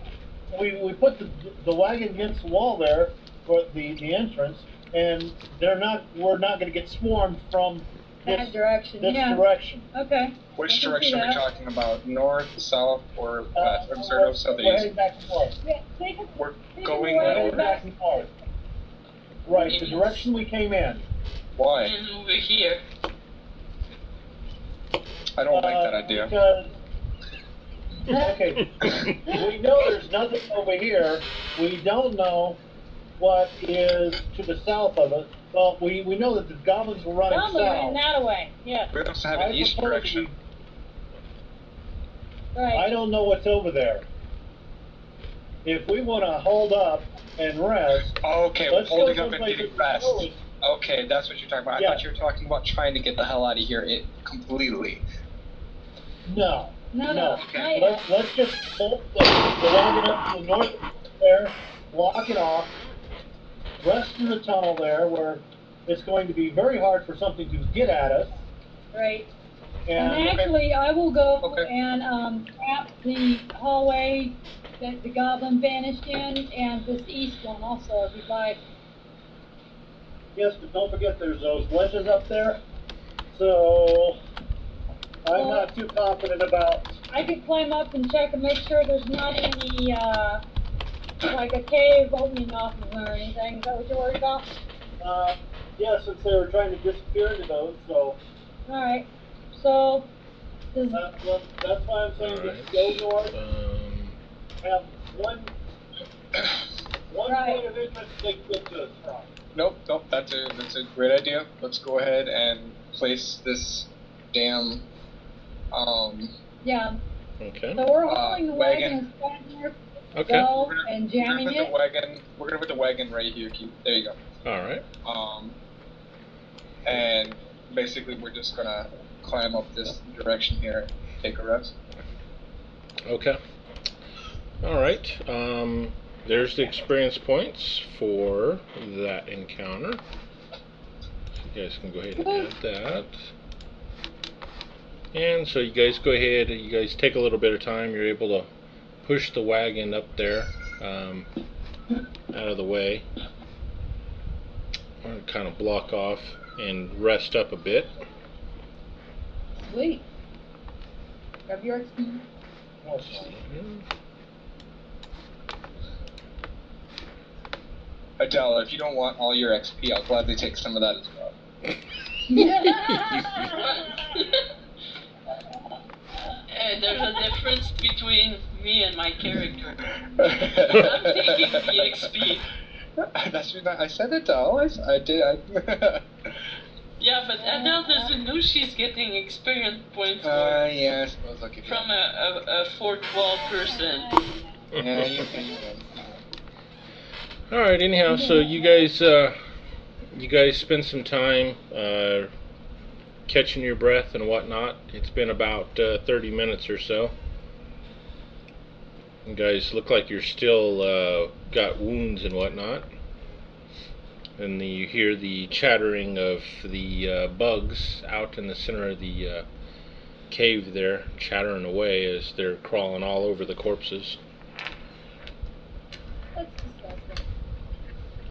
we put the wagon against the wall there for the entrance, and we're not going to get swarmed from That this direction, this yeah. direction. Okay. Which I can direction see are we that. talking about? North, south, or west? I'm sorry, no, south, We're east. heading back and forth. Yeah, take it. We're take going it away, We're north. heading back and forth. Right, the direction we came in. Why? And over here. I don't like that idea. Because, okay, we know there's nothing over here. We don't know what is to the south of it. Well, we know that the goblins were running Some moving south. that way, yeah, We also have I an east propose direction. I right. don't know what's over there. If we want to hold up and rest, Okay, let's go holding up and someplace getting that's rest. slowly. Okay, that's what you're talking about. I Yeah. thought you were talking about trying to get the hell out of here completely. No. No, Okay. not yet. Let's just hold the wagon up to the north there, block it off, rest in the tunnel there where it's going to be very hard for something to get at us. Right. And And actually, I will go Okay. and tap the hallway that the goblin vanished in, and this east one also, if you'd like. yes, but don't forget there's those ledges up there. So I'm not too confident about. I could climb up and check and make sure there's not any, like a cave opening off of them or anything. Is that what you're worried about? Yeah, since they were trying to disappear into those, so Alright, so, does, that's why I'm saying Alright. just go north, have one Right. point of interest they get to us from. Nope, that's a great idea. Let's go ahead and place this damn yeah, Okay. so we're hauling the wagon. wagon as far as Okay. go and jamming we're gonna it. put the wagon. We're gonna put the wagon right here. There you go. All right. And basically we're just gonna climb up this direction here and take a rest. Okay. All right. There's the experience points for that encounter. You guys can go ahead and add that. And so you guys go ahead. You guys take a little bit of time. You're able to push the wagon up there, out of the way. Or kind of block off and rest up a bit. Sweet. Grab your XP. Adele, if you don't want all your XP, I'll gladly take some of that as well. There's a difference between me and my character. I'm taking the XP. That's what I said, Adele. I did. Yeah, but Adele doesn't know she's getting experience points Yeah, I suppose I'll give you from that. a 412 person. Yeah, you can. All right. Anyhow, so you guys spend some time catching your breath and whatnot. It's been about 30 minutes or so. You guys look like you're still got wounds and whatnot. And you hear the chattering of the bugs out in the center of the cave there, chattering away as they're crawling all over the corpses. That's disgusting.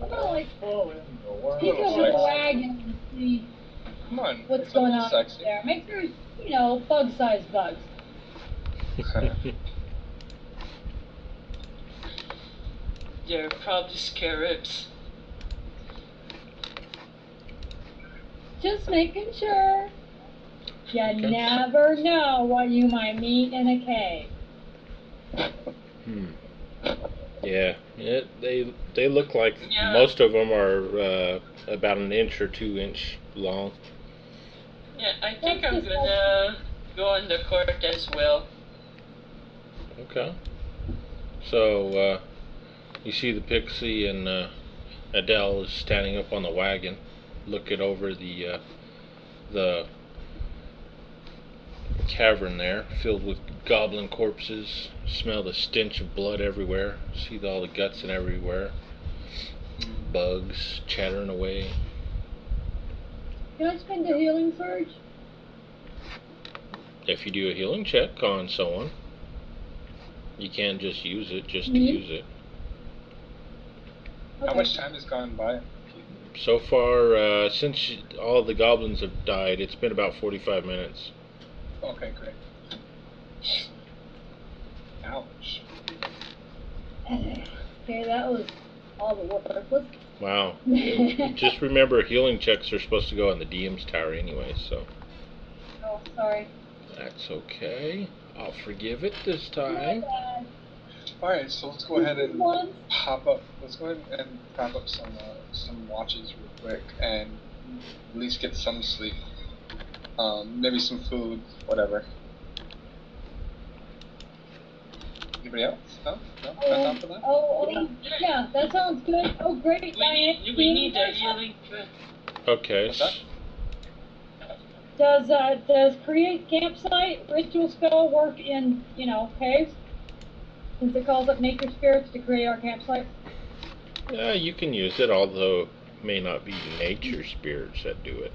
I'm gonna like Oh, in the world. peek over the wagon and see Come on. what's it's going a on little up there. Make sure, bug-sized bugs. They're probably scarabs. Just making sure. You never know what you might meet in a cave. Yeah, they look like Yeah. most of them are about an inch or 2 inch long. Yeah, I think That's I'm gonna go on the court as well. Okay. So you see the pixie and Adele is standing up on the wagon, looking over the cavern there, filled with goblin corpses. Smell the stench of blood everywhere. See all the guts and everywhere. Bugs chattering away. Can I spend a healing surge? If you do a healing check on someone, you can't just use it just to Me? use it. How much time has gone by? So far, since all the goblins have died, it's been about 45 minutes. Okay, great. Ouch. Okay, that was all the work. Wow. Just remember, healing checks are supposed to go on the DM's tower anyway, so Oh, sorry. that's okay. I'll forgive it this My time. bad. Alright, so let's go ahead and One. pop up. Let's go ahead and pop up some watches real quick and at least get some sleep. Maybe some food, whatever. Anybody else? No? No? Not time for that? Yeah, that sounds good. Oh, great, Diane. We need a healing check. Okay. What's that? Does create campsite ritual spell work in, caves? Since it calls up nature spirits to create our campsite? Yeah, you can use it, although it may not be nature spirits that do it.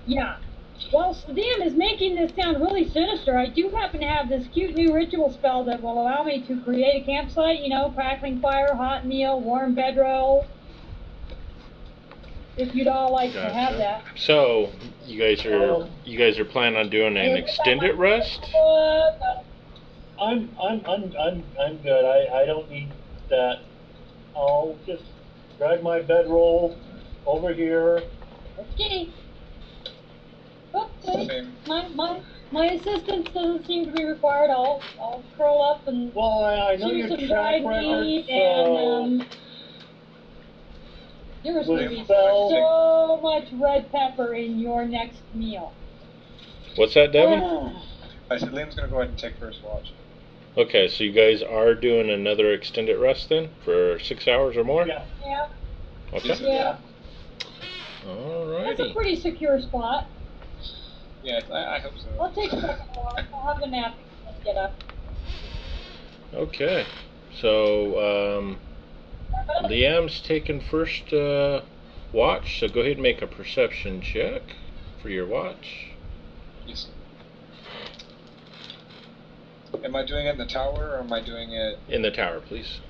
Yeah. While Dan is making this sound really sinister, I do happen to have this cute new ritual spell that will allow me to create a campsite, crackling fire, hot meal, warm bedroll. If you'd all like to have that. So, you guys are planning on doing an extended rest? I'm good. I don't need that. I'll just drag my bedroll over here. Okay. Oh, wait. Same. My assistance doesn't seem to be required. I'll curl up and Well, I know chew your some track dried record, meat so and there's with going to be spell, so much red pepper in your next meal. What's that, Devin? I said Liam's gonna go ahead and take first watch. Okay, so you guys are doing another extended rest then for 6 hours or more? yeah. Yeah, Okay. yeah. That's a Alrighty. pretty secure spot. Yeah, I hope so. I'll take a second walk. I'll have a nap and get up. Okay. So, Liam's taking first watch, so go ahead and make a perception check for your watch. Yes. Am I doing it in the tower or am I doing it? In the tower, please.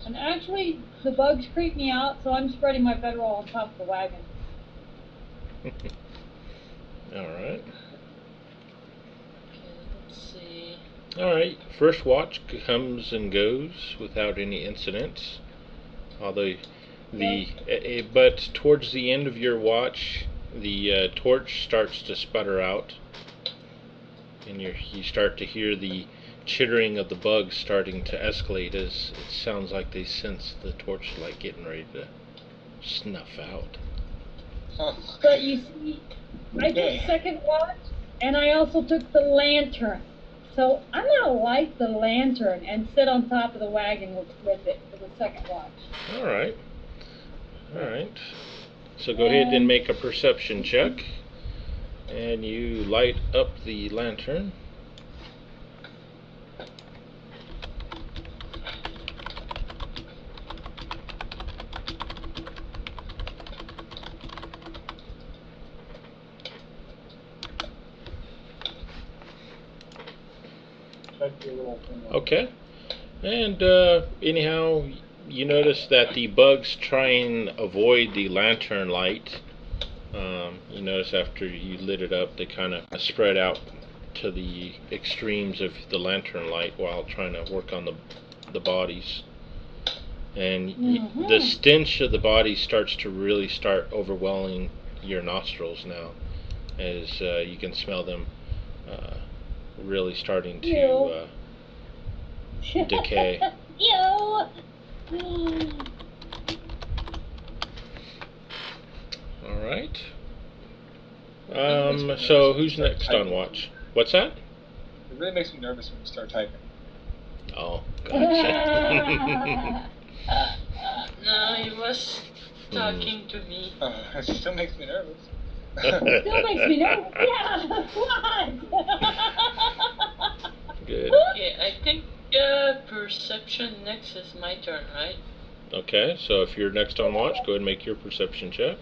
And actually, the bugs creep me out, so I'm spreading my bedroll on top of the wagon. Alright. Okay, let's see. Alright, first watch comes and goes without any incidents. Although but towards the end of your watch, the torch starts to sputter out, and you start to hear the chittering of the bugs starting to escalate as it sounds like they sense the torchlight getting ready to snuff out. Huh. But you see, I took second watch, and I also took the lantern. So I'm gonna light the lantern and sit on top of the wagon with it for the second watch. All right. All right. So go ahead and make a perception check, and you light up the lantern. Okay. And anyhow, you notice that the bugs try and avoid the lantern light. You notice after you lit it up, they kind of spread out to the extremes of the lantern light while trying to work on the bodies. And the stench of the bodies starts to really start overwhelming your nostrils now, as you can smell them really starting to decay. Ew. All right. So who's next on watch? What's that? It really makes me nervous when you start typing. Oh, gotcha. No, he was talking to me. It still makes me nervous. Still makes me nervous. Yeah, what? Good. Okay, I think perception next is my turn, right? Okay, so if you're next on watch, go ahead and make your perception check.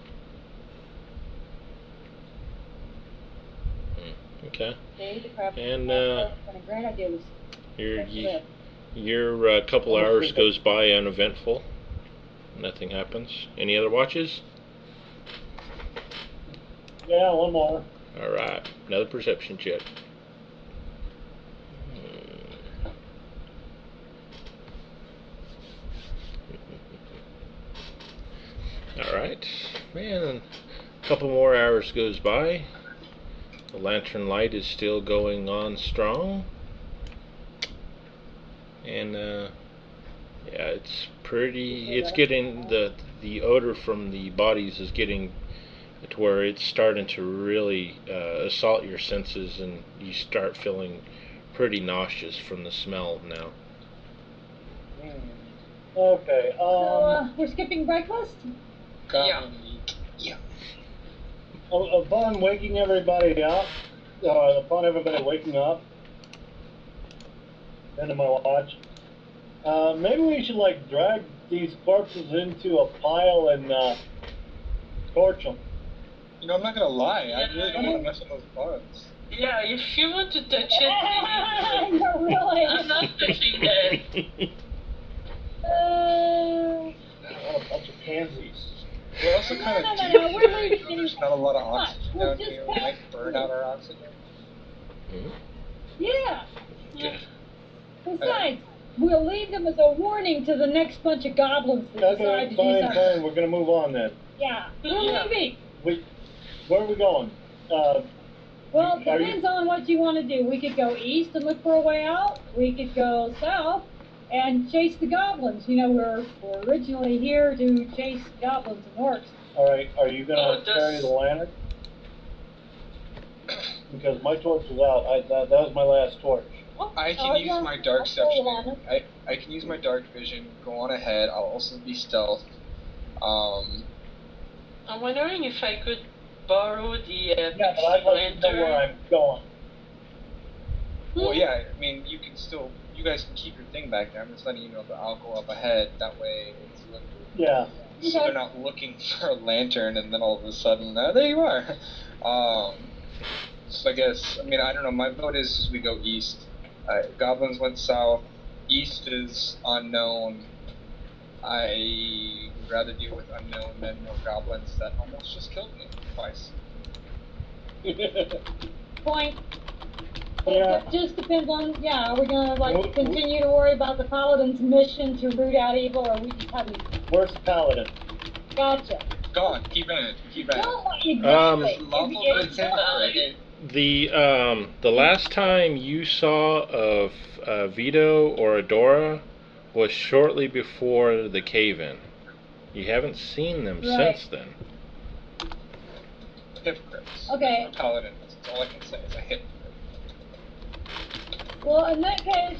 Okay. And your couple hours goes by uneventful. Nothing happens. Any other watches? Yeah, one more. All right, another perception check. All right, man. A couple more hours goes by. The lantern light is still going on strong, and yeah, it's pretty. It's getting the odor from the bodies is getting to where it's starting to really assault your senses, and you start feeling pretty nauseous from the smell now. Okay. So we're skipping breakfast. Yeah. Upon waking everybody up, upon everybody waking up, end of my watch, maybe we should like drag these corpses into a pile and torch them. You know, I'm not gonna lie. I really don't want to mess with those bugs. Yeah, if you want to touch it, maybe. No, really. I'm not touching that. What a bunch of pansies. We're also kind of deep We're here. leaving. There's not a lot of oxygen We'll down just here. We might burn out our oxygen. Yeah. Okay. Besides, we'll leave them as a warning to the next bunch of goblins that decide Okay, to do fine, something. fine. We're gonna move on then. Yeah, we're leaving. Where are we going? Well, it depends on what you want to do. We could go east and look for a way out. We could go south and chase the goblins. You know, we're originally here to chase goblins and orcs. All right. Are you gonna Oh, carry the lantern? Because my torch was out. That was my last torch. I can use my dark perception. I can use my dark vision. Go on ahead. I'll also be stealth. I'm wondering if I could borrow the Yeah, but I'd like to know where I'm going. Well, yeah. I mean, you can still. You guys can keep your thing back there. I'm just letting you know that I'll go up ahead. That way, it's Yeah. so they're not looking for a lantern, and then all of a sudden, there you are. So I guess, I mean, I don't know. My vote is we go east. Goblins went south. East is unknown. I would rather deal with unknown than more goblins that almost just killed me twice. Point. Yeah. It just depends on, are we gonna like continue to worry about the paladin's mission to root out evil, or we just have Where's the paladin? Gotcha. Gone. Keep at it. Keep at it. No, exactly. Lawful good temper. The last time you saw of Vito or Adora was shortly before the cave-in. You haven't seen them Right. since then. Hypocrites. Okay. Paladins. That's all I can say is a hypocrite. Well, in that case,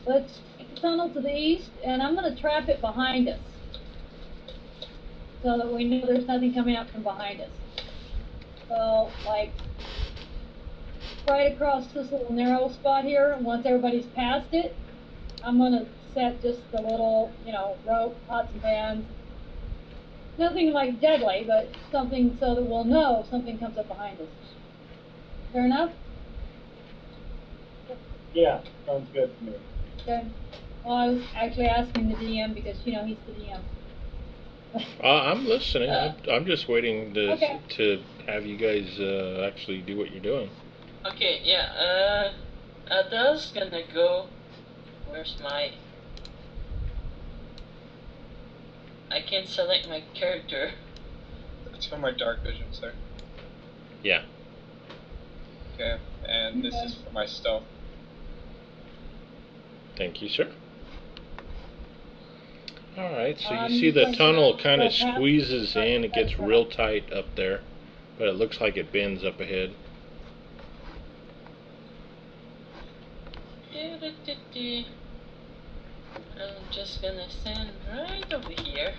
let's take the tunnel to the east, and I'm gonna trap it behind us. So that we know there's nothing coming up from behind us. So, like, right across this little narrow spot here, once everybody's past it, I'm gonna set just a little, rope, pots and pans. Nothing like deadly, but something so that we'll know if something comes up behind us. Fair enough? Yeah, sounds good to me. Okay. Well, I was actually asking the DM because, he's the DM. I'm listening. I'm just waiting Okay. to have you guys actually do what you're doing. Okay, yeah, Adele's gonna go. Where's my. I can't select my character. It's for my dark vision, sir. Yeah. Okay, and this is for my stealth. Thank you, sir. Alright, so you I'm see the going to tunnel kind of go past- squeezes in. It gets real tight up there. But it looks like it bends up ahead. I'm just gonna stand right over here.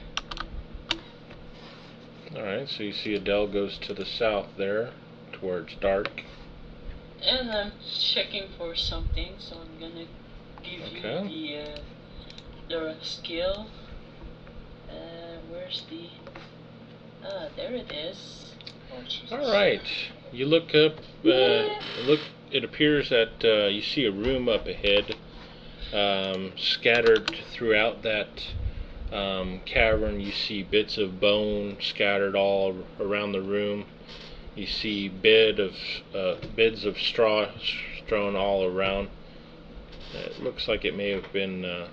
Alright, so you see Adele goes to the south there, towards dark. And I'm checking for something, so I'm gonna give Okay. you the skill. Where's the... Ah, there it is. Oh, Jesus. Alright, you look up, it appears that you see a room up ahead. Scattered throughout that cavern, you see bits of bone scattered all around the room. You see beds of straw strewn all around. It looks like it may have been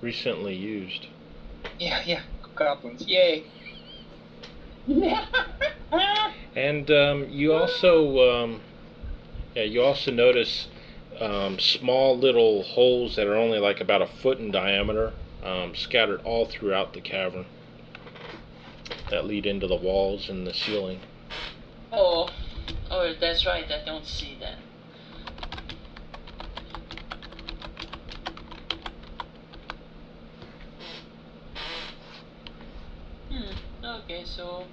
recently used. Yeah, goblins, yay! And you also notice small little holes that are only like about a foot in diameter, scattered all throughout the cavern, that lead into the walls and the ceiling. Oh, that's right, I don't see that. Okay, so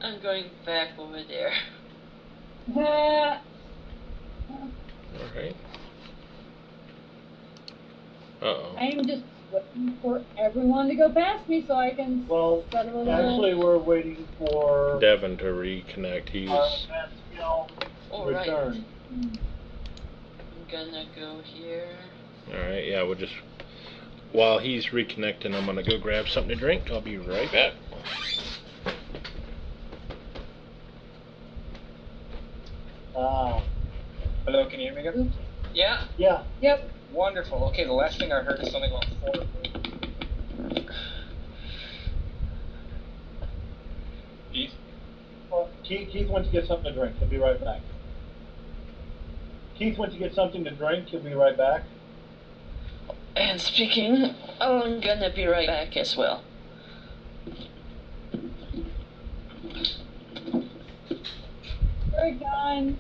I'm going back over there. Alright. Uh-oh. I'm just waiting for everyone to go past me so I can Well, set a little... actually, we're waiting for Devin to reconnect. He our was... advanced skill Alright, return. I'm gonna go here. Alright, yeah, we'll just... While he's reconnecting, I'm gonna go grab something to drink. I'll be right back. Hello, can you hear me again? Yeah, Yeah, Yep. Wonderful. Okay, the last thing I heard is something about 4. Keith? well, Keith went to get something to drink. He'll be right back. Keith went to get something to drink. He'll be right back. and speaking, I'm gonna be right back as well. We're gone.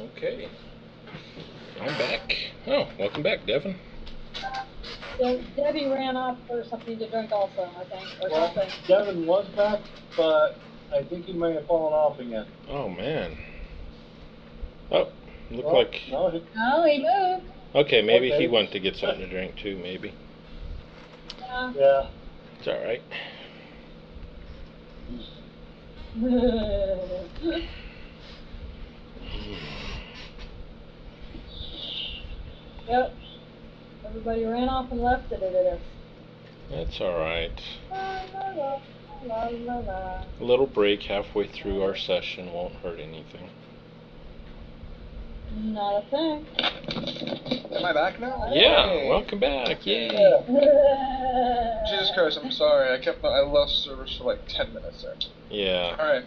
Okay. I'm back. Oh, welcome back, Devin. So Debbie ran off for something to drink also, I think, or Well, something. Devin was back, but I think he may have fallen off again. Oh, man. Oh, look Well, like... No, Oh, he moved. Okay, maybe he Okay. went to get something to drink too, maybe. Yeah. yeah. It's alright. Yep. Everybody ran off and left it at us. That's alright. La la la la la la. A little break halfway through our session won't hurt anything. Not a thing. Am I back now? Yeah, Hey. welcome back. Yay. Jesus Christ, I'm sorry. I lost service for like 10 minutes there. Yeah. Alright.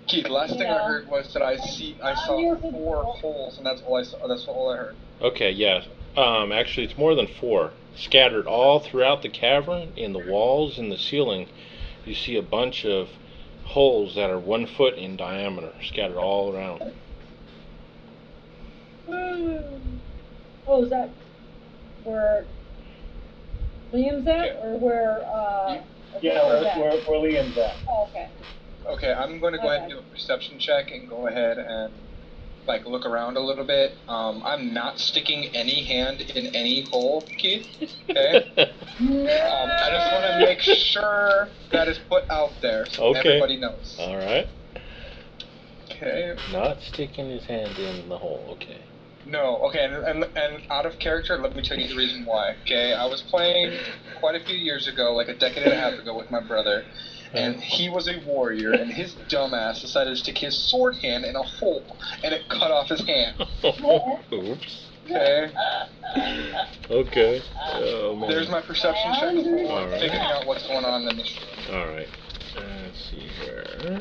Keith, last thing I Yeah. heard was that I saw You're 4 good. holes, and that's all I saw. That's all I heard. Okay, yeah. Actually, it's more than 4. Scattered all throughout the cavern, in the walls, in the ceiling, you see a bunch of holes that are 1 foot in diameter, scattered all around. Oh, is that where Liam's at, or where, Yeah, where's that? where Liam's at. Oh, okay. Okay, I'm going to go ahead and do a perception check and go ahead and like look around a little bit. I'm not sticking any hand in any hole, Keith. Okay. I just want to make sure that is put out there so Okay. everybody knows. All right. Okay. Not sticking his hand in the hole. Okay. No, okay, and out of character, let me tell you the reason why. Okay, I was playing quite a few years ago, like a decade and a half ago, with my brother, and he was a warrior, and his dumbass decided to stick his sword hand in a hole, and it cut off his hand. Oops. Okay, Okay. Oh man. there's my perception check for Alright. figuring out what's going on in this room. All right. Let's see here.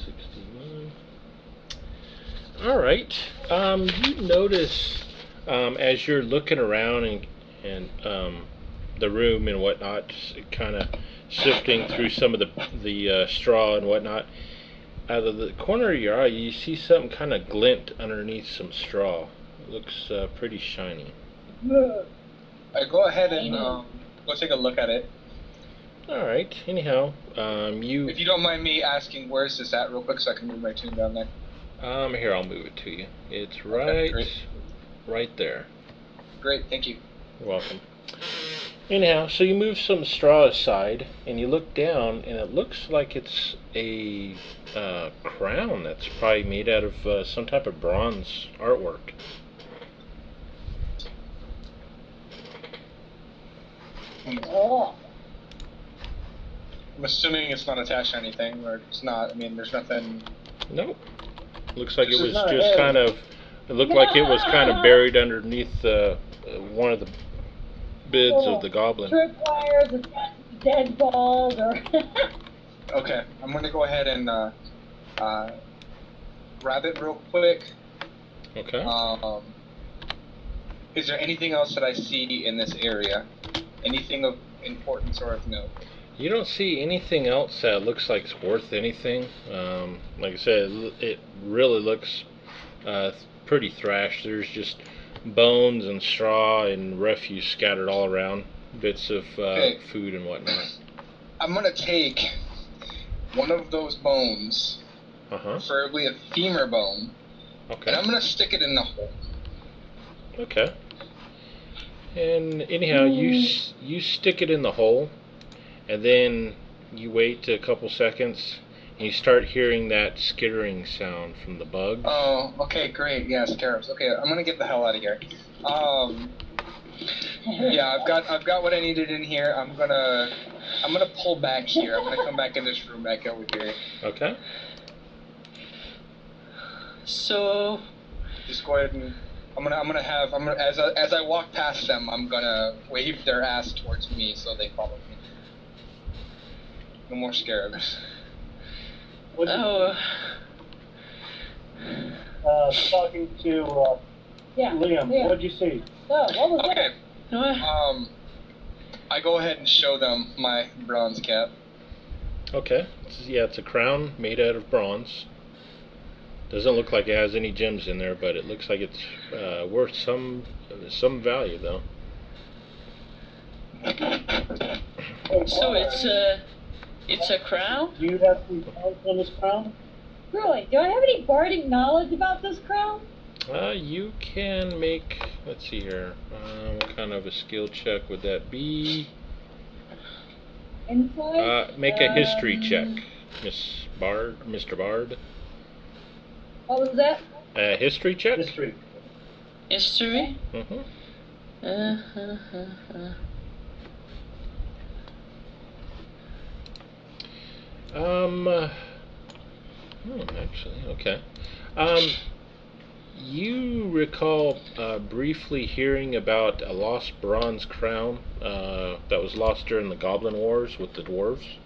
61. All right. You notice as you're looking around and the room and whatnot, kind of sifting through some of the straw and whatnot. Out of the corner of your eye, you see something kind of glint underneath some straw. It looks pretty shiny. I go ahead and go take a look at it. All right. Anyhow, you. If you don't mind me asking, where's this at real quick so I can move my tune down there? Here, I'll move it to you. It's Okay, great. right there. Great, thank you. You're welcome. Anyhow, so you move some straw aside, and you look down, and it looks like it's a crown that's probably made out of some type of bronze artwork. Oh. I'm assuming it's not attached to anything, or it's not, I mean, there's nothing... Nope. Looks like it This is was not a just head. kind of. It looked like it was kind of buried underneath one of the bids of the goblin. Tripwires, a dead balls, or... Okay, I'm gonna go ahead and grab it real quick. Okay. Is there anything else that I see in this area? Anything of importance or of note? You don't see anything else that looks like it's worth anything. Like I said, it really looks pretty thrashed. There's just bones and straw and refuse scattered all around, bits of Okay. food and whatnot. I'm gonna take one of those bones, preferably a femur bone, Okay. and I'm gonna stick it in the hole. Okay. And anyhow, you stick it in the hole, and then you wait a couple seconds, and you start hearing that skittering sound from the bugs. Oh, okay, great. Yeah, scarabs. Okay, I'm gonna get the hell out of here. Yeah, I've got what I needed in here. I'm gonna pull back here. I'm gonna come back in this room back over here. Okay. So, Just go ahead and as I walk past them, I'm gonna wave their ass towards me so they follow me. No more scarabs. oh, Talking to Yeah. Liam, Yeah. what'd you see? So, what was Okay. no, I go ahead and show them my bronze cap. Okay. It's a crown made out of bronze. Doesn't look like it has any gems in there, but it looks like it's worth some value, though. so it's a crown? Do you have some pounds on this crown? Really? Do I have any bardic knowledge about this crown? You can make. Let's see here. What kind of a skill check would that be? Insight? Make a history check, Mr. Bard. What was that? History check. History. History? Mm-hmm. Actually, okay. You recall briefly hearing about a lost bronze crown that was lost during the Goblin Wars with the dwarves?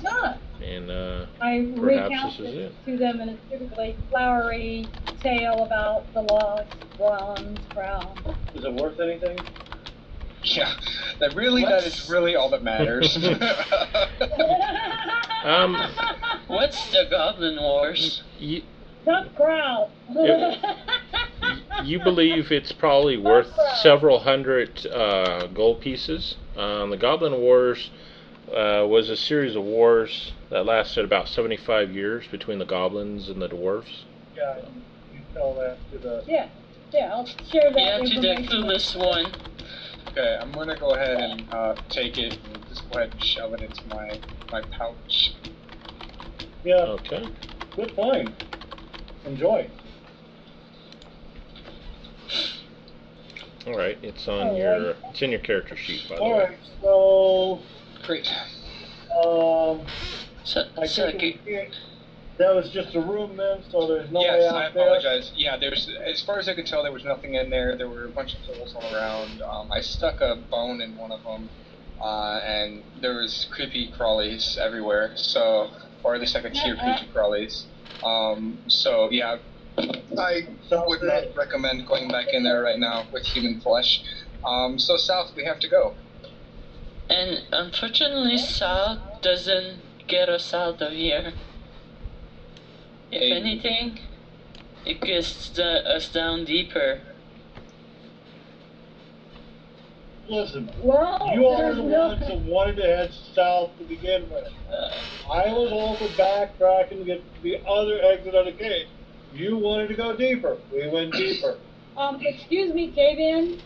Huh. And I perhaps recount this is this it. to them in a typically flowery tale about the lost bronze crown. Is it worth anything? Yeah, that is really all that matters. What's the Goblin Wars? Tough crowd. You believe it's probably worth several hundred gold pieces. The Goblin Wars was a series of wars that lasted about 75 years between the goblins and the dwarves. Yeah, you tell that to the... Yeah, I'll share that Yeah, to the information. clueless one. Okay, I'm gonna go ahead and take it and just go ahead and shove it into my pouch. Yeah, Okay. good find. Enjoy. All right. It's on it's in your character sheet, by the way. Alright, so... Great. I think that was just a room then, so there's no way Yes, out I there? apologize. Yeah, as far as I could tell, there was nothing in there. There were a bunch of holes all around. I stuck a bone in one of them, and there was creepy crawlies everywhere. So, or at least I could hear creepy crawlies. So yeah, I would not recommend going back in there right now with human flesh. So south we have to go. And unfortunately, south doesn't get us out of here. If anything, it gets us down deeper. Listen, Well, you are there's the no... ones that wanted to head south to begin with. I was over backtracking to get to the other exit of the cave. You wanted to go deeper. We went deeper. Excuse me, cave-in.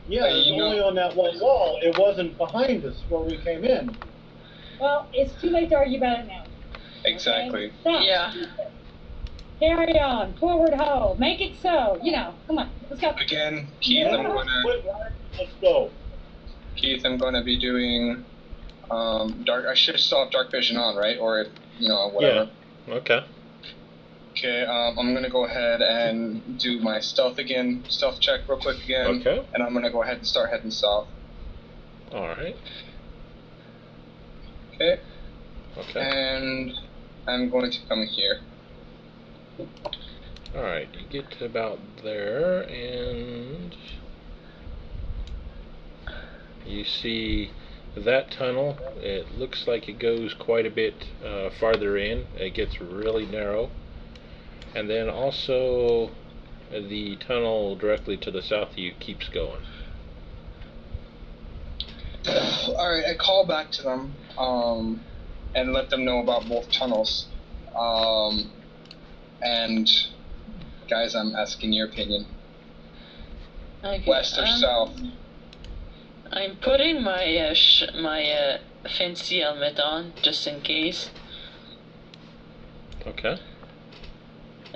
Yeah, it was only on that one wall. It wasn't behind us where we came in. Well, it's too late to argue about it now. Exactly. Okay? Stop. Yeah. Carry on. Forward ho. Make it so. You know, come on. Let's go. Again, Keith, Let's go. Keith, I'm gonna be doing dark. I should still have dark vision on, right? Or whatever. Yeah. Okay. Okay. I'm gonna go ahead and do my stealth check real quick again. Okay. And I'm gonna go ahead and start heading south. All right. Okay. Okay. And I'm going to come here. All right. You get to about there, and you see that tunnel. It looks like it goes quite a bit farther in. It gets really narrow. And then also the tunnel directly to the south of you keeps going. Alright, I call back to them and let them know about both tunnels. And guys, I'm asking your opinion. Okay, West or south? I'm putting my fancy helmet on just in case, Okay.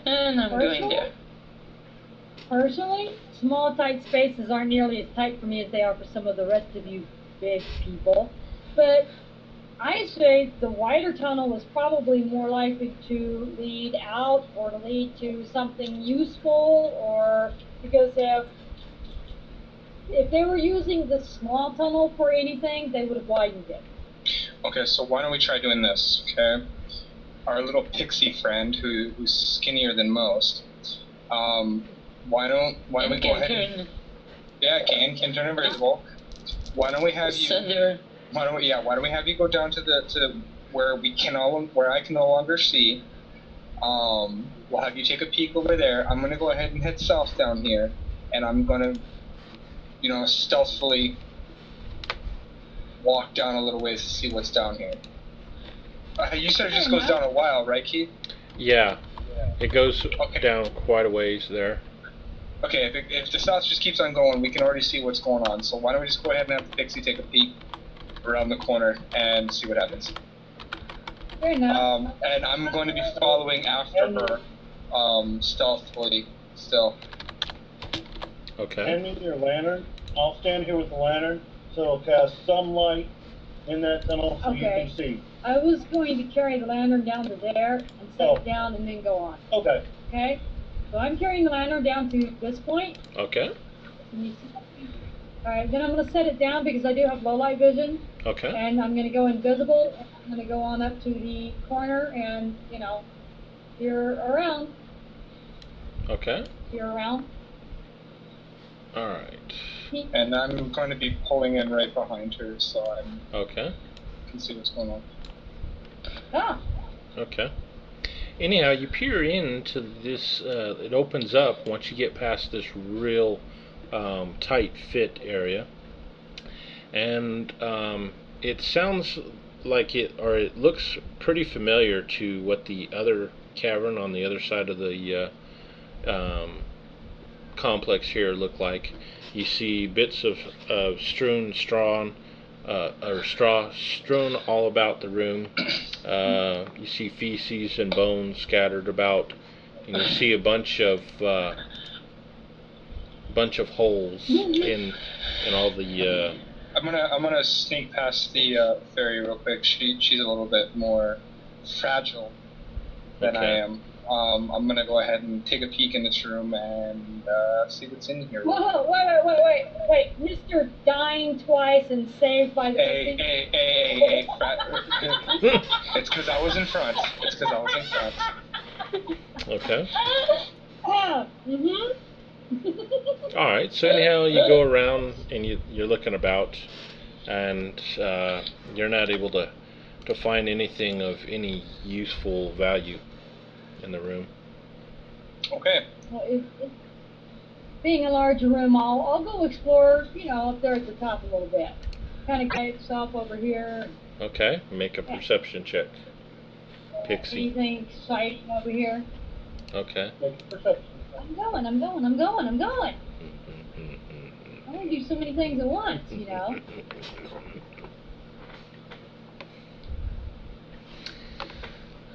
and I'm going there. Personally, small, tight spaces aren't nearly as tight for me as they are for some of the rest of you big people. But I say the wider tunnel is probably more likely to lead out or to lead to something useful, or because if they were using the small tunnel for anything, they would have widened it. Okay, so why don't we try doing this, okay? Our little pixie friend, who's skinnier than most, why don't we go ahead and... Yeah, can turn invisible. Why don't we have you... Why don't we have you go down to where I can no longer see. We'll have you take a peek over there. I'm gonna go ahead and head south down here, and I'm gonna, stealthily walk down a little ways to see what's down here. You said it just goes down a while, right, Keith? Yeah. It goes down quite a ways there. Okay, if the south just keeps on going, we can already see what's going on. So why don't we just go ahead and have the Pixie take a peek around the corner and see what happens. Fair enough. And I'm going to be following after her, stealthily still. Okay. Hand me your lantern. I'll stand here with the lantern, so it'll cast some light in that tunnel so you can see. I was going to carry the lantern down to there and set it down and then go on. Okay. Okay? So I'm carrying the lantern down to this point. Okay. Alright, then I'm going to set it down because I do have low light vision. Okay. And I'm gonna go invisible, and I'm gonna go on up to the corner and, you know, peer around, Okay. peer around. Alright. Peek. And I'm going to be pulling in right behind her so I Okay. can see what's going on. Ah, Okay. Anyhow, you peer into this, it opens up once you get past this real tight fit area. And it sounds like it looks pretty familiar to what the other cavern on the other side of the complex here looked like. You see bits of strewn straw strewn all about the room. You see feces and bones scattered about, and you see a bunch of holes in all the. I'm gonna sneak past the fairy real quick. She's a little bit more fragile than I Okay. am. I'm gonna go ahead and take a peek in this room and see what's in here. whoa, wait, Mr. Dying twice and saved by the Hey, it's because I was in front. Okay. Ah, All right. So anyhow, you go around and you're looking about, and you're not able to find anything of any useful value in the room. Okay. Well, being a larger room, I'll go explore, you know, up there at the top a little bit. Kind of guide itself over here. Okay. Make a perception check. Pixie. Anything exciting over here? Okay. Make a perception. I'm going. I want to do so many things at once, you know.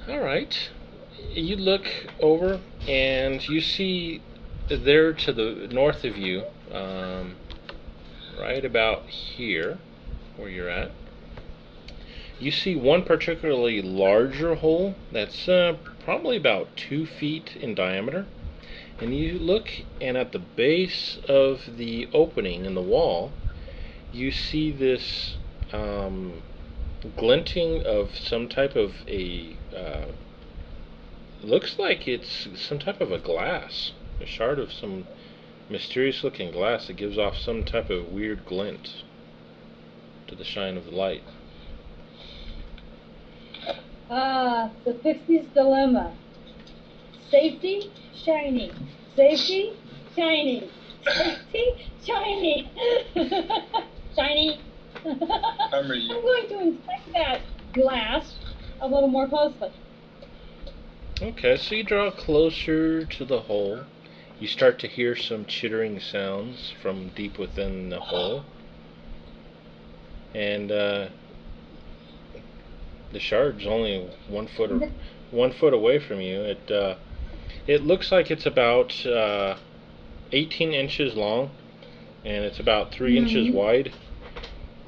All right. You look over and you see there to the north of you, right about here, where you're at, you see one particularly larger hole that's probably about 2 feet in diameter. And you look, and at the base of the opening in the wall, you see this glinting of some type of a looks like it's some type of a glass, a shard of some mysterious looking glass that gives off some type of weird glint to the shine of the light. The Pixie's Dilemma. Safety, shiny. Safety, shiny. Safety, shiny. Shiny. I'm ready. I'm going to inspect that glass a little more closely. Okay, so you draw closer to the hole. You start to hear some chittering sounds from deep within the hole. And the shard's only 1 foot away from you. It looks like it's about 18 inches long, and it's about 3 inches wide.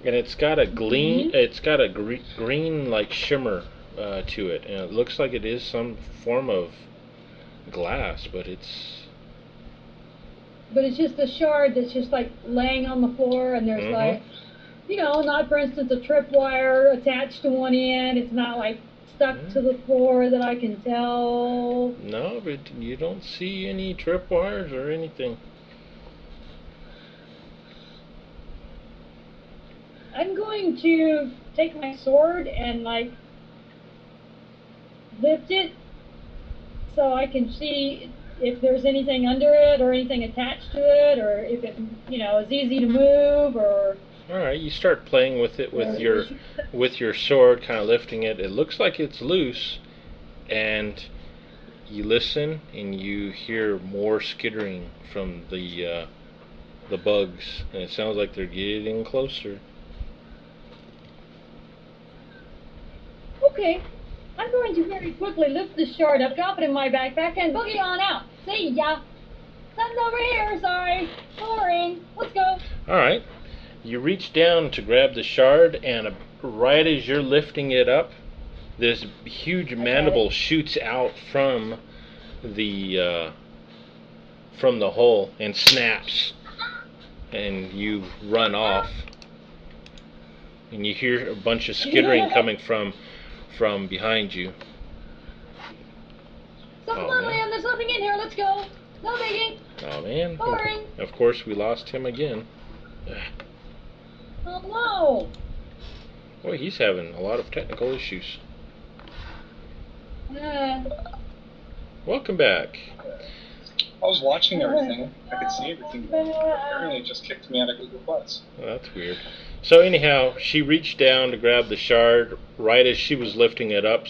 And it's got a it's got a green like shimmer to it, and it looks like it is some form of glass, but it's just a shard that's just like laying on the floor, and there's like, you know, not for instance a tripwire attached to one end. It's not like stuck to the floor that I can tell. No, but you don't see any tripwires or anything. I'm going to take my sword and like lift it so I can see if there's anything under it or anything attached to it, or if it, you know, is easy to move, or. All right, you start playing with it with your sword, kind of lifting it. It looks like it's loose, and you listen and you hear more skittering from the bugs, and it sounds like they're getting closer. Okay, I'm going to very quickly lift the shard up, drop it in my backpack, and boogie on out. See ya. Sun's over here, sorry. Boring. Let's go. All right. You reach down to grab the shard, and right as you're lifting it up, this huge mandible shoots out from the hole and snaps, and you run off. and you hear a bunch of skittering coming from behind you. Something Oh, on man. land, there's nothing in here, let's go. No digging. Oh man! Boring. Of course, we lost him again. Oh no. Boy, he's having a lot of technical issues. Welcome back. I was watching everything. I could see everything. Apparently, it just kicked me out of Google Plus. Well, that's weird. So anyhow, she reached down to grab the shard. Right as she was lifting it up,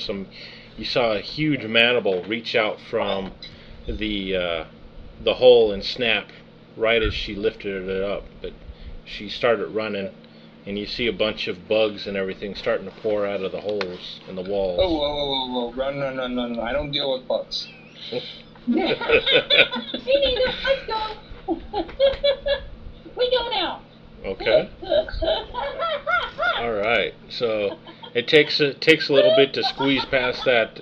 you saw a huge mandible reach out from the hole and snap right as she lifted it up. But she started running, and you see a bunch of bugs and everything starting to pour out of the holes in the walls. Oh, whoa. Run. I don't deal with bugs. Me neither, let's go. We go now. Okay. All right. So it takes a little bit to squeeze past that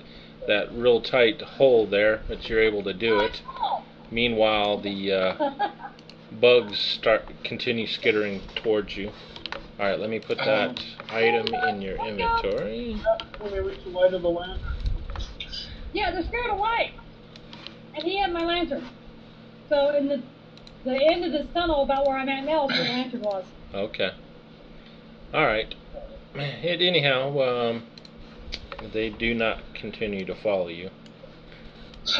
real tight hole there, but you're able to do it. Meanwhile, the bugs continue skittering towards you. All right. Let me put that item in your inventory. When they reach the light of the lantern. Yeah, they're scared away. And he had my lantern. So in the end of this tunnel, about where I'm at now, is where the lantern was. Okay. All right. Anyhow, they do not continue to follow you.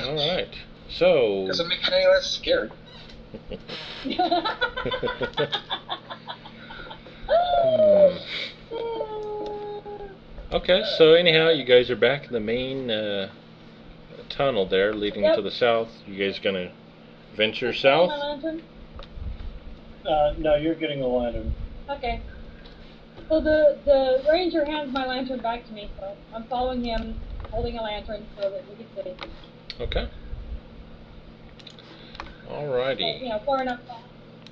All right. So. Doesn't make me any less scared. Okay, so anyhow, you guys are back in the main tunnel there leading to the south. You guys gonna venture south? My lantern? No, you're getting the lantern. Okay. So the ranger hands my lantern back to me, so I'm following him, holding a lantern so that we can see. Okay. Alrighty. You know, far enough to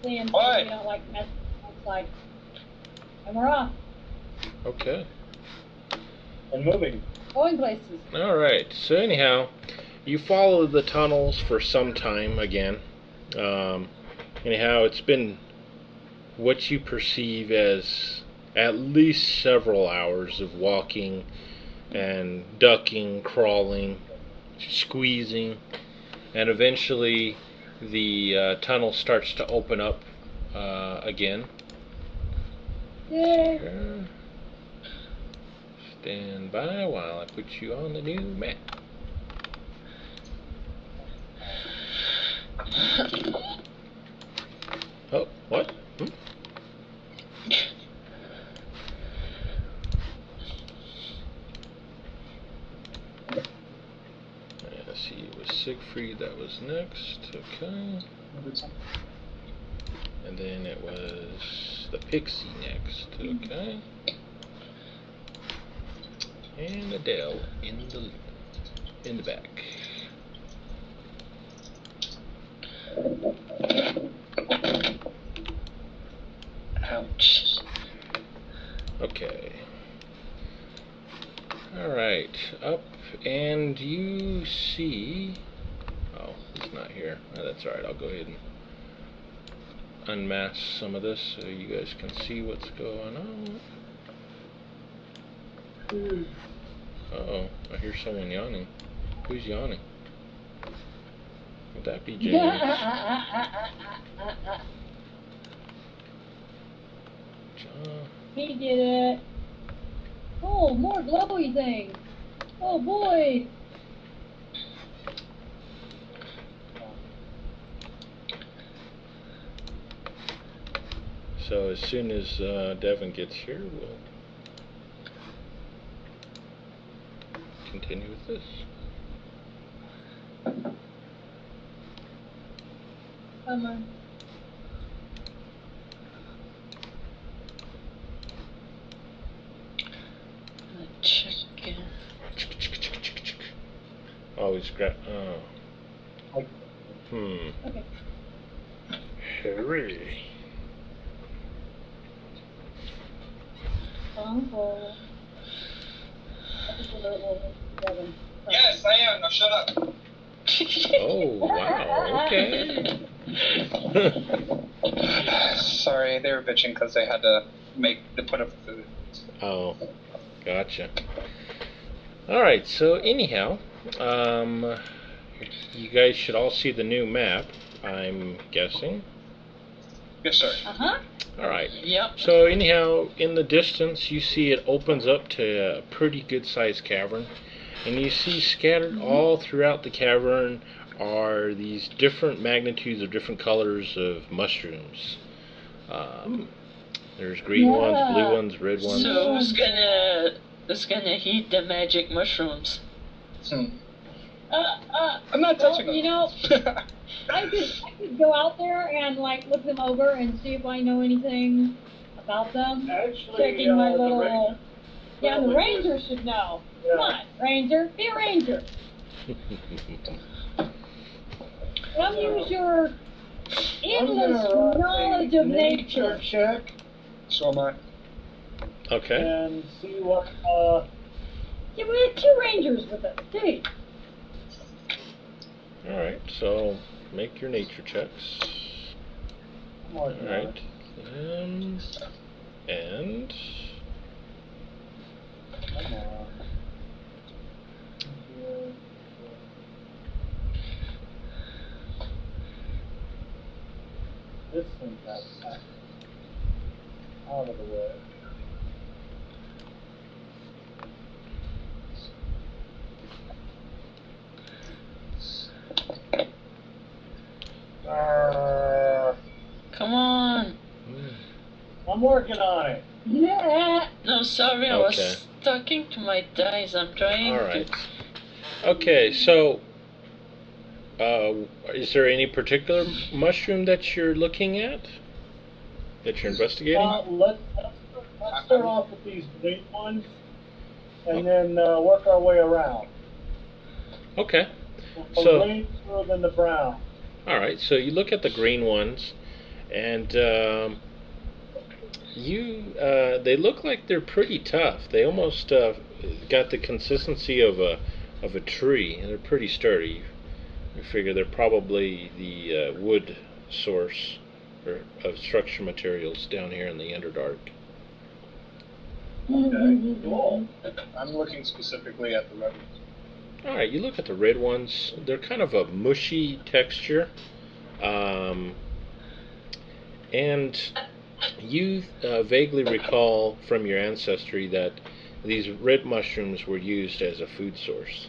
see him so Alright. we don't like mess outside. And we're off, Okay. And moving. going places. Alright, so anyhow, you follow the tunnels for some time again. Anyhow, it's been what you perceive as at least several hours of walking and ducking, crawling, squeezing, and eventually the tunnel starts to open up again. Yay. Stand by while I put you on the new map. Oh, what? Let's see, it was Siegfried that was next. Okay. And then it was the Pixie next. Okay. And Adele in the back. Ouch. Okay. Alright, up, and you see... Oh, he's not here. Oh, that's alright, I'll go ahead and unmask some of this so you guys can see what's going on. Uh-oh, I hear someone yawning. Who's yawning? Would that be James? John. He did it. Oh, more glowy things. Oh boy. So as soon as Devin gets here, we'll continue with this. Summer. Chicken. Always grab. Oh. Okay. Hurry. Uncle. Yes, I am. Now shut up. Oh, wow. Okay. Sorry, they were bitching because they had to put up with Oh, gotcha. All right. So anyhow, you guys should all see the new map. I'm guessing. Yes, sir. Uh-huh. All right. Yep. So anyhow, in the distance, you see it opens up to a pretty good-sized cavern, and you see scattered all throughout the cavern are these different magnitudes of different colors of mushrooms. There's green ones, blue ones, red ones. So who's gonna eat the magic mushrooms? I'm not touching them. You know, I could go out there and like look them over and see if I know anything about them. Actually, Checking my the little. Yeah, the well, ranger should know. Yeah. Come on, ranger, be a ranger. Come use your I'm endless gonna run knowledge a of nature. check So am I. Okay. and see what, Yeah, we had 2 rangers with us, too. All right. So make your nature checks. I'm All working on right. it. And Come on. This thing got out of the way. Come on. I'm working on it. Yeah. No, sorry, I Okay. was talking to my dice. I'm trying all right. Okay. So, is there any particular mushroom that you're looking at? That you're investigating? Let's start off with these green ones, and then work our way around. Okay. From So- green through then the brown. All right. So you look at the green ones, and they look like they're pretty tough. They almost got the consistency of a tree, and they're pretty sturdy. You figure they're probably the wood source of structure materials down here in the Underdark. Mm-hmm. Cool. I'm looking specifically at the red ones. All right, you look at the red ones. They're kind of a mushy texture, and you vaguely recall from your ancestry that these red mushrooms were used as a food source.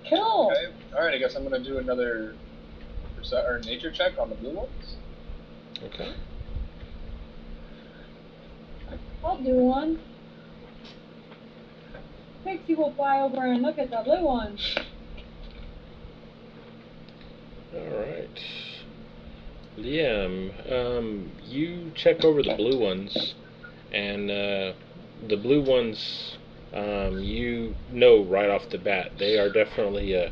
Cool. Okay. Alright, I guess I'm gonna do another nature check on the blue ones. Okay. I'll do one. Pixie will fly over and look at the blue ones. All right. Liam, you check over the blue ones, and the blue ones, you know right off the bat they are definitely a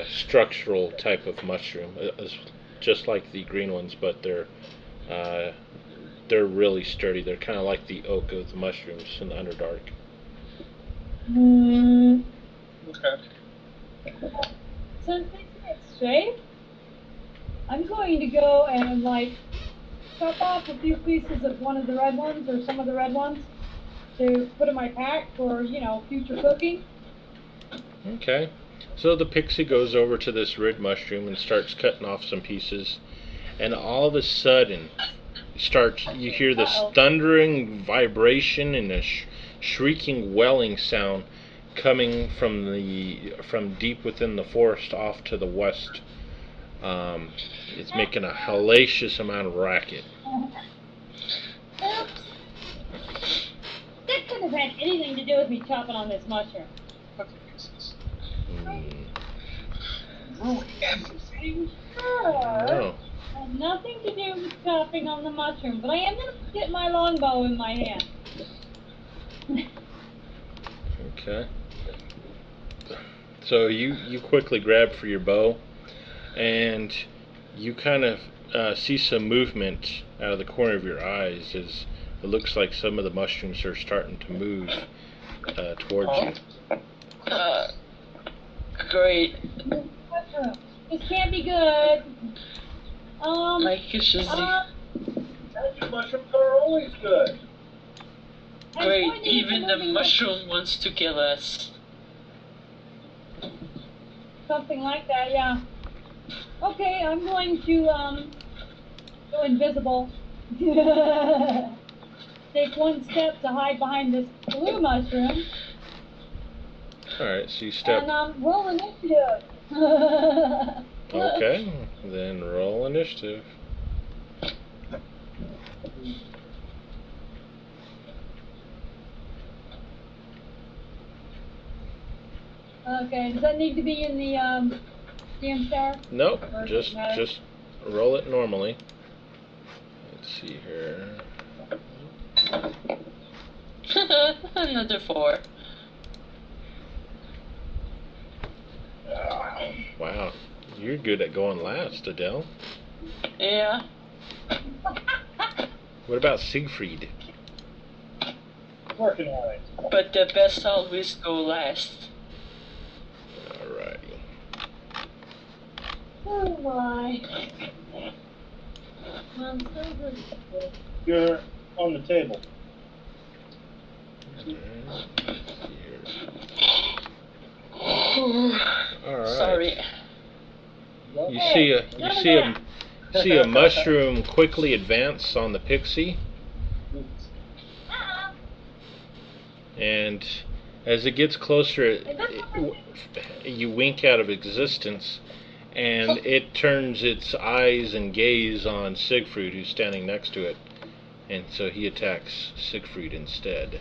structural type of mushroom, just like the green ones, but they're really sturdy. They're kind of like the oak of the mushrooms in the Underdark. Okay. Since it's safe, I'm going to go and like chop off a few pieces of one of the red ones or some of the red ones to put in my pack for, future cooking. Okay. So the pixie goes over to this red mushroom and starts cutting off some pieces, and all of a sudden, you hear this thundering vibration and a shrieking wailing sound coming from deep within the forest off to the west. It's making a hellacious amount of racket. Oops. That couldn't have had anything to do with me chopping on this mushroom. Ruin everything. No. Had nothing to do with chopping on the mushroom, but I am going to get my longbow in my hand. Okay. So you quickly grab for your bow, and you kind of see some movement out of the corner of your eyes as it looks like some of the mushrooms are starting to move towards you. Great. Mushroom. This can't be good. Like it's just Magic mushrooms are always good. I'm great. pointing at Even the moving mushroom wants to kill us. Something like that, yeah. Okay, I'm going to, go invisible. Take one step to hide behind this blue mushroom, Alright, so you step. and, roll initiative. Okay, then roll initiative. Okay, does that need to be in the, DM star? Nope, Or just no? just roll it normally. Let's see here. Another 4. Wow, you're good at going last, Adele. Yeah. What about Siegfried? Working on it. But the best always go last. Alrighty. Oh my. I'm so good. You're on the table. Alright. Sorry. You see a mushroom quickly advance on the pixie, and as it gets closer, you wink out of existence, and it turns its eyes and gaze on Siegfried, who's standing next to it, and so he attacks Siegfried instead.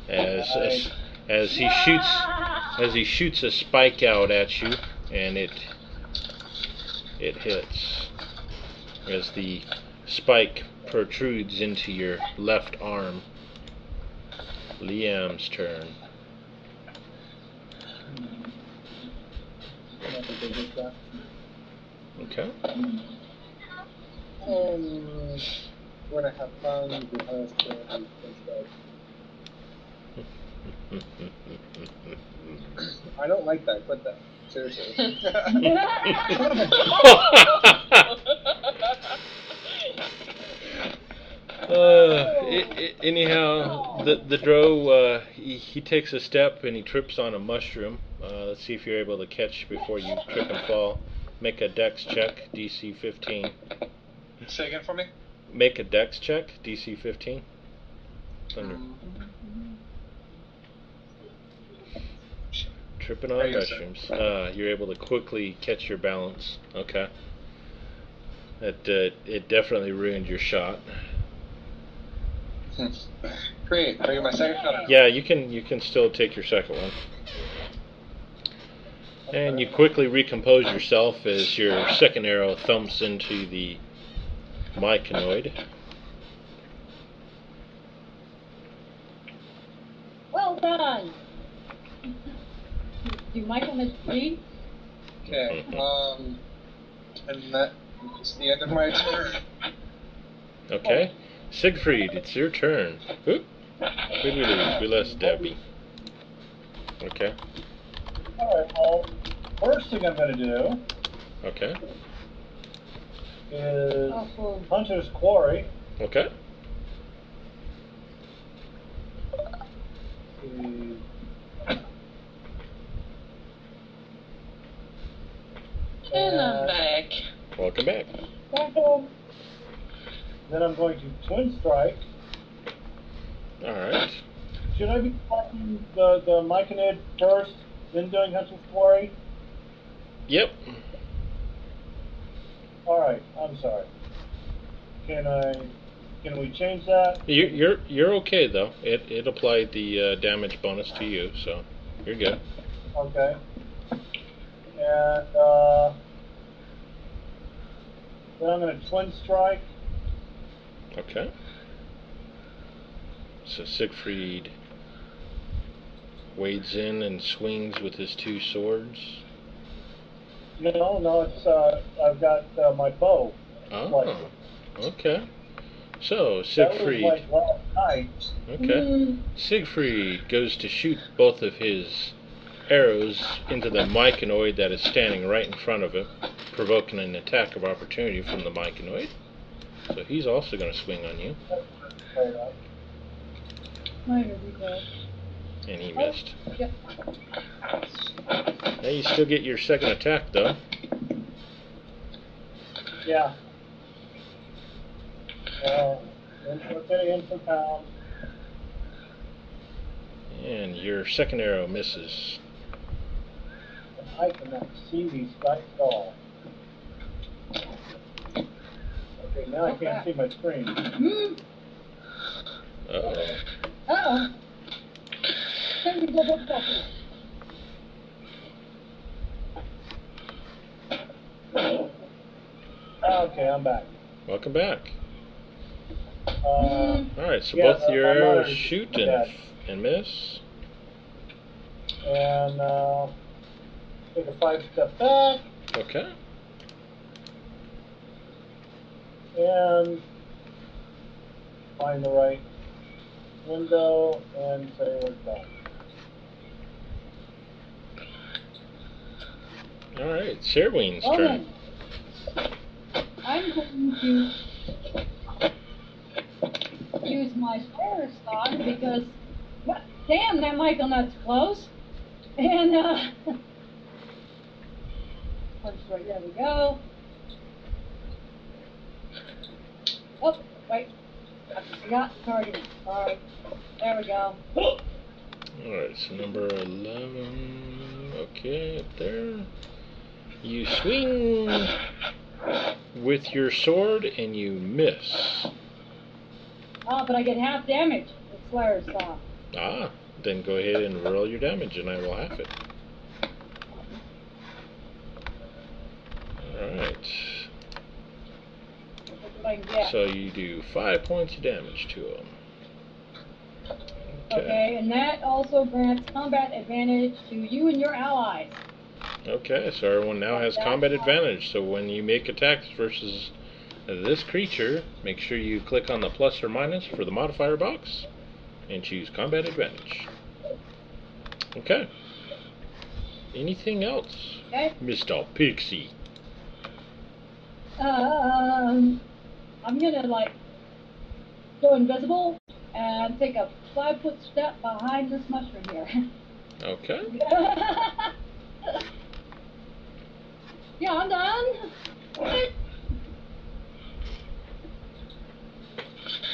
As he shoots a spike out at you, and it hits as the spike protrudes into your left arm. Liam's turn. Okay. We're gonna have fun because I don't like that. Quit that. Seriously. Anyhow, the drow, he takes a step and he trips on a mushroom. Let's see if you're able to catch before you trip and fall. Make a dex check, DC 15. Say again for me. Make a dex check, DC 15. Thunder. Tripping on mushrooms. You're able to quickly catch your balance. Okay. It definitely ruined your shot. Great. Are you my second shot? Yeah, you can still take your second one. And you quickly recompose yourself as your second arrow thumps into the myconoid. Well done. Do Michael miss three? Okay. And that is the end of my turn. Okay. Siegfried, it's your turn. Oop. Who'd we lose? We lost Debbie. Okay. Alright, well, first thing I'm going to do Okay. is Oh, Hunter's Quarry. Okay. And I'm back. Welcome back. back home. Then I'm going to Twin Strike. Alright. Should I be talking the Myconid first, then doing Hunter's Quarry? Yep. Alright, I'm sorry. Can we change that? You're okay though. It applied the damage bonus to you, so you're good. Okay. And then I'm going to Twin Strike. Okay. So Siegfried wades in and swings with his two swords. No, it's I've got my bow. Oh. Okay. So That Siegfried. was like last night. Okay. Siegfried goes to shoot both of his arrows into the myconoid that is standing right in front of it, provoking an attack of opportunity from the myconoid. So he's also going to swing on you. Minor detail. And he missed. Yep. Now you still get your second attack, though. Yeah. In for pound. And your second arrow misses. I cannot see these dice at all. Okay, now I can't see my screen. Uh-oh. Uh-oh. Technical difficulty. Okay, I'm back. Welcome back. Alright, so Yeah, both your I'm arrows already shoot dead. and miss. And take a 5-step back Okay. and find the right window and say we're done. Alright, Sherween's Well turn. then, I'm going to use my Slayer stock because, damn, that Michael Nut's close. And, punch right, there we go. Oh, wait, I forgot the target. Sorry. There we go. Alright, so number 11. Okay, up there. You swing with your sword and you miss. Oh, but I get half damage with Slayer stock. Ah, then go ahead and roll your damage and I will half it. Alright. That's what I can get. So you do 5 points of damage to him. Okay, and that also grants combat advantage to you and your allies. Okay, so everyone now has combat advantage. So when you make attacks versus this creature, make sure you click on the plus or minus for the modifier box and choose combat advantage. Okay. Anything else, Okay. Mr. Pixie? I'm gonna go invisible and take a 5-foot step behind this mushroom here. Okay. Yeah, I'm done.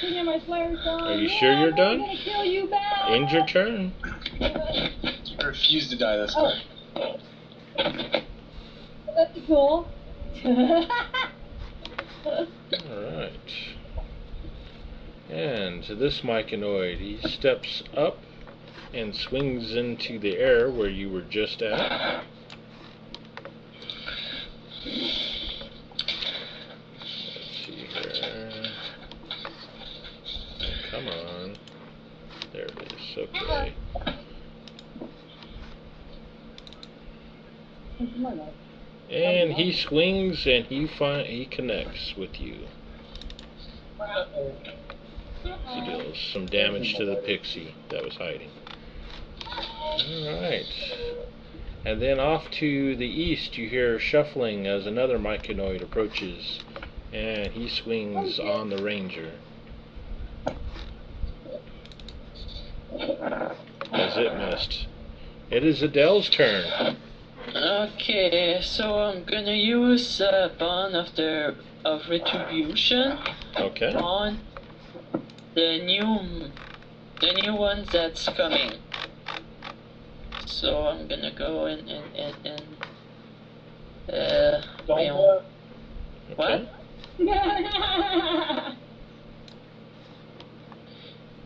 Singing my Slayer song. Are you sure you're done? I'm gonna kill you back. End your turn. I refuse to die this Oh. time. That's cool. Alright. And this myconoid, he steps up and swings into the air where you were just at. Let's see here. Come on. There it is. Okay. And he swings and he connects with you. He deals some damage to the pixie that was hiding. Alright. And then off to the east you hear shuffling as another myconoid approaches. And he swings on the ranger. As it missed. It is Adele's turn. Okay, so I'm gonna use Bond of Retribution Okay. on the new ones that's coming. So I'm gonna go and my own. What?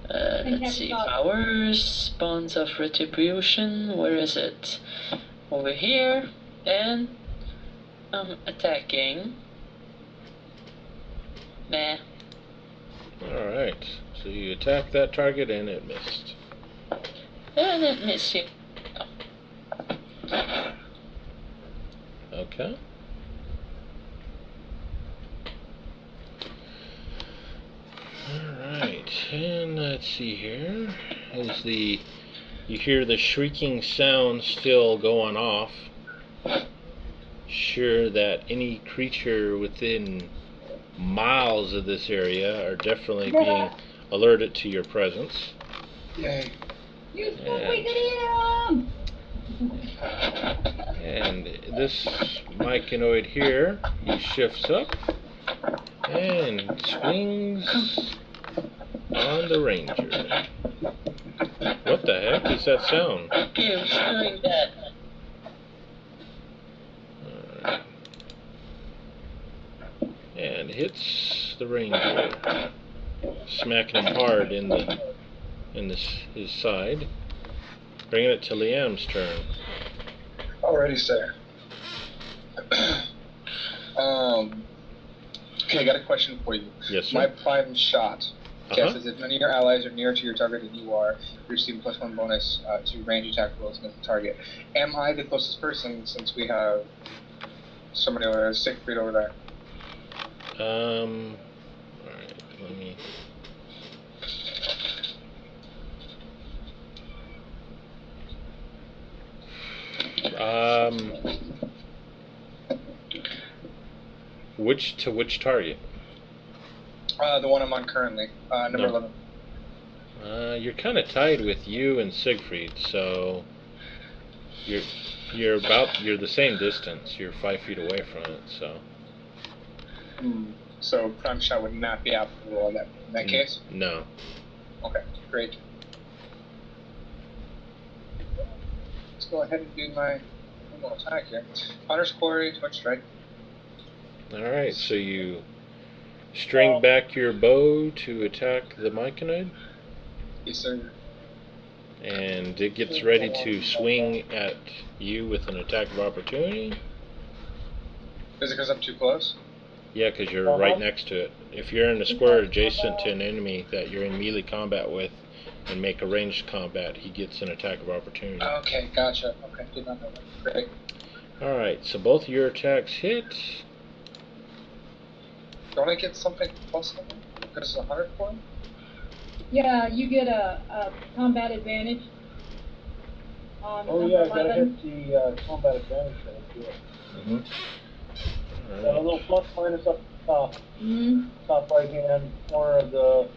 Let's see, powers, Bonds of Retribution, where is it? Over here, and I'm attacking. Meh. Alright. So you attack that target and it missed. And it missed you. Okay. Alright, and let's see here. Is the You hear the shrieking sound still going off. Sure that any creature within miles of this area are definitely being alerted to your presence. Yay. You spook, we could eat 'em! And this myconoid here, he shifts up and swings on the ranger. What the heck is that sound? Okay, I'm doing that. Alright. And hits the ranger, smacking him hard in his side. Bringing it to Liam's turn. Already, sir. Okay, I got a question for you. Yes, sir. My prime shot. Uh-huh. Says if none of your allies are near to your target and you are, you receive +1 bonus to range attack rolls against the target. Am I the closest person since we have somebody over there, Siegfried over there? Alright, let me. Which target? The one I'm on currently, number No. 11. You're kind of tied with you and Siegfried, so you're the same distance. You're 5 feet away from it, so. So prime shot would not be applicable in that case? No. Okay, great. Let's go ahead and do my normal attack here. Hunter's Quarry, Twitch Strike. Alright, so you string back your bow to attack the myconid, Yes, sir. and it gets ready to swing at you with an attack of opportunity. Is it because I'm too close? Yeah, because you're right next to it. If you're in a square adjacent to an enemy that you're in melee combat with and make a ranged combat, he gets an attack of opportunity. Okay, gotcha. Okay, did not know that. Great. Alright, so both of your attacks hit. Don't I get something plus something? Because it's 100 point? Yeah, you get a combat advantage. On Oh number yeah, I gotta 11. hit the combat advantage there too. Got a little plus minus up top, top right hand corner of the.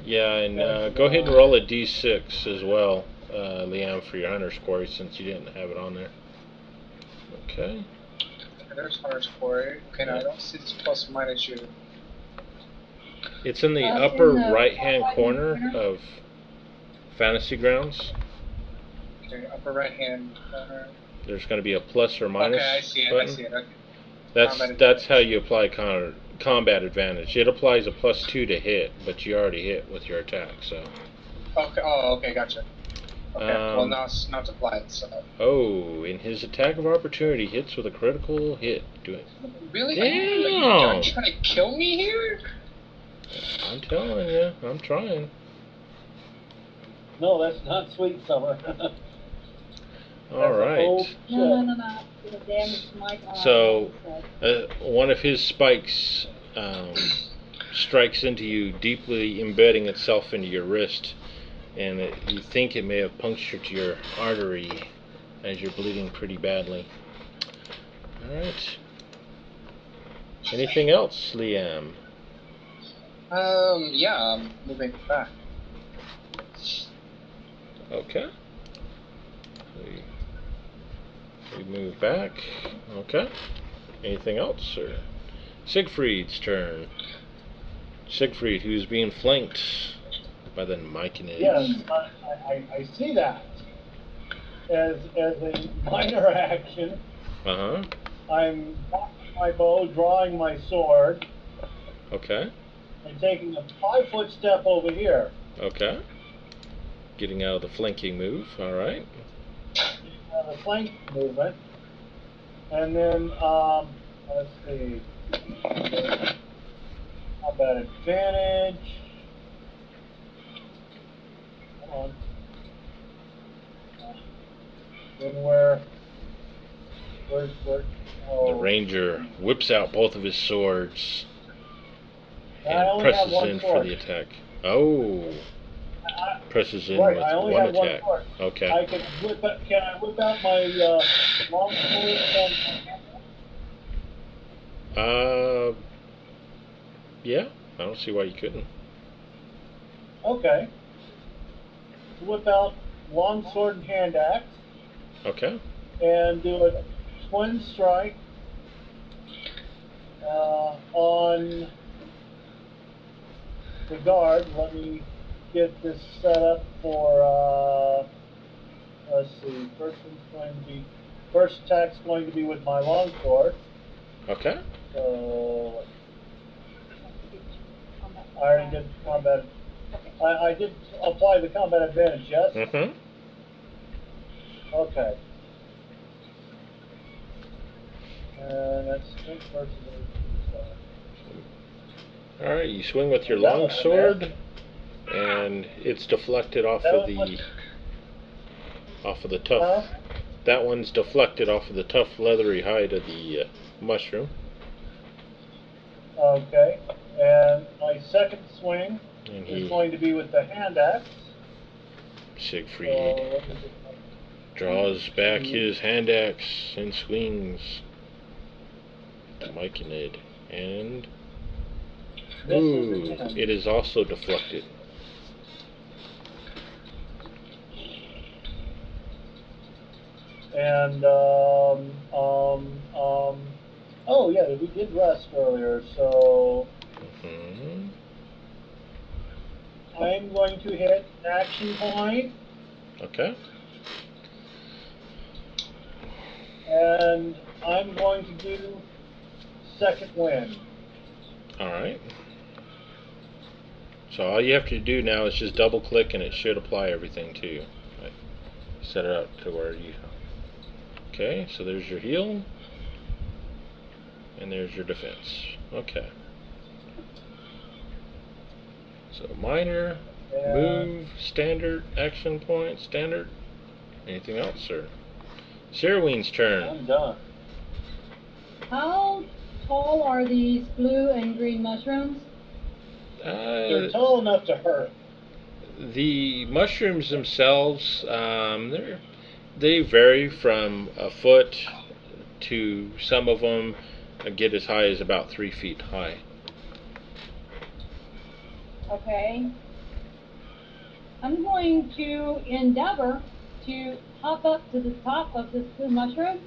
Yeah, and go ahead and roll a d6 as well, Liam, for your Hunter's Quarry, since you didn't have it on there. Okay. There's Hunter's Quarry. Okay, now I don't see this plus minus you. It's in the It's upper in the right-hand right-hand corner corner. of Fantasy Grounds. Okay, upper right hand corner. There's going to be a plus or minus Okay, I see it. button. I see it. Okay. That's how you apply combat advantage. It applies a +2 to hit, but you already hit with your attack, so. Okay. Oh, okay, gotcha. Okay. Well, now it's applied. So. Oh, and his attack of opportunity hits with a critical hit. Do it. Really? Damn! Are you trying to kill me here? I'm telling you, I'm trying. No, that's not Sweet Summer. All right. No. It'll damage my arm. So, one of his spikes strikes into you, deeply embedding itself into your wrist, and you think it may have punctured your artery as you're bleeding pretty badly. Alright. Anything else, Liam? Yeah, I'm moving back. Okay. We move back. Okay. Anything else, or Siegfried's turn? Siegfried, who's being flanked by the myconid. Yes, I see that. As a minor action, I'm cocking my bow, drawing my sword, Okay. and taking a 5-foot step over here. Okay. Getting out of the flanking move. All right. The flank movement, and then let's see, combat advantage. Come on. Then where? Oh. The ranger whips out both of his swords I and only have presses one in sword. for the attack. Oh. Presses in Right, with I only one have one attack. sword. Okay. I can whip out, can I whip out my long sword and Yeah. I don't see why you couldn't. okay. Whip out long sword and hand axe Okay. and do a twin strike on the guard. Let me get this set up for let's see, first attack's going to be with my longsword. Okay. So I already did combat. I did apply the combat advantage, yes? Mm-hmm. Okay. And that's strength versus All right. You swing with your That long was a sword, and it's deflected off That of was the what- tough. That one's deflected off of the tough leathery hide of the mushroom. Okay. And my second swing And is he, going to be with the hand axe. Siegfried, So, let me just- draws back his hand axe and swings the Myconid. And ooh, it is also deflected. And oh yeah, we did rest earlier, so Mhm. I'm going to hit action point, Okay. and I'm going to do second wind. All right. So all you have to do now is just double click, and it should apply everything to you. Right. Set it up to where you. Okay. So there's your heal, and there's your defense. Okay. So minor, move, standard, action point, standard. Anything else, sir? Sirween's turn. I'm done. How tall are these blue and green mushrooms? They're tall enough to hurt. The mushrooms themselves, they vary from a foot to some of them get as high as about 3 feet high. Okay. I'm going to endeavor to hop up to the top of this blue mushroom.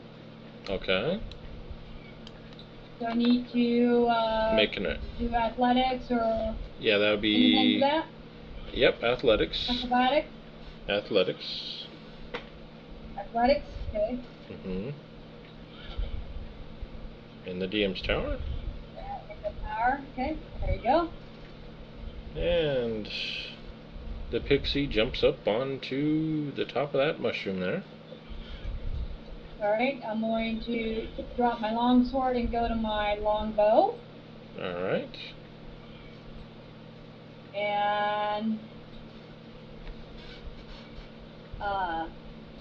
Okay. Do I need to Making it. do athletics or Yeah, that would anything be. to that? Yep, athletics. Acrobatics? Athletics. Athletics, okay. In the DM's tower. In the power, okay. There you go. And the pixie jumps up onto the top of that mushroom there. Alright, I'm going to drop my long sword and go to my long bow. Alright. And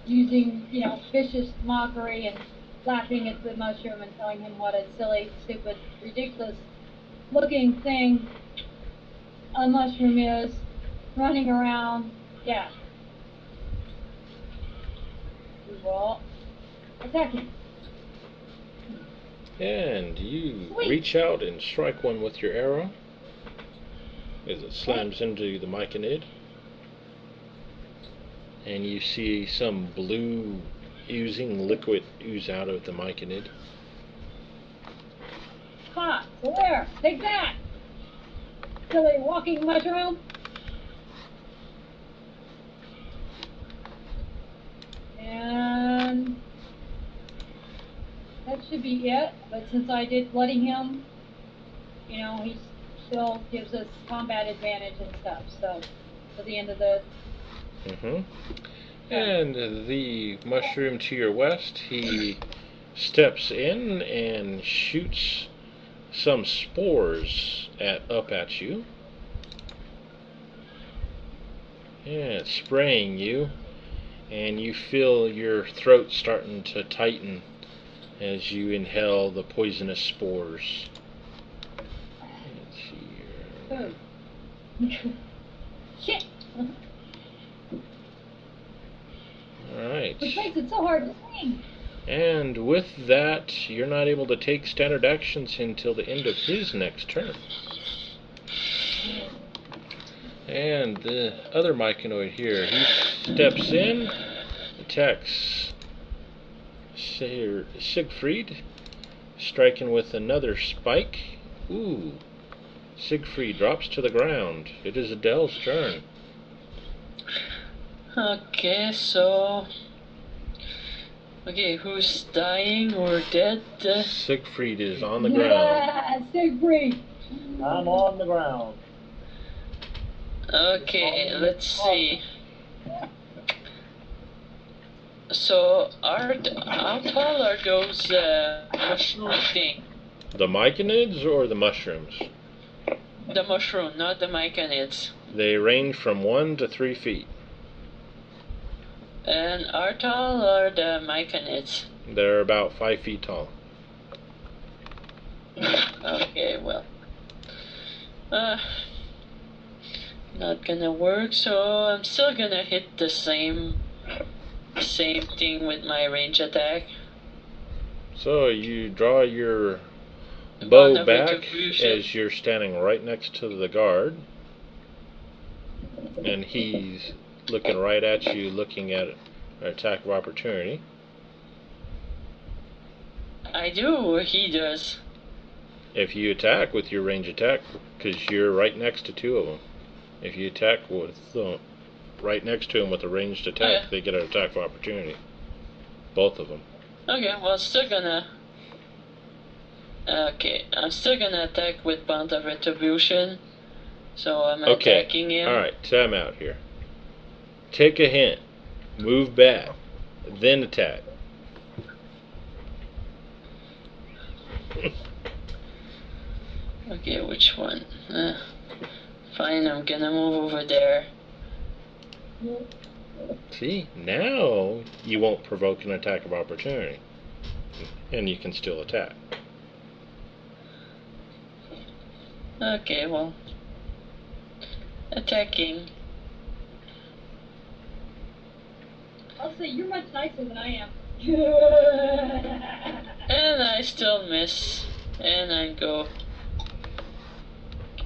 using, vicious mockery and laughing at the mushroom and telling him what a silly, stupid, ridiculous looking thing a mushroom is, running around. Yeah. We will attack him. And you Sweet. reach out and strike one with your arrow as it slams into the Myconid. And you see some blue oozing liquid ooze out of the Myconid. Ha! So there! Take that! Silly walking mushroom! And that should be it, but since I did bloody him, he still gives us combat advantage and stuff, so to the end of the... And the mushroom to your west, he steps in and shoots some spores up at you. Yeah, it's spraying you, and you feel your throat starting to tighten as you inhale the poisonous spores. Let's see here. Shit! Alright. Which makes it so hard to sing. And with that, you're not able to take standard actions until the end of his next turn. And the other Myconoid here, he steps in, attacks Siegfried, striking with another spike. Ooh. Siegfried drops to the ground. It is Adele's turn. Okay, so... Okay, who's dying or dead? Siegfried is on the ground. Yeah, Siegfried. I'm on the ground. Okay, let's see. So, how tall are those mushroom thing? The Myconids or the mushrooms? The mushroom, not the myconids. They range from 1 to 3 feet. And how tall are the myconids? They're about 5 feet tall. Okay, well. Not gonna work, so I'm still gonna hit the same thing with my range attack. So you draw your Bond bow of back retribution. as you're standing right next to the guard. And he's looking right at you, looking at an attack of opportunity. I do, or he does. If you attack with your range attack, because you're right next to 2 of them. If you attack with right next to him with a ranged attack, Okay. they get an attack of opportunity. Both of them. Okay, well, still gonna... Okay, I'm still gonna attack with Bond of Retribution. So I'm attacking him. Alright, time out here. Take a hint. Move back. Then attack. Okay, which one? Fine, I'm gonna move over there. See, now you won't provoke an attack of opportunity. And you can still attack. Okay, well. Attacking. I'll say you're much nicer than I am. And I still miss. And I go.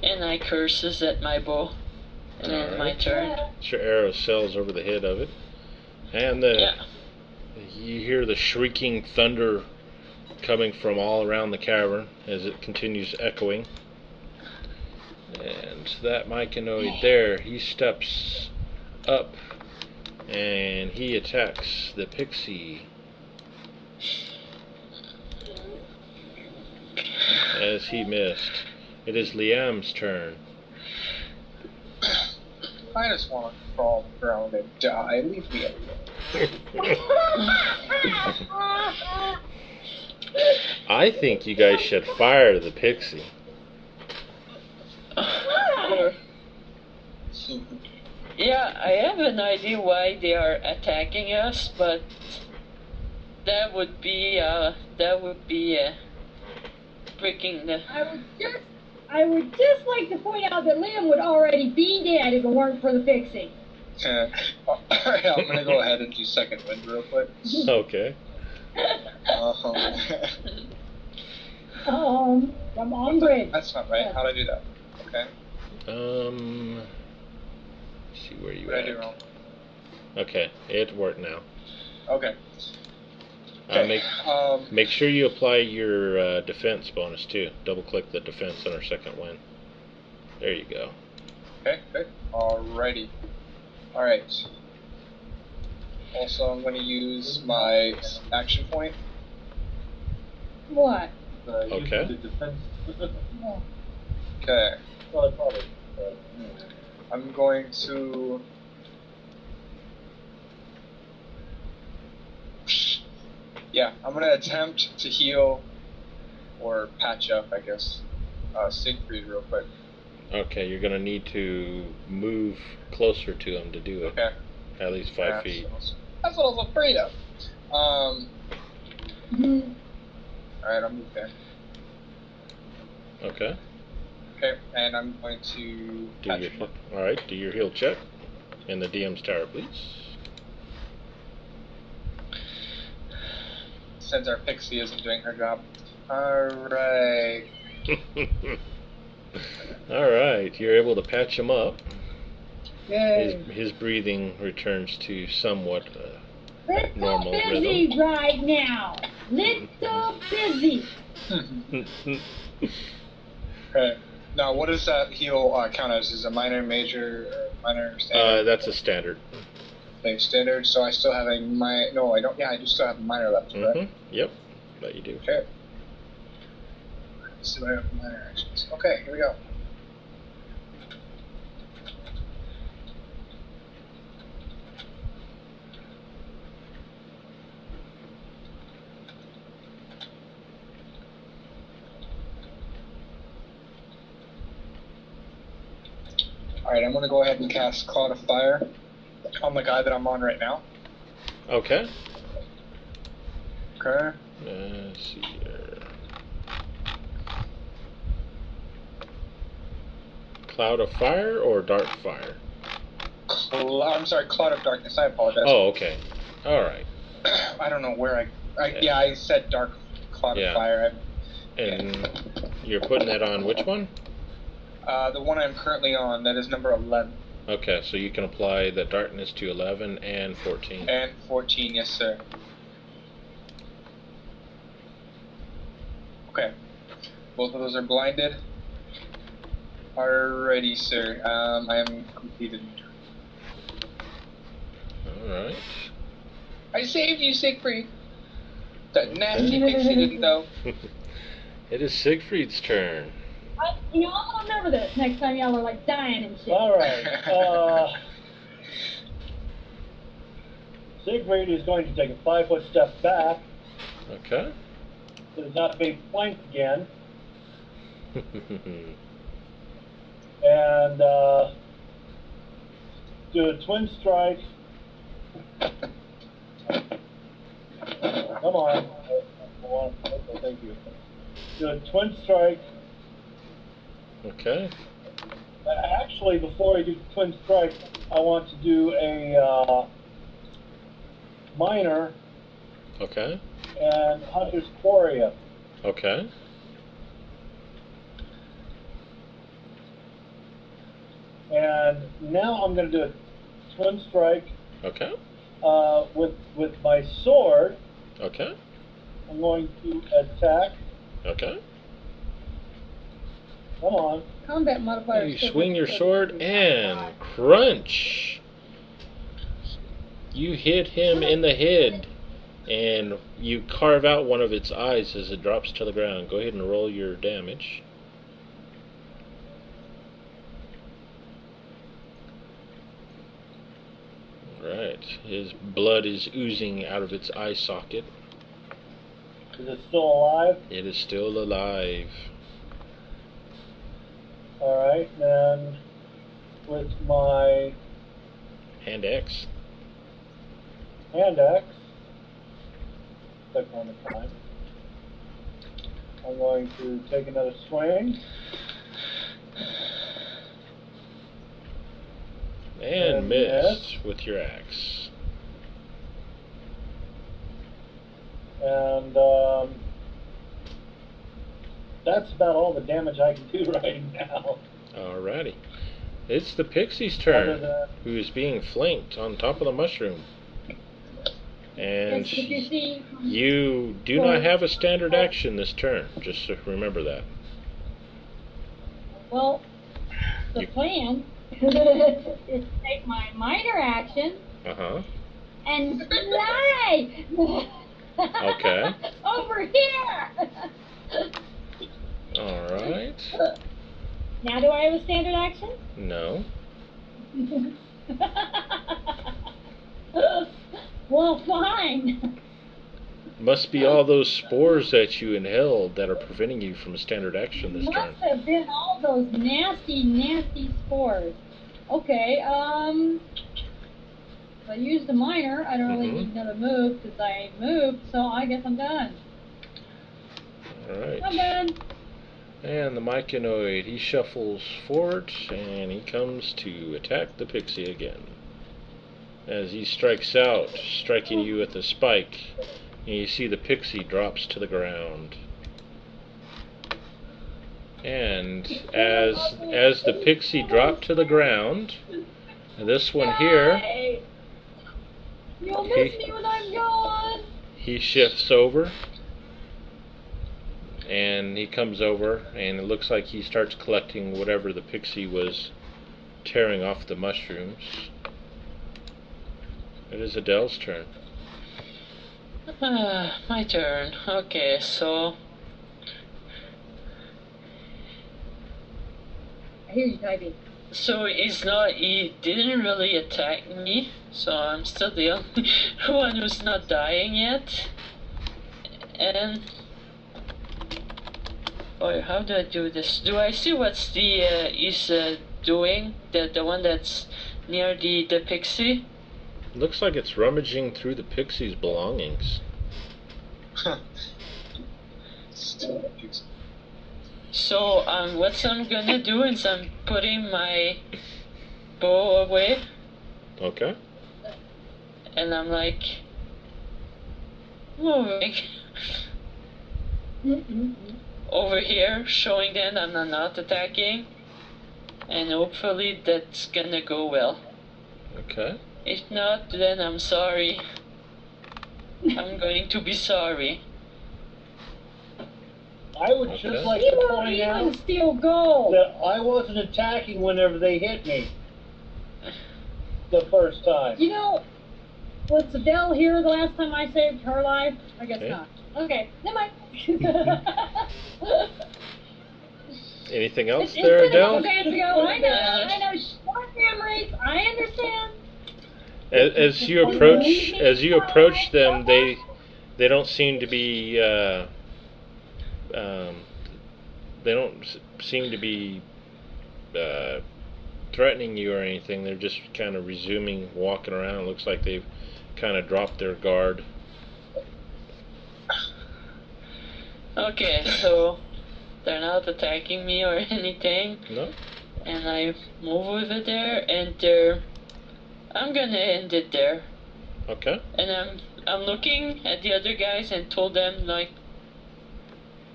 And I curses at my bow. And then my Alright. turn. Your arrow sails over the head of it. And you hear the shrieking thunder coming from all around the cavern as it continues echoing. And that Myconoid there, he steps up and he attacks the pixie. As he missed. It is Liam's turn. I just want to crawl on the ground and die. Leave me alone. I think you guys should fire the pixie. Yeah, I have an idea why they are attacking us, but that would be breaking the... I would just like to point out that Liam would already be dead if it weren't for the fixing. Alright, I'm gonna go ahead and do second wind real quick. Okay. From on grid. That's not right. How'd I do that? Okay. Let's see where you What did I do at. wrong? Okay, it worked now. Okay. Make sure you apply your defense bonus too. Double click the defense on our second win. There you go. Okay, good. Alrighty. Alright. Also, I'm going to use my action point. What? Okay. The defense. Okay. Well, probably. I'm going to... Yeah, I'm going to attempt to heal, or patch up, I guess, Siegfried real quick. Okay, you're gonna need to move closer to him to do it. Okay. At least 5 feet. That's what I was afraid of. Alright, I'll move there. Okay. Okay, and I'm going to patch him up. Alright, do your heal check in the DM's tower, please. since our pixie isn't doing her job. Alright. Alright, you're able to patch him up. Yay. His breathing returns to somewhat Little normal busy rhythm. right now. Little busy. Okay. Now, what does that heal count as? Is it minor, major, or minor, standard? That's a standard. Okay, standard, so I still have a minor. No, I don't. Yeah, I do still have a minor left, correct? Yep, that you do. Okay. Let's see what I have for minor actions. Okay, here we go. Alright, I'm gonna go ahead and cast Cloud of Fire on the guy that I'm on right now. Okay. Okay. Let's see here. Cloud of Fire or Dark Fire? I'm sorry, Cloud of Darkness. I apologize. Oh, okay. Alright. I don't know where yeah, I said Dark Cloud of Fire. And you're putting that on which one? The one I'm currently on, that is number 11. Okay, so you can apply the darkness to 11 and 14. And 14, yes, sir. Okay. Both of those are blinded. Alrighty, sir. I am completed. Alright. I saved you, Siegfried. That nasty pixie didn't, though. It is Siegfried's turn. I'm gonna remember this next time y'all are like dying and shit. Alright, Siegfried is going to take a 5-foot step back. Okay. So he's not being flanked again. And do a twin strike. Come on. Okay, thank you. Do a twin strike. Okay. Actually, before I do twin strike, I want to do a minor Okay. and Hunter's Quarry. Okay. And now I'm going to do a twin strike Okay. with my sword. Okay. I'm going to attack. Okay. Come on. Combat modifier. You swing your sword and crunch. You hit him in the head and you carve out one of its eyes as it drops to the ground. Go ahead and roll your damage. Right. His blood is oozing out of its eye socket. Is it still alive? It is still alive. Alright, then with my Hand X. hand axe, second one at a time, I'm going to take another swing. And miss with your axe. And that's about all the damage I can do right now. Alrighty. It's the pixie's Other turn, than, who is being flanked on top of the mushroom. And Yes, if you see, you do not have a standard action this turn, just so remember that. well, the You- plan is to take my minor action Uh-huh. and fly Okay. over here. Alright. Now, do I have a standard action? No. Well, fine. Must be all those spores that you inhaled that are preventing you from a standard action this turn. Must have been all those nasty, nasty spores. Okay, if I use the minor, I don't really need another move because I moved, so I guess I'm done. I'm Alright. done. And the Myconoid, he shuffles forward and he comes to attack the pixie again. As he strikes out, striking you with a spike, And you see the pixie drops to the ground. And as the pixie dropped to the ground, this one here, Yay! You'll miss me when I'm gone. he shifts over. And he comes over, and it looks like he starts collecting whatever the pixie was tearing off the mushrooms. It is Adele's turn. My turn. Okay, so I hear you typing. he didn't really attack me, so I'm still the only one who's not dying yet. And oh, how do I do this? Do I see what's he's doing? The one that's near the pixie? Looks like it's rummaging through the pixie's belongings. So what I'm gonna do is I'm putting my bow away, Okay. and I'm like moving over here, showing them I'm not attacking, and hopefully that's gonna go well. Okay. If not, then I'm sorry. I'm going to be sorry. I would just like He to won't point even out steal gold. that I wasn't attacking whenever they hit me the first time. You know, was Adele here the last time I saved her life? I guess Okay. not. Okay, never mind. Anything else It's there, been a couple Adele? days ago. I know. Short memories. I understand. As you approach them, they don't seem to be they don't seem to be threatening you or anything. They're just kind of resuming walking around. It looks like they've kind of dropped their guard. Okay, so they're not attacking me or anything, No? and I move over there, and I'm gonna end it there. Okay. And I'm looking at the other guys and told them like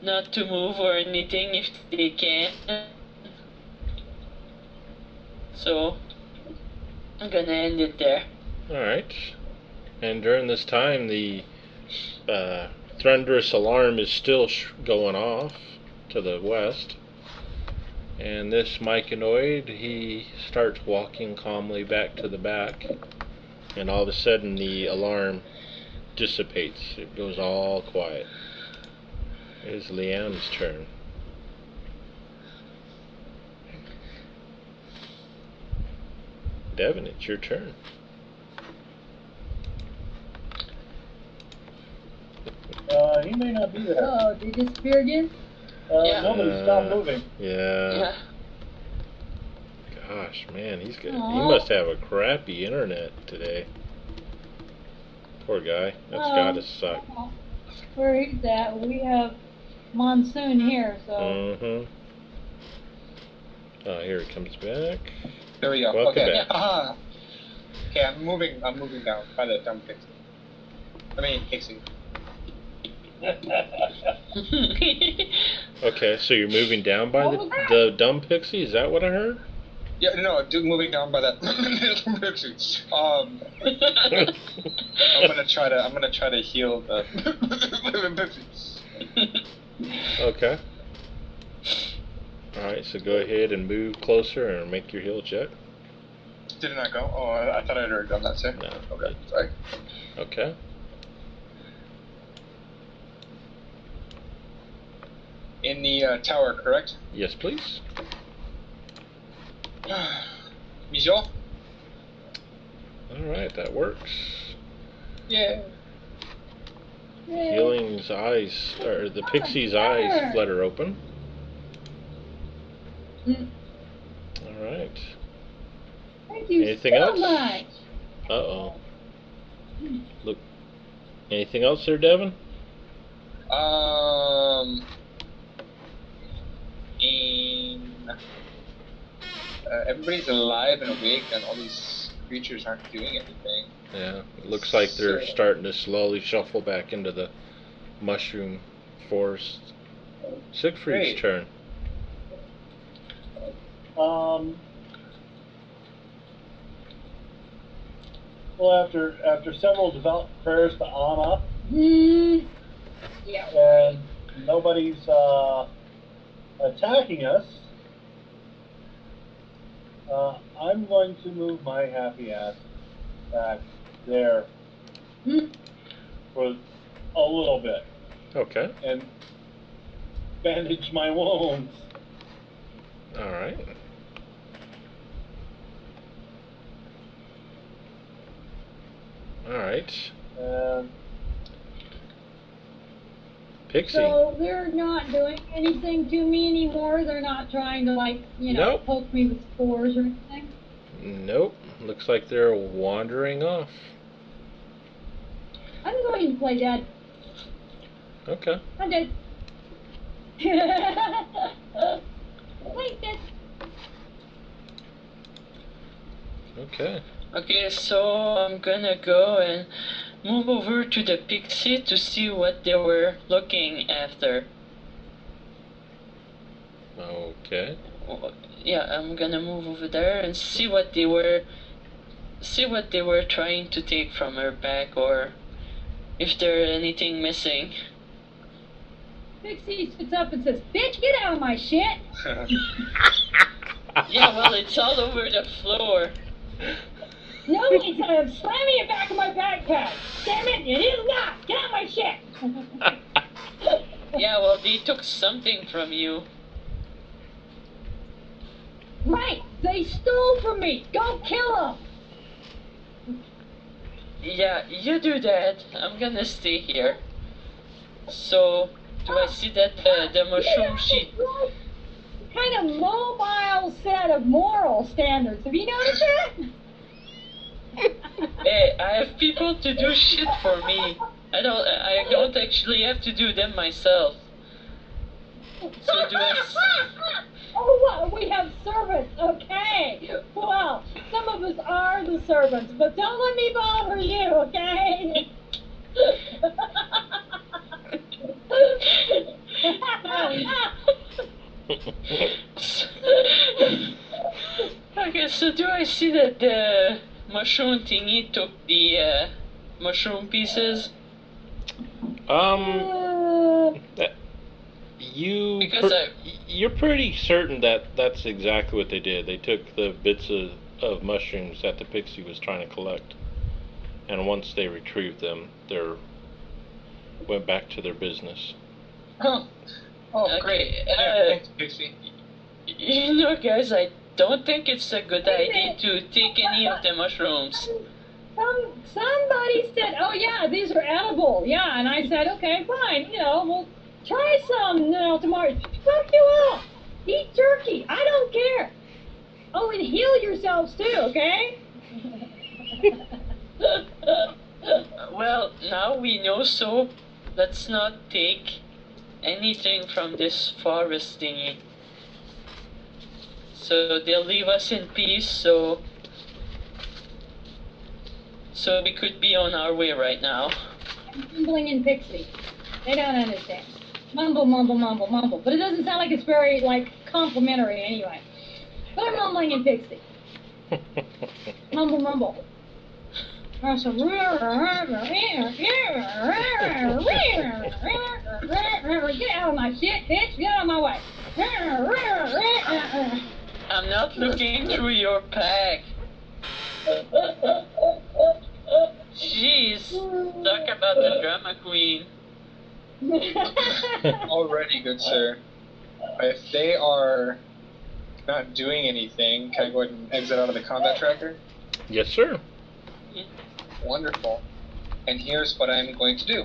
not to move or anything if they can. So I'm gonna end it there. Alright. And during this time, the thunderous alarm is still going off to the west. And this Myconoid, he starts walking calmly back to the back. And all of a sudden, the alarm dissipates. It goes all quiet. It is Leanne's turn. Devin, it's your turn. He may not be there. Oh, did he disappear again? Yeah. Nobody stopped moving. Yeah. Gosh, man, he Aw. must have a crappy internet today. Poor guy. That's gotta suck. Where he's at, we have monsoon here, so. Mm-hmm. Oh, here he comes back. There we go. Welcome Okay. back. Okay, I'm moving down by the dumb pixie. I mean pixie. Okay, so you're moving down by What was that? the dumb pixie? Is that what I heard? Yeah, no, moving down by that pixie. I'm gonna try to heal the pixie. Okay. Alright, so go ahead and move closer and make your heal check. Did it not go? Oh, I thought I'd already done that, sir. No. Okay, sorry. Okay. In the tower, correct? Yes, please. Mijo? Alright, that works. Yeah. Yay. Healing's eyes, or the pixie's eyes flutter open. Mm. Alright. Thank you Anything so else? much. Uh-oh. Look. Anything else there, Devin? Everybody's alive and awake, and all these creatures aren't doing anything. Yeah, it looks like they're So- starting to slowly shuffle back into the mushroom forest. Siegfried's Great. turn. Well, after several devout prayers to Anna, Yeah. and nobody's attacking us, I'm going to move my happy ass back there for a little bit Okay. and bandage my wounds. All right. All right. And Pixie. So they're not doing anything to me anymore. They're not trying to, like, Nope. poke me with spores or anything. Nope. Looks like they're wandering off. I'm going to play dead. Okay. I'm dead. Play dead. Okay. Okay, so I'm gonna go and move over to the pixie to see what they were looking after. Okay. Yeah, I'm gonna move over there and see what they were trying to take from her back, or if there's anything missing. Pixie spits up and says, "Bitch, get out of my shit!" Yeah, well, it's all over the floor. No, it's slamming it back in my backpack. Damn it, it is not. Get out of my shit. Yeah, well, they took something from you. Right, they stole from me. Go kill them. Yeah, you do that. I'm gonna stay here. So, do I see that the mushroom sheet? What kind of mobile set of moral standards? Have you noticed that? Hey, I have people to do shit for me. I don't actually have to do them myself. So do I Oh, well, we have servants, okay. Well, some of us are the servants, but don't let me bother you, okay? Okay, so do I see that the mushroom thingy took the mushroom pieces? Because You're pretty certain that that's exactly what they did. They took the bits of mushrooms that the pixie was trying to collect, and once they retrieved them, they went back to their business. Oh, Okay, great. uh, Yeah, thanks, Pixie. You know, guys, I don't think it's a good idea to take any of the mushrooms. Somebody said, "Oh yeah, these are edible." Yeah, and I said, "Okay, fine. We'll try some. Tomorrow. Fuck you all. Eat turkey. I don't care. Oh, and heal yourselves too, okay?" Well, now we know, so let's not take anything from this forest thingy. So they'll leave us in peace, so we could be on our way right now. I'm mumbling in Pixie. They don't understand. Mumble, mumble, mumble, mumble. But it doesn't sound like it's very, complimentary anyway. But I'm mumbling in Pixie. Mumble, mumble. Get out of my shit, bitch. Get out of my way. I'm not looking through your pack. Jeez, talk about the drama queen. Already, good sir. If they are not doing anything, can I go ahead and exit out of the combat tracker? Yes, sir. Wonderful. And here's what I'm going to do.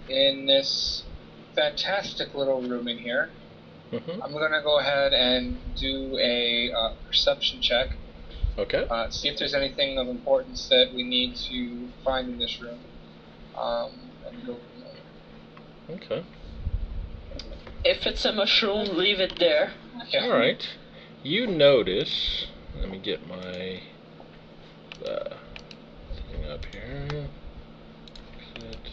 In this fantastic little room in here, Mm-hmm. I'm going to go ahead and do a perception check. Okay. See if there's anything of importance that we need to find in this room. And go from there. Okay. If it's a mushroom, leave it there. Yeah. All right. You notice. Let me get my thing up here. Exit.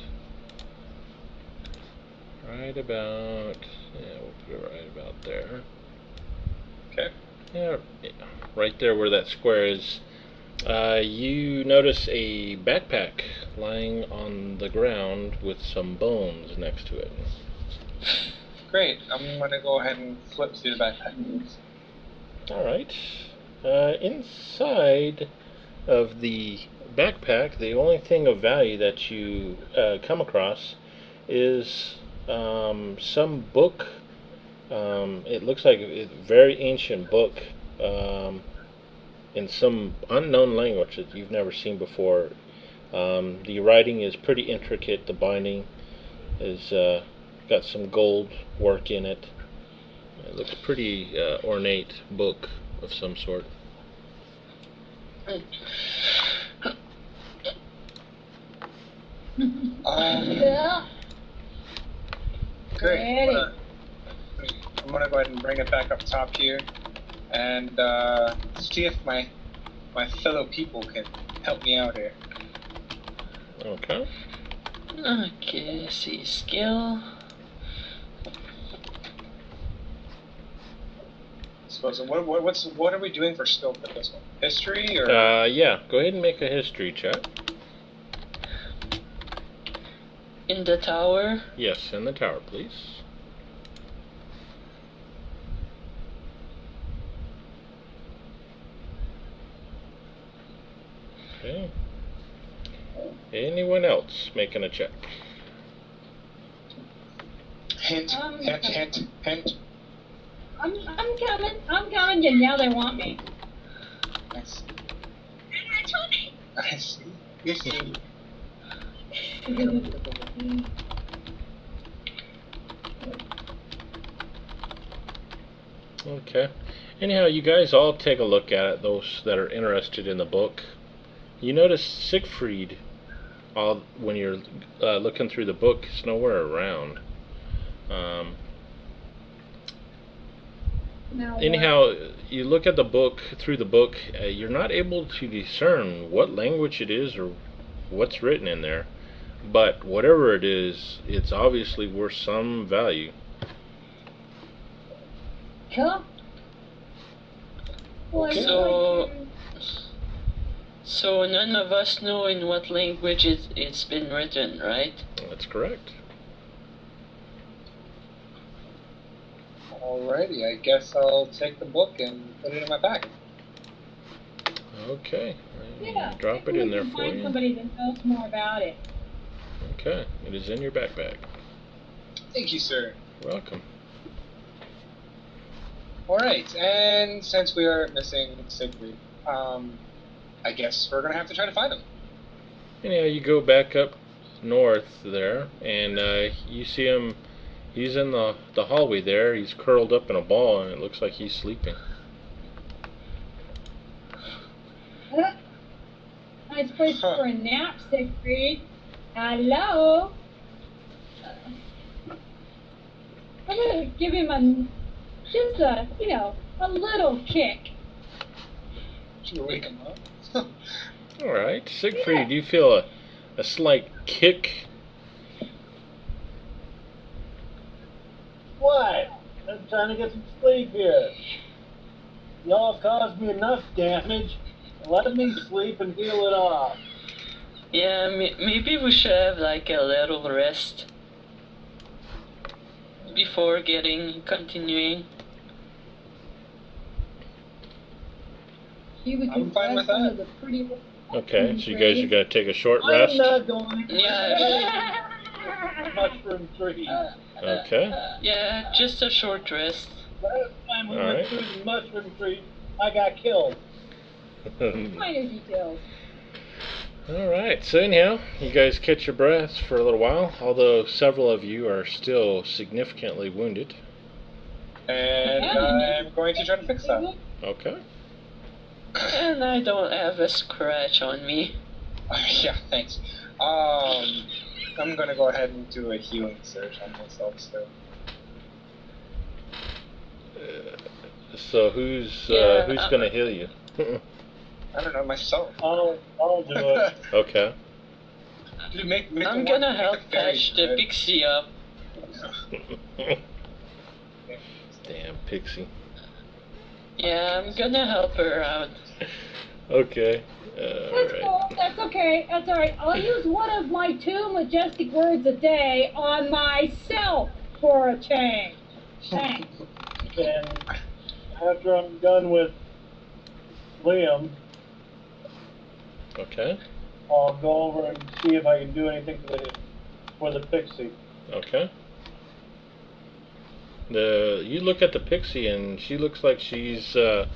Right about, yeah, we'll put it right about there. Okay. Yeah, right there where that square is. You notice a backpack lying on the ground with some bones next to it. Great. I'm gonna go ahead and flip through the backpack. Alright. Inside of the backpack, the only thing of value that you come across is some book. It looks like a very ancient book in some unknown language that you've never seen before. The writing is pretty intricate. The binding is got some gold work in it. It looks pretty ornate book of some sort. Yeah. Great. Ready. I'm gonna go ahead and bring it back up top here, and see if my fellow people can help me out here. Okay. Okay, see skill. So what are we doing for skill for this one? History or? Yeah. Go ahead and make a history check. In the tower. Yes, in the tower, please. Okay. Anyone else making a check? Hint, hint, hint, hint. I'm coming, and now they want me. Nice. Nice. Okay. Anyhow, you guys all take a look at it, those that are interested in the book. You notice Siegfried, when you're looking through the book, is nowhere around. Now Anyhow, you look at the book, through the book, you're not able to discern what language it is or what's written in there. But whatever it is, it's obviously worth some value. Cool. Well, So none of us know in what language it's been written, right? That's correct. Alrighty, I guess I'll take the book and put it in my bag. Okay. yeah, Drop it maybe in we there can for find you. somebody that knows more about it. Okay. It is in your backpack. Thank you, sir. You're welcome. Alright, and since we are missing Siegfried, I guess we're gonna have to try to find him. Anyhow, you go back up north there, and you see him. He's in the hallway there. He's curled up in a ball, and it looks like he's sleeping. Nice place for a nap, Siegfried. Hello. I'm gonna give him a little kick. Should we wake him up? All right, Siegfried, you feel a slight kick. What? I'm trying to get some sleep here. Y'all have caused me enough damage. Let me sleep and heal it off. Yeah, maybe we should have like a little rest before continuing. I'm fine with that. Okay, so you guys are gonna take a short I'm rest. not going Yeah, mushroom tree. Okay. yeah, just a short rest. Last time we All went right. through the mushroom tree, I got killed. Minor details. All right. So anyhow, you guys catch your breaths for a little while, although several of you are still significantly wounded. And I'm going to try to fix that. Okay. And I don't have a scratch on me. Yeah, thanks. I'm gonna go ahead and do a healing surge on myself still. So who's Yeah, gonna heal you? I don't know, myself. I'll do it. Okay. Dude, make the I'm one- gonna make help the fairy patch do the it. pixie up. Damn pixie. Yeah, I'm gonna help her out. Okay. That's Alright. cool. That's okay. That's all right. I'll use one of my 2 majestic words a day on myself for a change. Thanks. And after I'm done with Liam, Okay. I'll go over and see if I can do anything for the pixie. Okay. You look at the pixie and she looks like she's all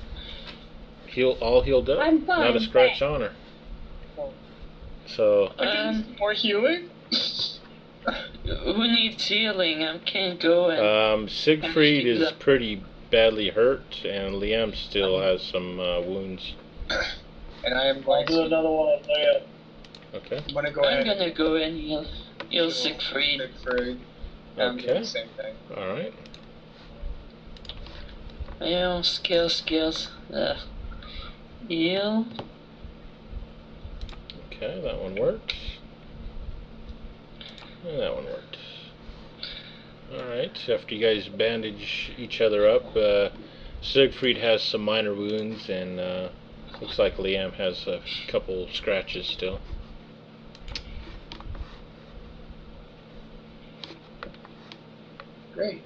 healed up. I'm fine, Not a scratch thanks. on her. So More healing? Who needs healing? I can't go and. Siegfried is pretty badly hurt, and Liam still has some wounds. And I am I'll going do to, another one on Liam. Okay. I'm going to go I'm ahead gonna go and heal and Siegfried. Siegfried. I'm doing Okay. the same thing. All right. Skills. Heal. Okay, that one worked. And that one worked. Alright, after you guys bandage each other up, Siegfried has some minor wounds, and looks like Liam has a couple scratches still. Great.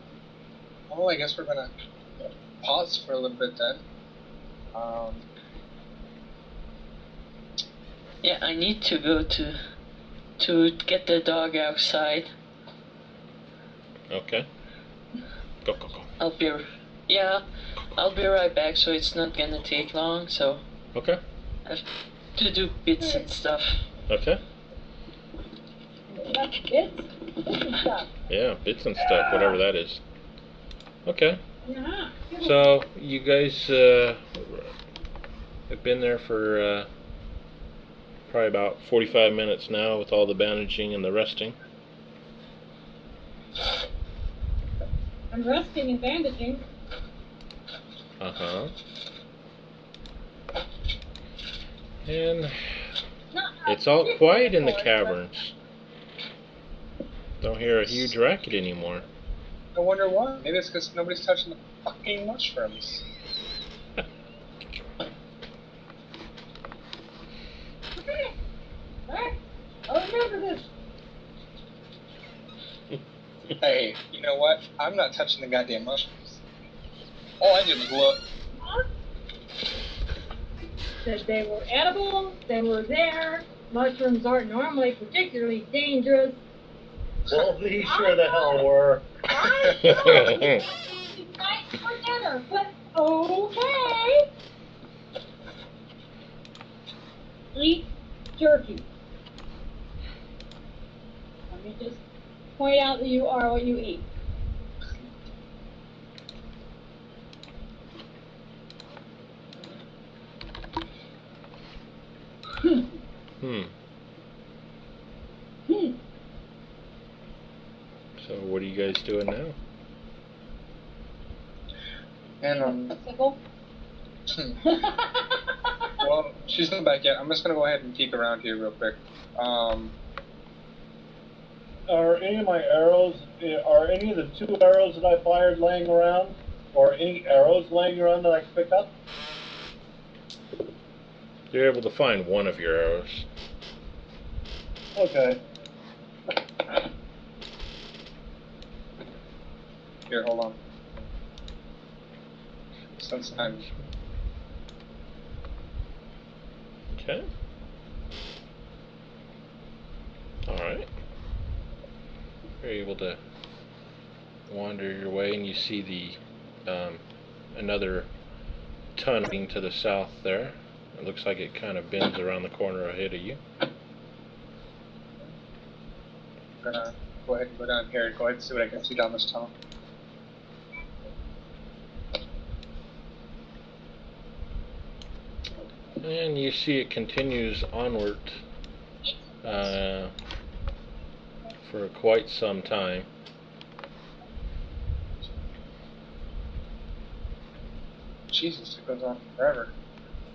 Well, I guess we're gonna pause for a little bit then. Yeah, I need to go to get the dog outside. Okay. Go. I'll be right back. So it's not gonna take long. So Okay. I have to do bits and stuff. Okay. That's bits and stuff. Yeah, bits and stuff, whatever that is. Okay. Yeah. So, you guys have been there for probably about 45 minutes now with all the bandaging and the resting. I'm resting and bandaging. Uh-huh. And it's all quiet in the caverns. Don't hear a huge racket anymore. I wonder why. Maybe it's because nobody's touching the fucking mushrooms. Okay. Alright. I'll remember this. Hey, you know what? I'm not touching the goddamn mushrooms. All I did was look. Said they were edible, they were there. Mushrooms aren't normally particularly dangerous. Well, these sure the hell were. I know. It's nice for dinner, but okay. Eat jerky. Let me just point out that you are what you eat. Hmm. So what are you guys doing now? And Sickle. well, she's not back yet. I'm just gonna go ahead and peek around here real quick. Are any of my arrows, are any of the 2 arrows that I fired laying around? Or any arrows laying around that I can pick up? You're able to find one of your arrows. Okay. Here, hold on. Since I'm Okay. Alright. You're able to wander your way, and you see the another tunnel to the south there. It looks like it kind of bends around the corner ahead of you. gonna go ahead and go down here and go ahead and see what I can see down this tunnel. And you see it continues onward for quite some time. Jesus, it goes on forever.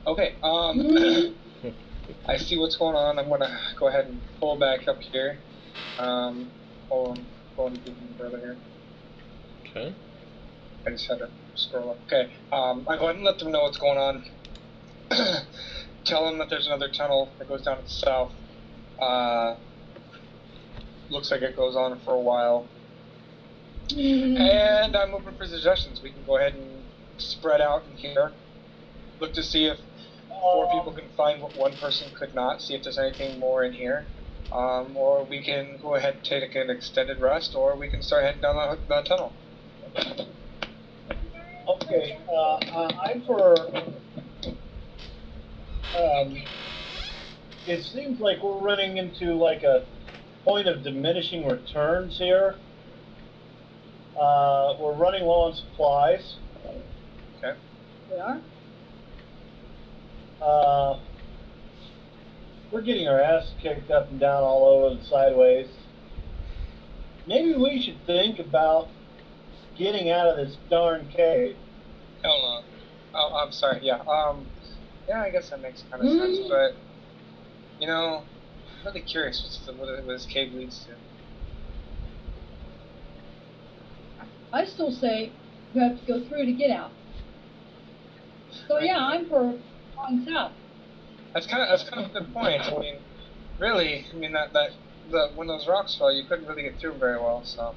Okay, I see what's going on. I'm gonna go ahead and pull back up here. Hold on, going even further here. Okay. I just had to scroll up. Okay, I go ahead and let them know what's going on. Tell them that there's another tunnel that goes down to the south. Looks like it goes on for a while. And I'm open for suggestions. We can go ahead and spread out in here. Look to see if 4 people can find what 1 person could not. See if there's anything more in here. Or we can go ahead and take an extended rest, or we can start heading down the tunnel. Okay, I'm for, it seems like we're running into like a point of diminishing returns here. We're running low on supplies. Okay. We are? We're getting our ass kicked up and down all over the sideways. Maybe we should think about getting out of this darn cave. Hell no. Oh, I'm sorry. Yeah. Yeah, I guess that makes kind of sense. But you know, I'm really curious what this cave leads to. I still say you have to go through to get out. So yeah, I'm for going south. That's kind of a good point. I mean, really, I mean that when those rocks fell, you couldn't really get through very well. So.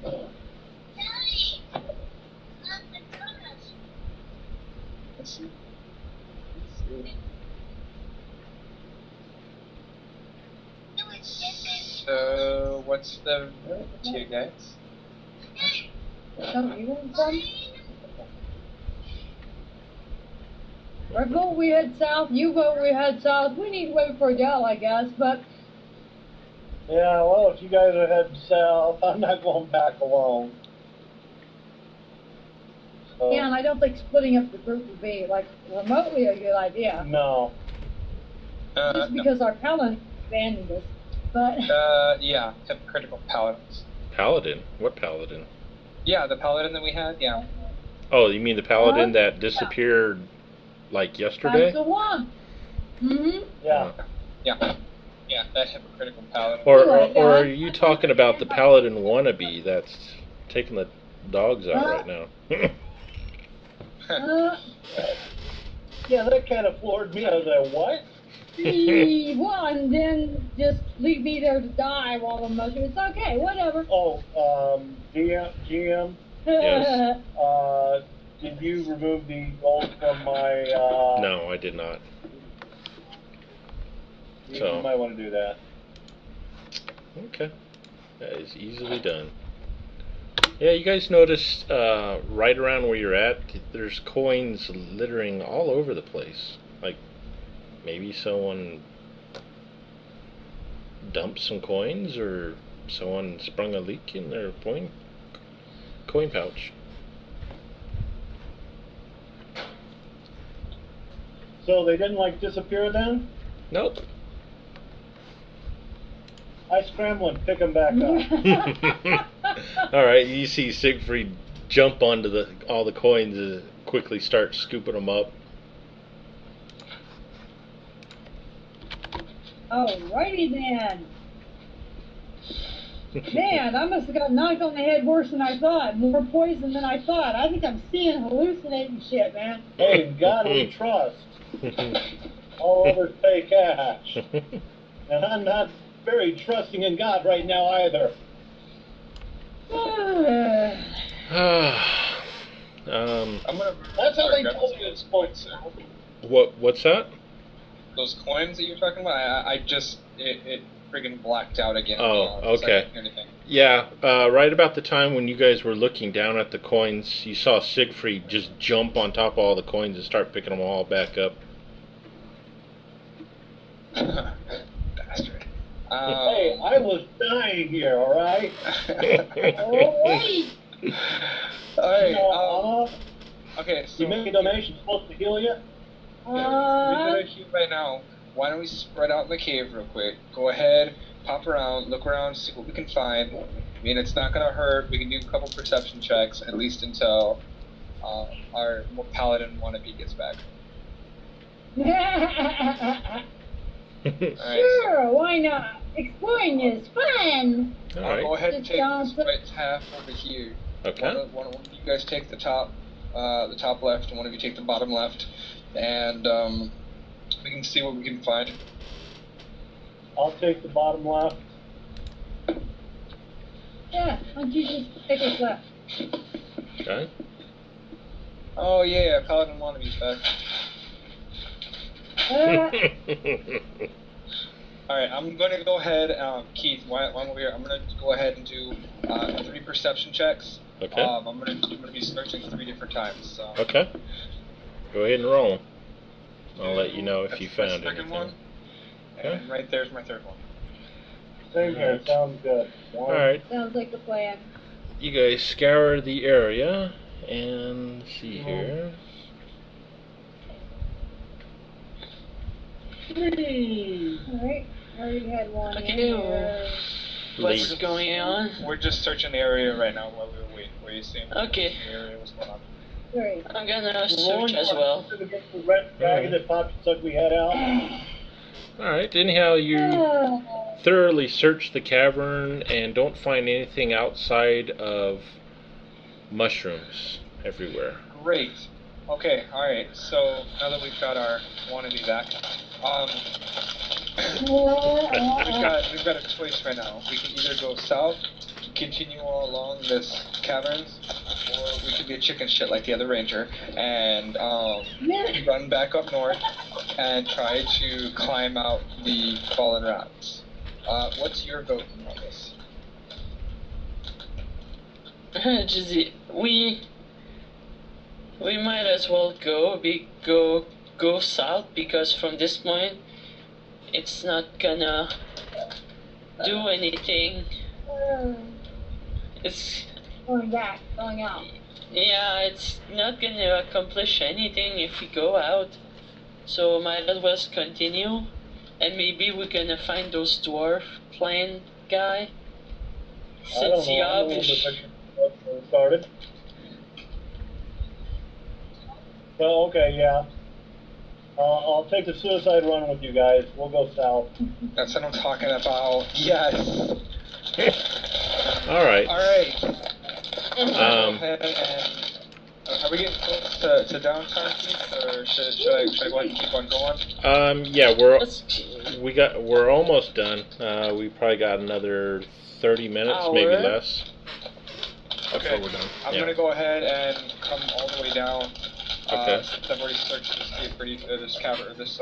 Let's see. So, what's the route to you guys? Don't you want some? I vote we head south, you vote we head south. We need to wait for Adele, I guess, but Yeah, well, if you guys are heading south, I'm not going back alone. So, yeah, and I don't think splitting up the group would be like remotely a good idea. No. Just because our paladin abandoned us. But Yeah, hypocritical paladins. Paladin? What paladin? Yeah, the paladin that we had. Yeah. Oh, you mean the paladin that disappeared like yesterday? that's the one. Yeah. Yeah. Yeah, that hypocritical paladin. Or are you talking about the paladin wannabe that's taking the dogs out right now? Yeah, that kind of floored me. I was like, what? Well, and then just leave me there to die while I'm motion. It's okay, whatever. Oh, GM, Yes. did you remove the gold from my, No, I did not. You So. might want to do that. Okay. That is easily done. Yeah, you guys noticed right around where you're at, there's coins littering all over the place. Like, maybe someone dumped some coins, or someone sprung a leak in their coin pouch. So they didn't, like, disappear then? Nope. I scramble and pick them back up. Alright, you see Siegfried jump onto all the coins and quickly start scooping them up. Alrighty then. Man, I must have got knocked on the head worse than I thought. More poison than I thought. I think I'm seeing hallucinating shit, man. Hey, God we trust. All others pay cash. And I'm not very trusting in God right now either. I'm gonna. That's how they told you it's points. What's that? Those coins that you're talking about, I just it friggin' blacked out again. Oh, So I okay. can't hear anything. Yeah, right about the time when you guys were looking down at the coins, you saw Siegfried just jump on top of all the coins and start picking them all back up. Bastard. Hey, I was dying here, alright? Alright. Alright, okay, so You make a donation supposed to heal you? we're gonna shoot right now. Why don't we spread out in the cave real quick? Go ahead, pop around, look around, see what we can find. I mean, it's not gonna hurt. We can do a couple perception checks, at least until our paladin wannabe gets back. Sure, why not? Exploring is fun. All I'll go right. ahead and Just take John's- this right half over here. Okay. One of you guys take the top left, and one of you take the bottom left, and we can see what we can find. I'll take the bottom left. Yeah, why don't you just take us left? Okay. Oh yeah, Paladin wannabe's back. All right, I'm going to go ahead, Keith. While we're here, I'm going to go ahead and do 3 perception checks. Okay. I'm going to be searching 3 different times. So. Okay. Go ahead and roll. I'll let you know if That's you my found second anything. one. Okay. And right there's my third one. Same here, sounds good. All right. Sounds like the plan. You guys scour the area and let's see here. 3. Alright, I already had one. Okay, in here. What's Leave. going on? We're just searching the area right now while we were waiting. Where you see? Okay. The area, what's going on? Great. I'm gonna search as well. To get the red dragon that popped its ugly head out. All right. Anyhow, you thoroughly search the cavern and don't find anything outside of mushrooms everywhere. Great. Okay. All right. So now that we've got our wannabe back, we've got a choice right now. We can either go south, continue all along this caverns, or we could be a chicken shit like the other ranger and run back up north and try to climb out the fallen rocks. What's your vote on this? Jizzy, we might as well go south, because from this point it's not gonna do anything. It's Going back, going out. yeah, it's not gonna accomplish anything if we go out. So might as well continue, and maybe we're gonna find those dwarf plant guy. I don't Since he know, I'm the one obviously that started. So, okay, yeah. I'll take the suicide run with you guys. We'll go south. That's what I'm talking about. Yes. All right. All right. Go Um, ahead and are we getting close to downtown, Keith, or should I go ahead and keep on going? Yeah, we're let's almost done. We probably got another 30 minutes, Hour? maybe less. Okay. Before we're done. I'm Yeah. gonna go ahead and come all the way down. Okay. Since I've already searched this cavern, this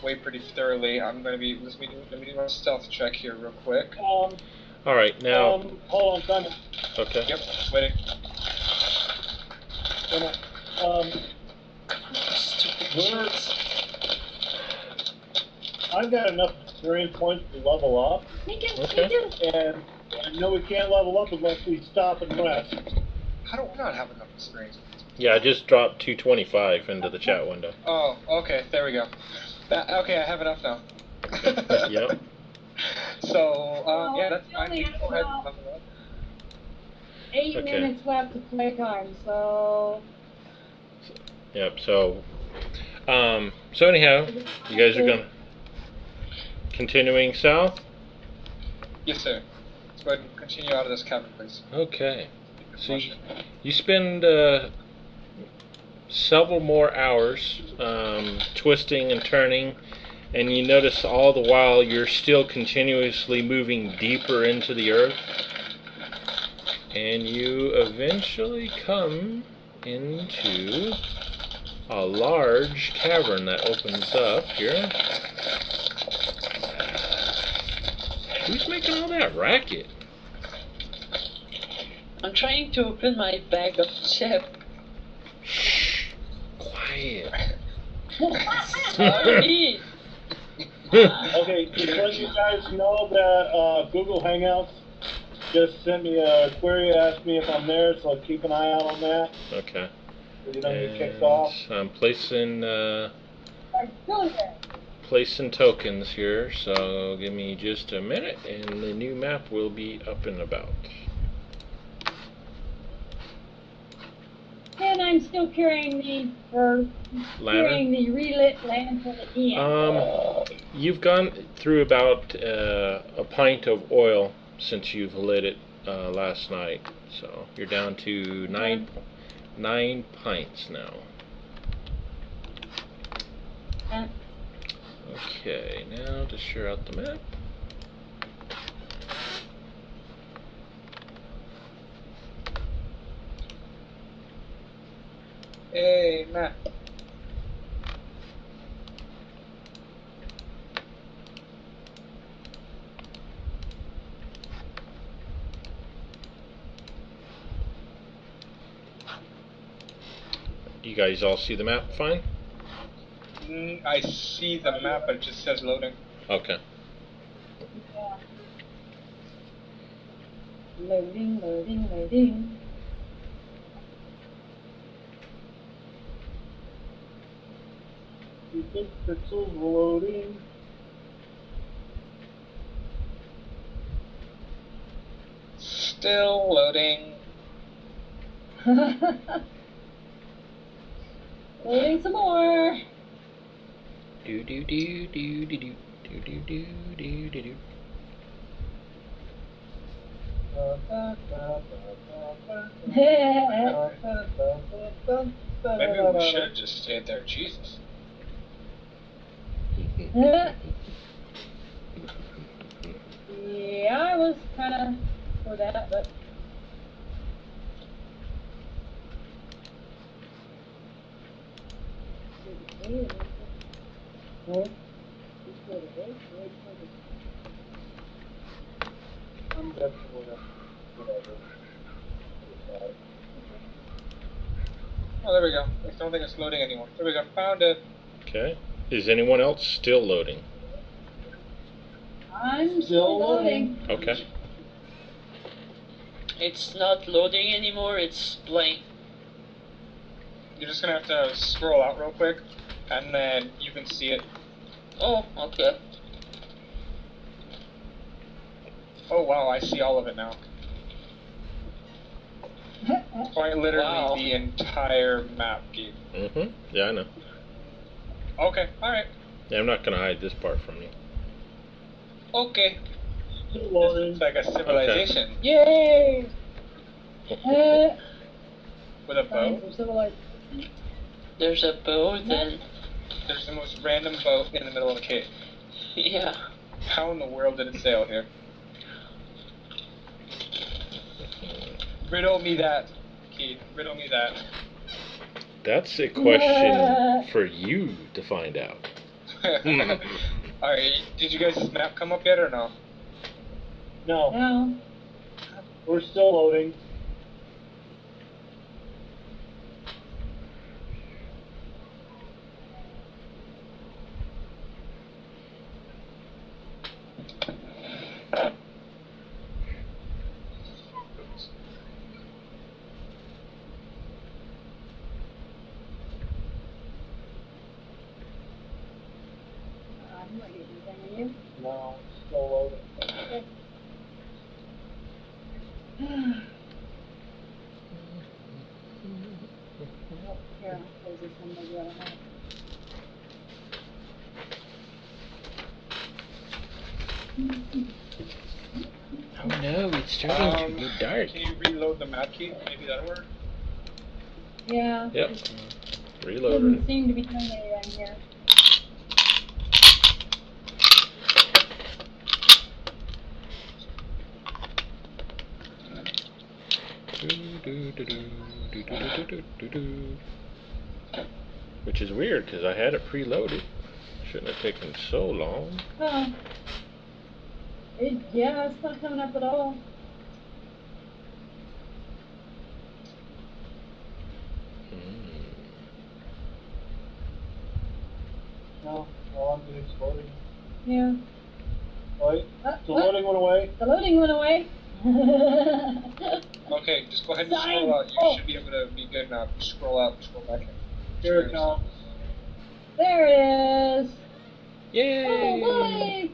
way pretty thoroughly. I'm gonna be let me do a stealth check here real quick. All right, now. Hold on, Simon. Okay. Yep, waiting. stupid I've got enough experience points to level up, Me too, Okay. me too. and I know we can't level up unless we stop and rest. How do we not have enough experience? Yeah, I just dropped 225 into the chat window. Oh, okay, there we go. Okay, I have enough now. Yep. So, yeah, that's we fine. only You can go have ahead and about level up. 8 Okay. minutes left of playtime, so Yep. So anyhow, you guys are gonna continuing south. Yes, sir. Let's go ahead and continue out of this cavern, please. Okay. So you spend several more hours twisting and turning, and you notice all the while you're still continuously moving deeper into the earth, and you eventually come into a large cavern that opens up here. Who's making all that racket? I'm trying to open my bag of chips. Shh. Quiet. Sorry. Okay, just let you guys know that Google Hangouts just sent me a query, asked me if I'm there, so keep an eye out on that, Okay. so you don't get kicked off. I'm placing I'm still there. tokens here, so give me just a minute, and the new map will be up and about. Yeah, when I'm still carrying the relit lantern again? You've gone through about a pint of oil since you've lit it last night, so you're down to nine pints now. Okay, now to share out the map. Hey, Matt. You guys all see the map fine? I see the map, but it just says loading. Okay. Yeah. Loading, loading, loading. You think pixels were loading? Still loading. Loading some more. Do do do do do do do do do do do do. Maybe we should have just stayed there. Jesus. Yeah, I was kind of for that, but. I'm definitely whatever. Oh, there we go. I don't think it's loading anymore. There we go. Found it. Okay. Is anyone else still loading? I'm still loading. Okay. It's not loading anymore, it's blank. You're just gonna have to scroll out real quick, and then you can see it. Oh, okay. Oh wow, I see all of it now. Quite literally Wow. the entire map, Keith. Mm-hmm. Yeah, I know. Okay, alright. Yeah, I'm not gonna hide this part from you. Okay. Still This loading. looks like a civilization. Yay! With a boat. Some civilized. There's a boat and There's the most random boat in the middle of a cave. yeah. How in the world did it sail here? Riddle me that, Keith. Riddle me that. That's a question for you to find out. Alright, did you guys' map come up yet or no? No, No. we're still loading. I'm not getting anything in you. No, still loading. Okay. Oh, here, I'll close this one, maybe I'll have. Oh no, it's starting to get dark. Can you reload the map, Keith? Maybe that'll work. Yeah. Yep. Doesn't Reloaded. seem to be doing anything here. Which is weird because I had it preloaded. Shouldn't have taken so long. Oh. Yeah, it's not coming up at all. No, all I'm doing is loading. Yeah. Wait, the What? loading went away. The loading went away. Okay, just go ahead and Sign. scroll out. You Oh. should be able to be good now. Scroll out, scroll back in. Here it comes. There it is. Yay! Oh boy.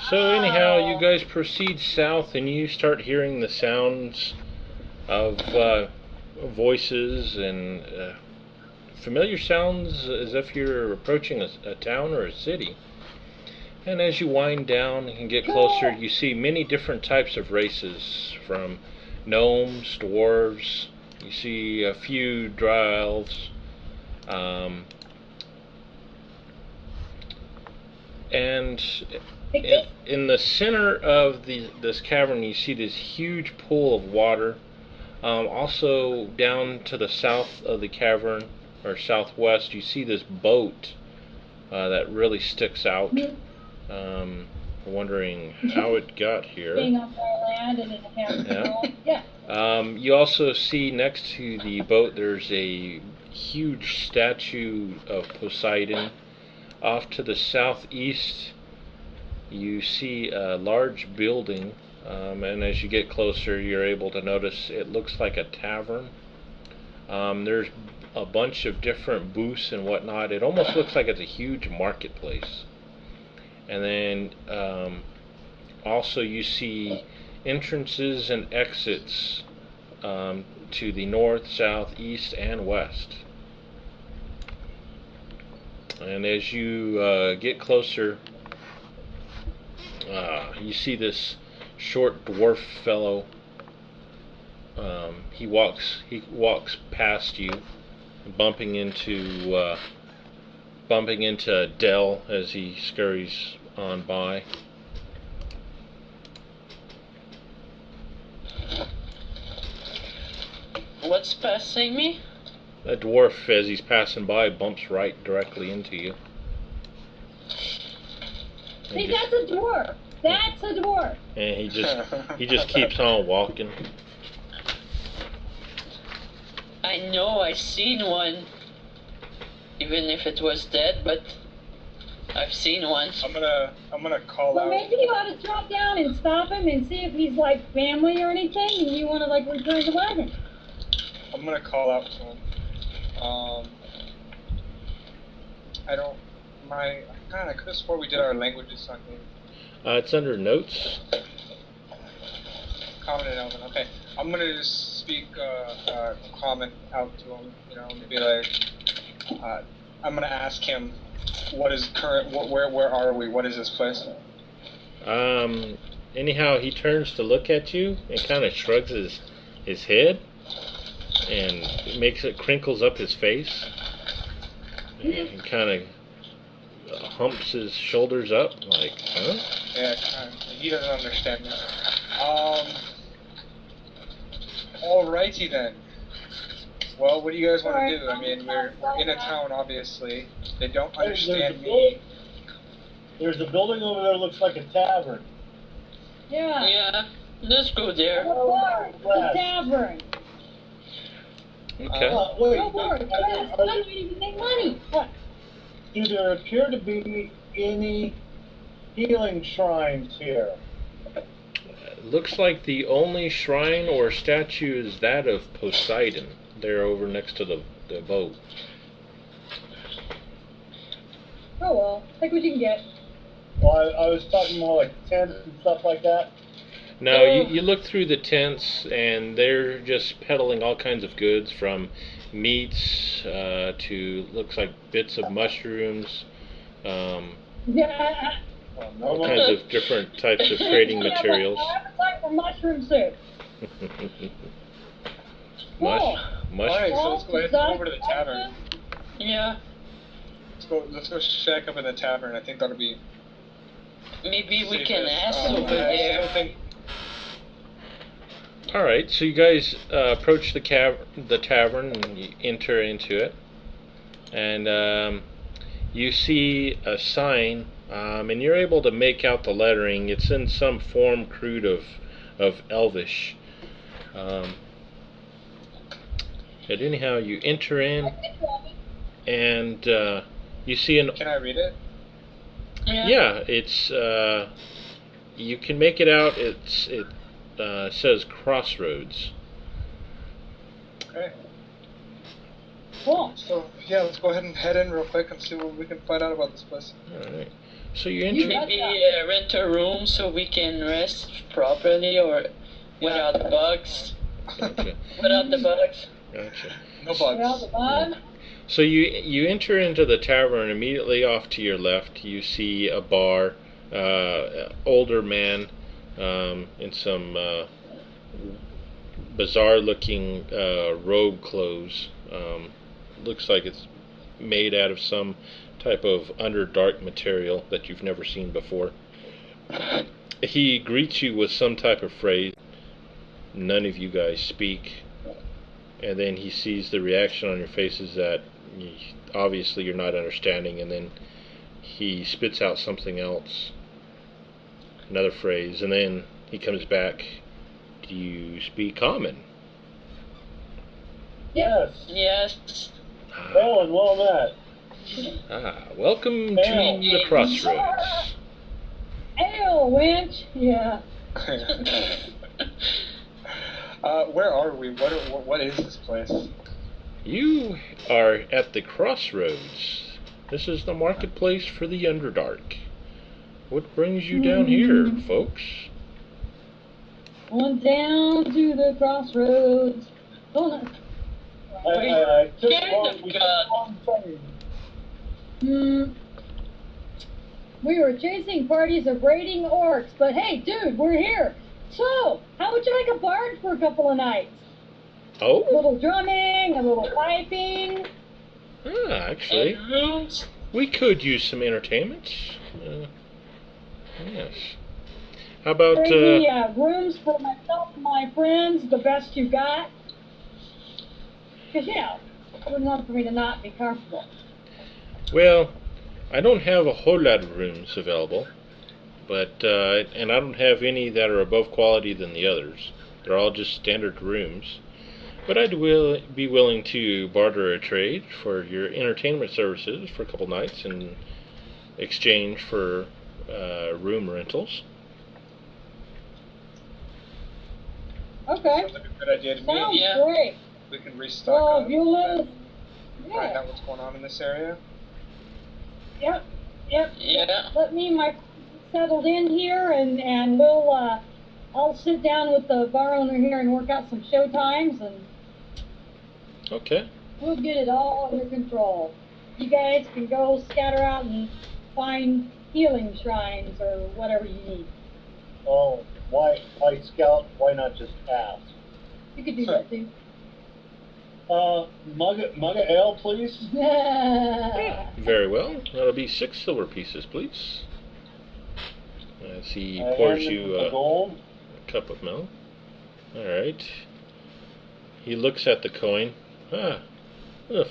So anyhow, you guys proceed south and you start hearing the sounds of voices and familiar sounds as if you're approaching a town or a city. And as you wind down and get closer, you see many different types of races, from gnomes, dwarves. You see a few dry elves. And in the center of this cavern, you see this huge pool of water. Also, down to the south of the cavern, or southwest, you see this boat that really sticks out. Wondering how it got here. Being on dry land and in the yeah. You also see next to the boat there's a huge statue of Poseidon. Off to the southeast you see a large building, and as you get closer you're able to notice it looks like a tavern. There's a bunch of different booths and whatnot. It almost looks like it's a huge marketplace. And then also you see entrances and exits to the north, south, east, and west. And as you get closer, you see this short dwarf fellow. He walks past you, bumping into Dell as he scurries on by. What's passing me? That dwarf, as he's passing by, bumps right directly into you. See, that's a dwarf. That's a dwarf. And he just keeps on walking. I know I seen one, even if it was dead, but I've seen one. I'm gonna call Well, out. maybe you ought to drop down and stop him and see if he's like family or anything, and you want to like return the wagon. I'm gonna call out to him. I could have swore we did our languages on here. It's under notes. Common and Elven. Okay, I'm gonna just speak common out to him. You know, and be like, I'm gonna ask him, what is current? Where are we? What is this place? Anyhow, he turns to look at you and kind of shrugs his head and crinkles up his face and kind of humps his shoulders up like, huh? Yeah, he doesn't understand me. Alrighty then. Well, what do you guys want to do? I mean, we're in a town, obviously. They don't understand me. There's a building over there that looks like a tavern. Yeah. Yeah, let's go there. Go for it. The tavern. Okay. Wait, Go for it. Yes. I don't even make money. What? do there appear to be any healing shrines here? Looks like the only shrine or statue is that of Poseidon. They're over next to the boat. Oh well, take what you can get. Well, I was talking more like tents and stuff like that. No, you look through the tents and they're just peddling all kinds of goods, from meats to looks like bits of mushrooms, Yeah. all kinds of different types of trading materials. I have a time for mushroom soup. Cool. Alright, Mush. so let's go ahead and go over to the tavern. Yeah, Let's go shack up in the tavern. I think that'll be maybe we can safest. ask over I there. don't think. All right, so you guys approach the tavern and you enter into it, and you see a sign, and you're able to make out the lettering. It's in some form crude of Elvish. But anyhow, you enter in, and you see an. Can I read it? Yeah, it's you can make it out. It says Crossroads. Okay. Cool. So yeah, let's go ahead and head in real quick and see what we can find out about this place. All right. So you enter. Maybe rent a room so we can rest properly, or without bugs. Gotcha. Without the bugs. Gotcha. No Yeah, bugs. the bug. So you enter into the tavern. Immediately off to your left, you see a bar. Older man in some bizarre-looking robe clothes. Looks like it's made out of some type of underdark material that you've never seen before. He greets you with some type of phrase. None of you guys speak. And then he sees the reaction on your faces that obviously you're not understanding, and then he spits out something else, another phrase, and then he comes back. Do you speak common? Yes. Yes. Well and well met. Welcome Ale. to the Crossroads. Ale, wench. Yeah. Where are we? What is this place? You are at the Crossroads. This is the marketplace for the Underdark. What brings you down here, folks? On down to the crossroads. Oh, no. I took Scared long, of we took God. long time. We were chasing parties of raiding orcs, but hey, dude, we're here. So, how would you like a bard for a couple of nights? A Oh? little drumming, a little piping. Actually, And rooms. we could use some entertainment. Yes. How about, Bring me rooms for myself and my friends, the best you got. Because, you know, I wouldn't want for me to not be comfortable. well, I don't have a whole lot of rooms available, but, and I don't have any that are above quality than the others. They're all just standard rooms. But I'd be willing to barter a trade for your entertainment services for a couple nights in exchange for room rentals. Okay, Sounds like a good idea to me. sounds Yeah. great. We can restock Well, up if you live... and find Yeah, out what's going on in this area. yep. Yeah. Let me and my friends settled in here, and we'll, I'll sit down with the bar owner here and work out some show times, and Okay. we'll get it all under control. You guys can go scatter out and find healing shrines or whatever you need. Oh, why scout? Why not just ask? You could do that too. Mugga ale, please. Very well. That'll be 6 silver pieces, please. As he I pours hand him you the a gold. cup of milk. Alright. He looks at the coin. A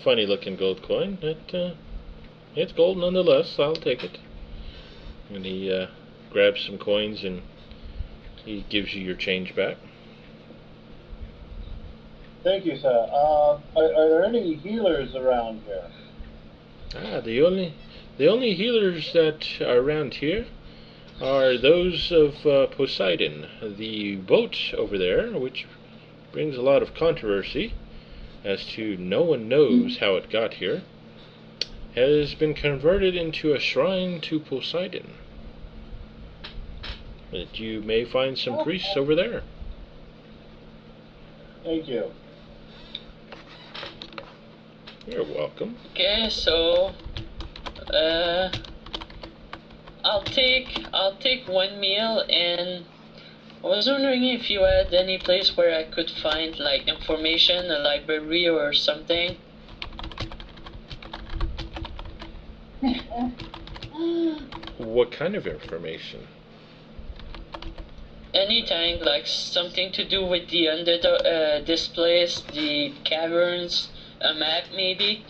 funny looking gold coin. It's gold nonetheless. I'll take it. And he grabs some coins and he gives you your change back. Thank you, sir. Are there any healers around here? The only healers that are around here are those of Poseidon, the boat over there, which brings a lot of controversy as to no one knows how it got here, has been converted into a shrine to Poseidon. But you may find some priests over there. Thank you. You're welcome. Okay, so I'll take one meal, and I was wondering if you had any place where I could find like information, a library or something. What kind of information? Anything like something to do with the this place, the caverns, a map maybe.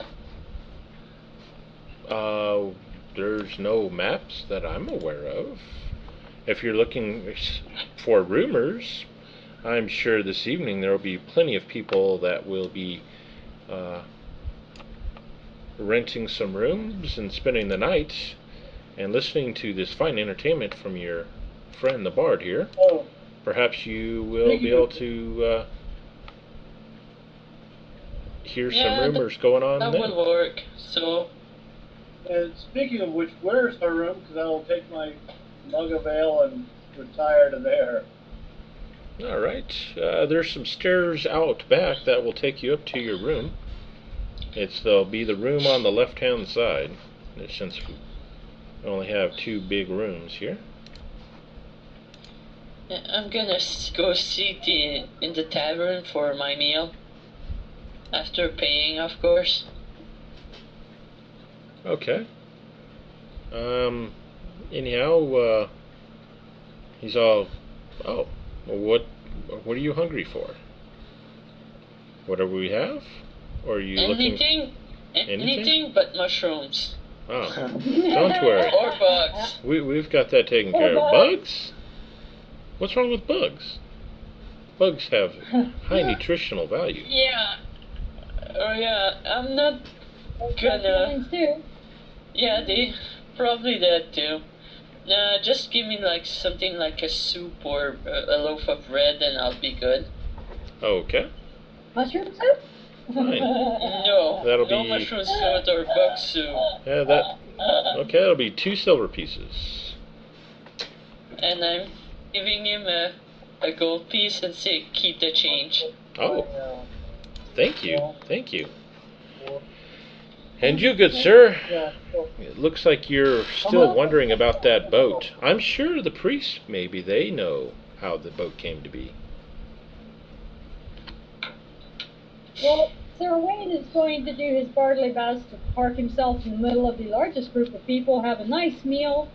There's no maps that I'm aware of. If you're looking for rumors, I'm sure this evening there will be plenty of people that will be renting some rooms and spending the night and listening to this fine entertainment from your friend the bard here. Oh, Perhaps you will be able to hear Yeah, some rumors going on That then. would work. So and speaking of which, where's her room? Because I will take my mug of ale and retire to there. All right. There's some stairs out back that will take you up to your room. There'll be the room on the left-hand side, since we only have 2 big rooms here. I'm gonna go sit in the tavern for my meal. After paying, of course. Okay. Anyhow, he's all, oh, well, what are you hungry for? Whatever we have? Or are you Anything but mushrooms. Oh, don't worry. Or bugs. We've got that taken care of. Bugs? What's wrong with bugs? Bugs have high nutritional value. Yeah. Oh yeah, I'm not gonna... too. Yeah, they probably that too. Nah, just give me like something like a soup or a loaf of bread and I'll be good. Okay. Mushroom soup? Fine. No, That'll no be- mushroom soup or bug soup. Yeah, okay, that'll be 2 silver pieces. And I'm giving him a gold piece and say, keep the change. Oh, thank you. Thank you. And you, good sir, Yeah, so it looks like you're still wondering about that boat. I'm sure the priests, maybe they know how the boat came to be. Well, Sir Wayne is going to do his bartley best to park himself in the middle of the largest group of people, have a nice meal,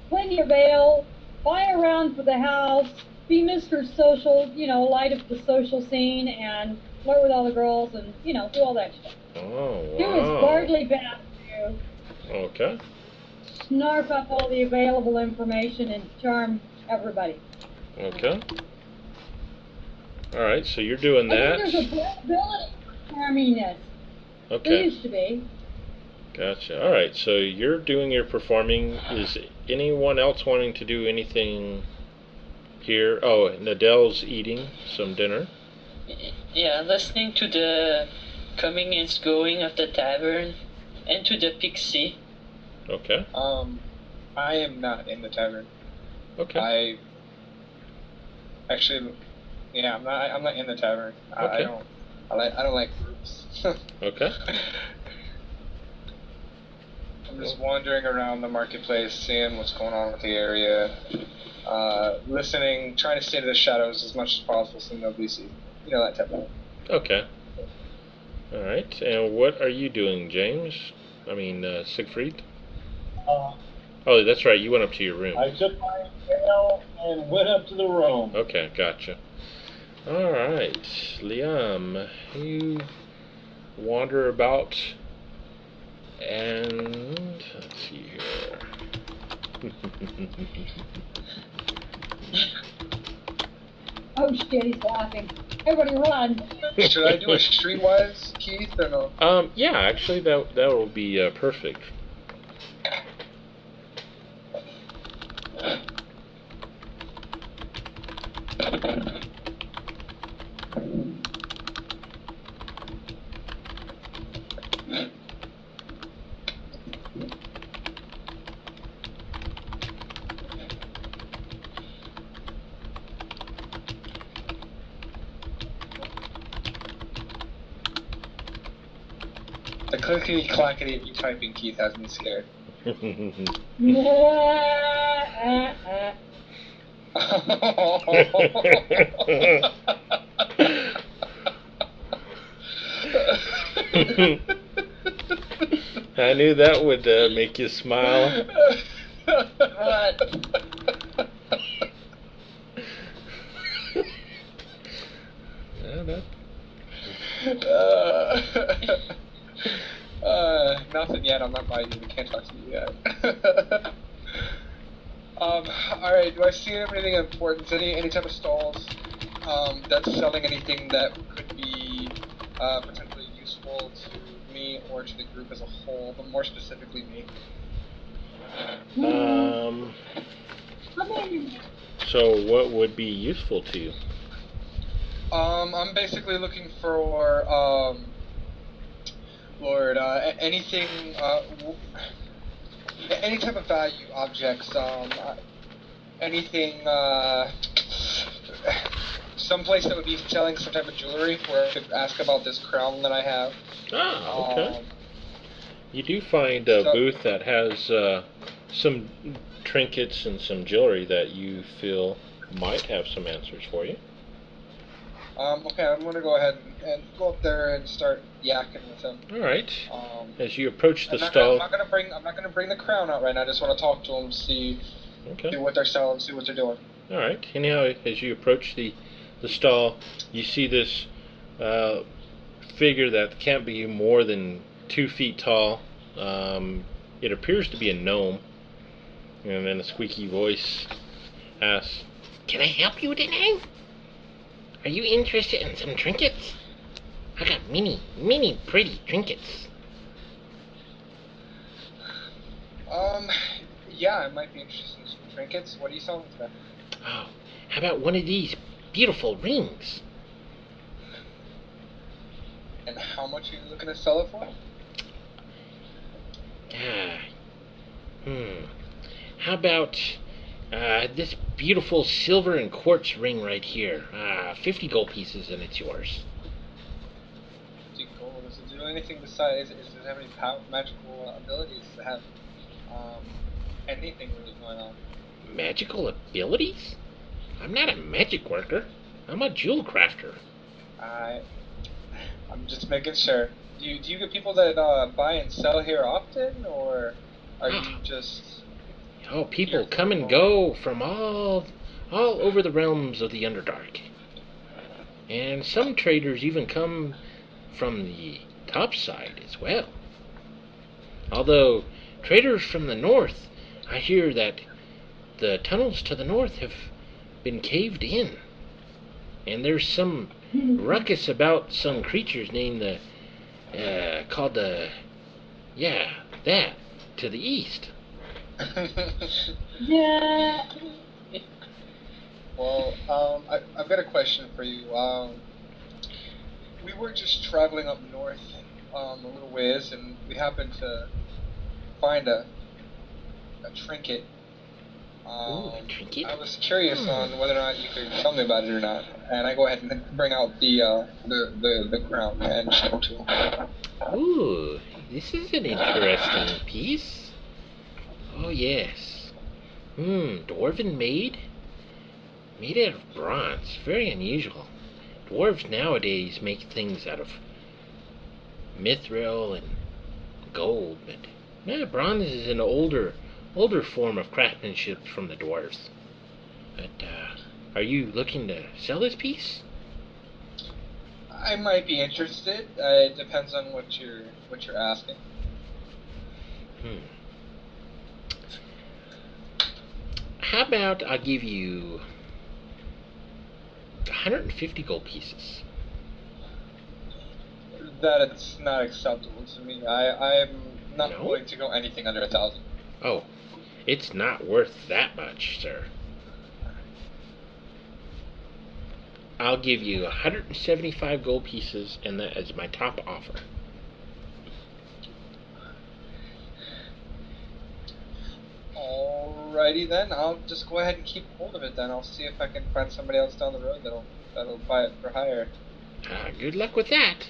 plenty of ale, buy around for the house, be Mr. Social, light up the social scene, and flirt with all the girls, and, do all that stuff. Oh, Do his wow. bartley best to Okay. snarf up all the available information and charm everybody. Okay. All right, so you're doing I that. think there's a possibility for charminess. There Okay. used to be. Gotcha. All right, so you're doing your performing. Is anyone else wanting to do anything here? Oh, Nadel's eating some dinner. Yeah, listening to the coming and going of the tavern and to the pixie. Okay. I am not in the tavern. Okay. I'm not in the tavern. Okay. I don't like groups. Okay. I'm just wandering around the marketplace, seeing what's going on with the area, listening, trying to stay to the shadows as much as possible so nobody sees. That type of thing. Okay. All right. And what are you doing, James? Siegfried? Oh, that's right. You went up to your room. I took my ale and went up to the room. Okay, gotcha. All right, Liam, you wander about, and let's see here. Oh shit, he's laughing. Everybody run. Should I do a streetwise, Keith, or no? Yeah, actually, that will be perfect. The clickety clackety of you typing, Keith, has me scared. I knew that would make you smile. What? Nothing yet. I'm not buying you. We can't talk to you yet. Alright, do I see anything important? Any type of stalls that's selling anything that could be potentially useful to me or to the group as a whole, but more specifically me? So what would be useful to you? I'm basically looking for, anything, any type of value objects, anything, someplace that would be selling some type of jewelry where I could ask about this crown that I have. Ah, okay. Um, You do find a so- booth that has some trinkets and some jewelry that you feel might have some answers for you. Okay, I'm gonna go ahead and go up there and start yakking with him. All right. As you approach the I'm stall. not gonna bring the crown out right now. I just want to talk to them, see Okay. what they're selling, see what they're doing. All right. Anyhow, as you approach the stall, you see this figure that can't be more than 2 feet tall. It appears to be a gnome. And then a squeaky voice asks, Can I help you today? Are you interested in some trinkets? I got many pretty trinkets. Yeah, I might be interested in some trinkets. What are you selling today? Oh, how about one of these beautiful rings? And how much are you looking to sell it for? How about this beautiful silver and quartz ring right here? 50 gold pieces and it's yours. Gold. Does it do anything besides? Does it have any magical abilities? Does it have anything really going on? Magical abilities? I'm not a magic worker. I'm a jewel crafter. I'm just making sure. Do you get people that buy and sell here often, or are you just? Oh, people come and go from all over the realms of the Underdark. And some traders even come from the top side as well. Although traders from the north, I hear that the tunnels to the north have been caved in. And there's some ruckus about some creatures named called that to the east. Yeah. Well, I've got a question for you. We were just traveling up north a little ways, and we happened to find a trinket. Ooh, a trinket? I was curious on whether or not you could tell me about it or not, and I go ahead and bring out the crown and show to him. Ooh, this is an interesting piece. Oh, yes. Dwarven made? Made out of bronze. Very unusual. Dwarves nowadays make things out of mithril and gold, but bronze is an older form of craftsmanship from the dwarves. But, are you looking to sell this piece? I might be interested. It depends on what you're asking. How about I'll give you 150 gold pieces. That it's not acceptable to me. I'm not No? willing to go anything under 1,000. Oh, it's not worth that much, sir. I'll give you 175 gold pieces, and that is my top offer. Alrighty then, I'll just go ahead and keep hold of it then. I'll see if I can find somebody else down the road that'll buy it for hire. Good luck with that.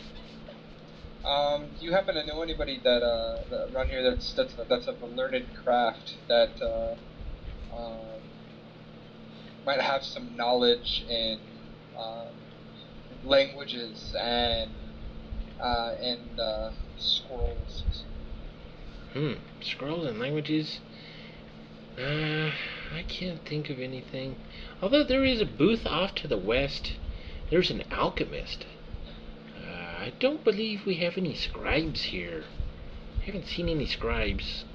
Do you happen to know anybody that around here that's of a learned craft that might have some knowledge in languages and scrolls? Scrolls and languages? I can't think of anything. Although there is a booth off to the west. There's an alchemist. I don't believe we have any scribes here. I haven't seen any scribes.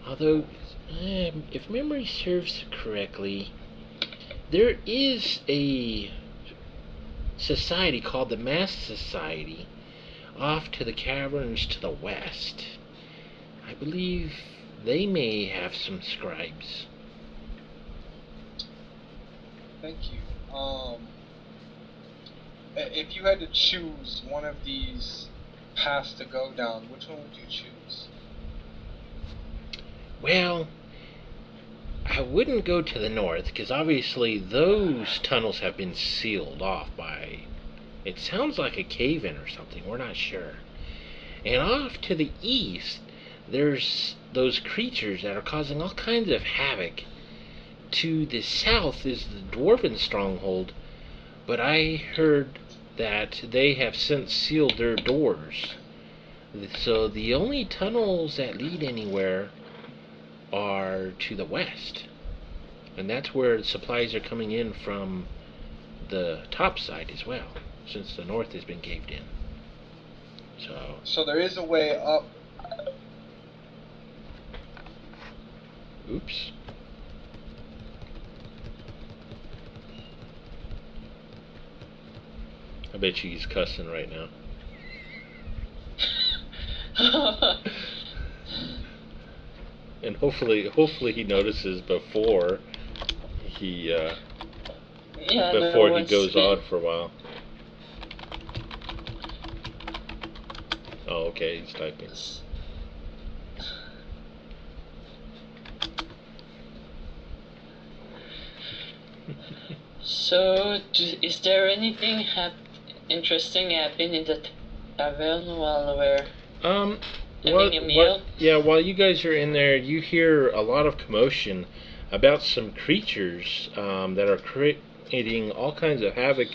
Although, if memory serves correctly, there is a society called the Mass Society off to the caverns to the west. I believe they may have some scribes. Thank you. If you had to choose one of these paths to go down, which one would you choose? Well, I wouldn't go to the north, because obviously those tunnels have been sealed off by... It sounds like a cave-in or something, we're not sure. And off to the east, there's those creatures that are causing all kinds of havoc. To the south is the Dwarven stronghold, but I heard that they have since sealed their doors. So the only tunnels that lead anywhere are to the west. And that's where the supplies are coming in from the top side as well, since the north has been caved in. So there is a way up. Oops. I bet you he's cussing right now. And hopefully he notices before he goes on for a while. Oh, okay, he's typing. So, is there anything interesting happening in the tavern while we're having a meal? While you guys are in there, you hear a lot of commotion about some creatures that are creating all kinds of havoc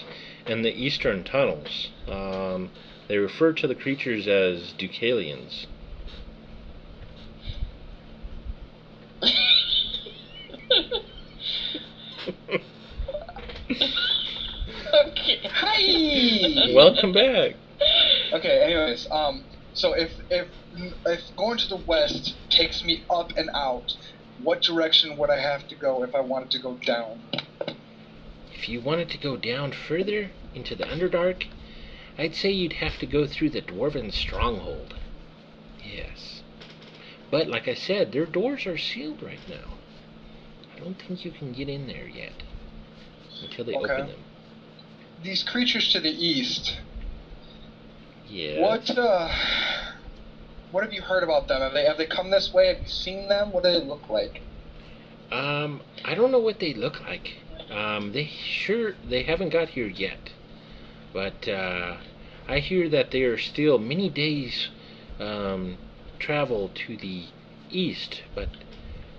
in the eastern tunnels. They refer to the creatures as Deucalions. Okay. Hi! Welcome back. Okay, anyways, so if going to the west takes me up and out, what direction would I have to go if I wanted to go down? If you wanted to go down further into the Underdark, I'd say you'd have to go through the Dwarven stronghold. Yes. But like I said, their doors are sealed right now. I don't think you can get in there yet until they open them. These creatures to the east. Yeah. What have you heard about them? Have they come this way? Have you seen them? What do they look like? I don't know what they look like. They haven't got here yet. But I hear that they are still many days travel to the east, but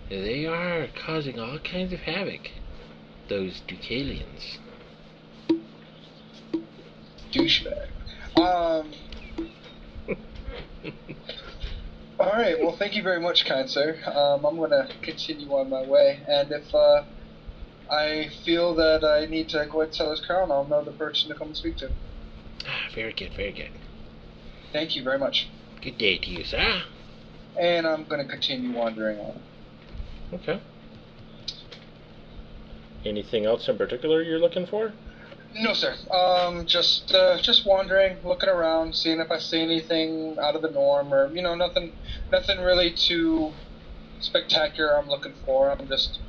they are causing all kinds of havoc, those Deucalions. Douchebag. Alright, well thank you very much, kind sir. I'm going to continue on my way, and if I feel that I need to go ahead and sell his crown, I'll know the person to come and speak to. Very good, very good. Thank you very much. Good day to you, sir. And I'm going to continue wandering on. Okay. Anything else in particular you're looking for? No, sir. Just wandering, looking around, seeing if I see anything out of the norm, or nothing really too spectacular. I'm looking for. I'm just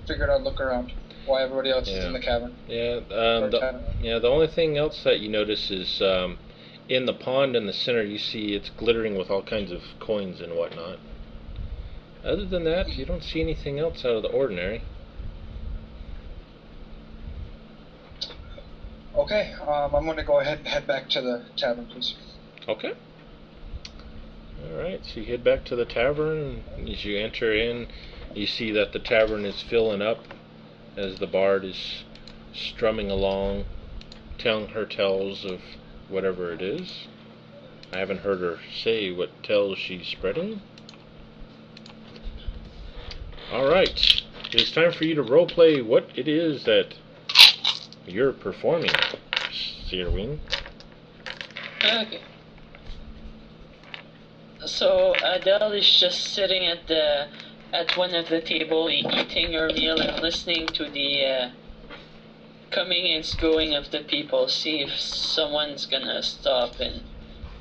figured I'd look around while everybody else is in the cavern. Yeah. The only thing else that you notice is in the pond in the center, you see it's glittering with all kinds of coins and whatnot. Other than that, you don't see anything else out of the ordinary. Okay, I'm going to go ahead and head back to the tavern, please. Okay. Alright, so you head back to the tavern. As you enter in, you see that the tavern is filling up as the bard is strumming along, telling her tales of whatever it is. I haven't heard her say what tales she's spreading. Alright, it is time for you to roleplay what it is that you're performing, Zerwin. Okay. So Adele is just sitting at one of the table, eating her meal and listening to the coming and going of the people. See if someone's gonna stop and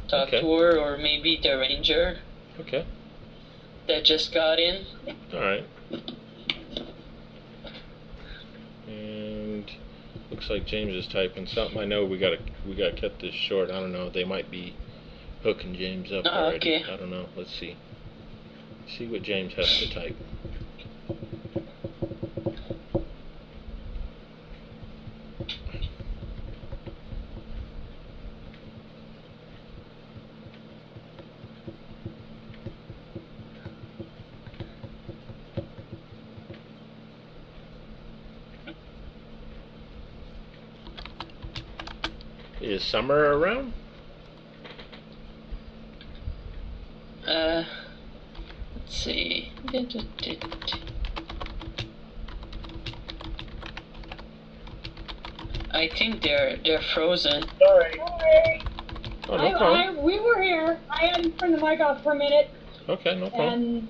talk to her, or maybe the ranger. Okay. That just got in. All right. And looks like James is typing something. I know we gotta cut this short. I don't know. They might be hooking James up already. Okay. I don't know. Let's see. See what James has to type. Is summer around? Let's see. I think they're frozen. Sorry. Oh, no problem. We were here. I had to turn the mic off for a minute Okay, no problem. and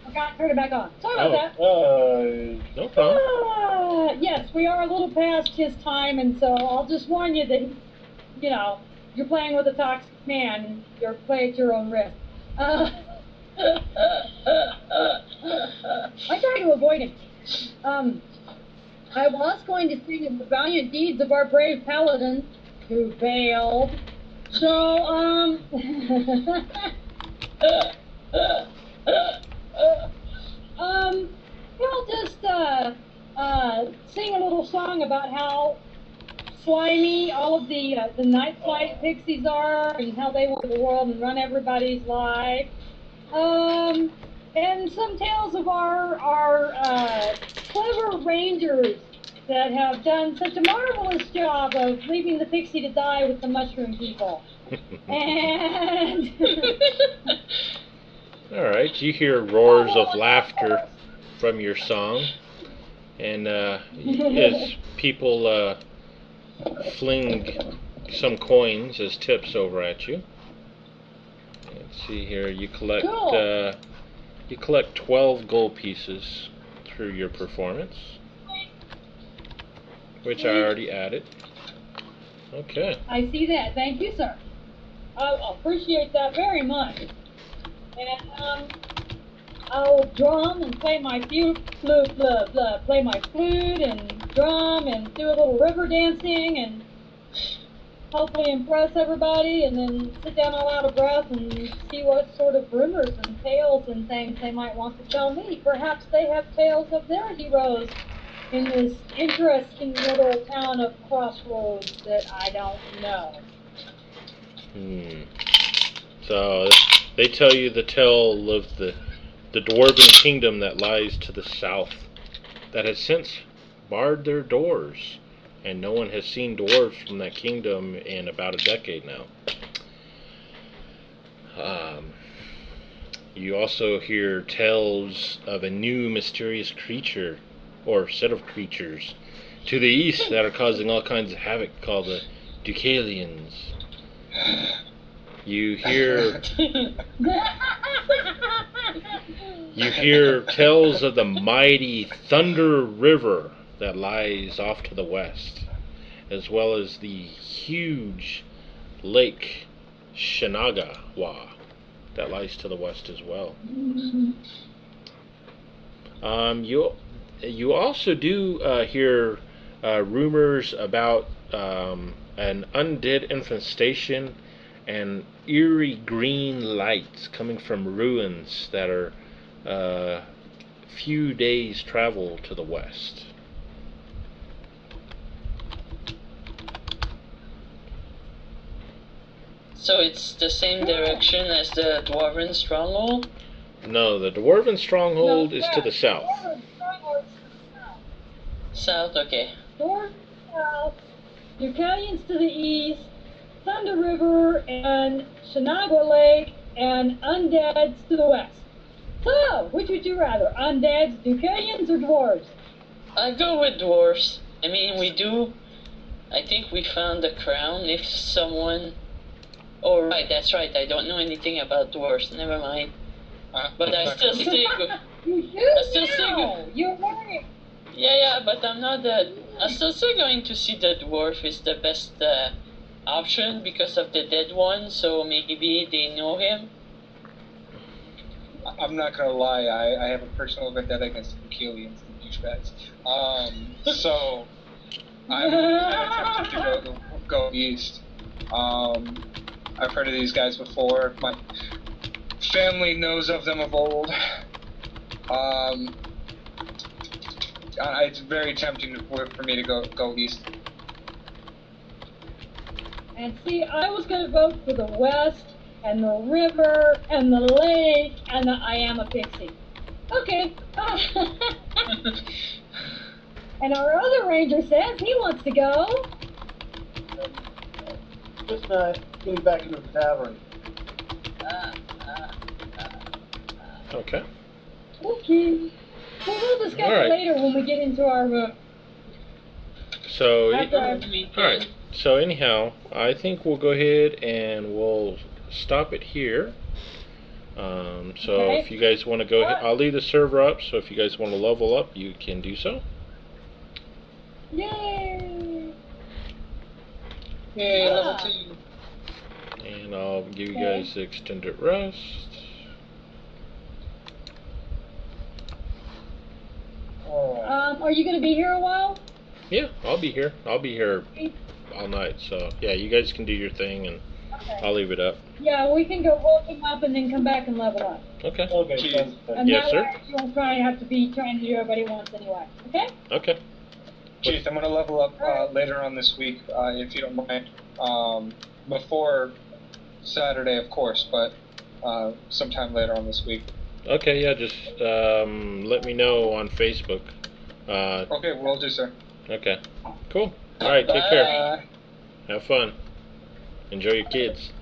forgot to turn it back on. Sorry about Oh. that. No problem. Yes, we are a little past his time, and so I'll just warn you that, you know, you're playing with a toxic man, and you're playing at your own risk. I try to avoid him. I was going to sing of the valiant deeds of our brave paladin, who bailed. So, we'll just, sing a little song about how slimy all of the night flight pixies are, and how they rule the world and run everybody's life. And some tales of our clever rangers that have done such a marvelous job of leaving the pixie to die with the mushroom people. And All right, you hear roars of laughter from your song, and as people fling some coins as tips over at you. Let's see here. You collect Cool. you collect 12 gold pieces through your performance, which I already added. Okay. I see that. Thank you, sir. I appreciate that very much. And I'll drum and play my play my flute and drum and do a little river dancing and hopefully impress everybody, and then sit down all out of breath and see what sort of rumors and tales and things they might want to tell me. Perhaps they have tales of their heroes in this interesting little town of Crossroads that I don't know. So they tell you the tale of the dwarven kingdom that lies to the south, that has since barred their doors, and no one has seen dwarves from that kingdom in about a decade now. You also hear tales of a new mysterious creature, or set of creatures, to the east that are causing all kinds of havoc, called the Ducalians. You hear tales of the mighty Thunder River that lies off to the west, as well as the huge Lake Shinagawa that lies to the west as well. You also do hear rumors about an undead infestation and eerie green lights coming from ruins that are few days' travel to the west. So it's the same direction as the Dwarven Stronghold? No, the Dwarven Stronghold is to the south. South, okay. Dwarven south, Ducalians to the east, Thunder River and Shinagawa Lake, and Undeads to the west. So, which would you rather, Undeads, Ducalians, or Dwarves? I'd go with dwarves. I mean, I think we found the crown if someone... Oh, right, that's right. I don't know anything about dwarves. Never mind. But I still stick with... You I still should stick know. with... You're right. Yeah, but I'm not that... I'm still going to see the dwarf is the best option because of the dead one, so maybe they know him. I'm not gonna lie, I have a personal vendetta against the Ducalians, the douchebags. So I'm kind of tempted to go east. I've heard of these guys before. My family knows of them of old. It's very tempting for me to go east. And see, I was going to vote for the west, and the river, and the lake, and the I am a pixie. Okay. And our other ranger says he wants to go just getting back into the tavern. Okay. Okay. We'll discuss All right. it later when we get into our room. So, After I- all right. So anyhow, I think we'll go ahead and we'll stop it here. So Okay. if you guys want to go ahead, I'll leave the server up. So if you guys want to level up, you can do so. Yay! Yay, level Ah. 2. And I'll give you Okay. guys extended rest. Alright. Are you gonna be here a while? Yeah, I'll be here. I'll be here all night. So yeah, you guys can do your thing, and Okay. I'll leave it up. Yeah, we can go work him up and then come back and level up. Okay. Okay, Jeez. sounds good. And Yes, that sir. way you won't have to be trying to do everybody once anyway. Okay? Okay. Chief, I'm going to level up later on this week, if you don't mind. Before Saturday, of course, but sometime later on this week. Okay. Yeah. Just let me know on Facebook. Okay, will do, sir. Okay. Cool. All right. Take care. Bye. Have fun. Enjoy your kids.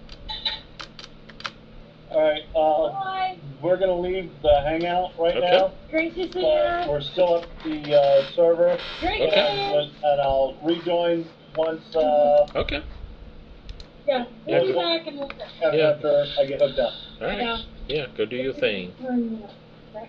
Alright, Bye. we're gonna leave the hangout right Okay. now. Great to see But you. we're still up the server. Great Okay. to see you. And I'll rejoin once Okay. Yeah, Yeah, we'll be go- back and we'll. Yeah. after I get hooked up. All right. Yeah. Yeah. Go do your thing. Right.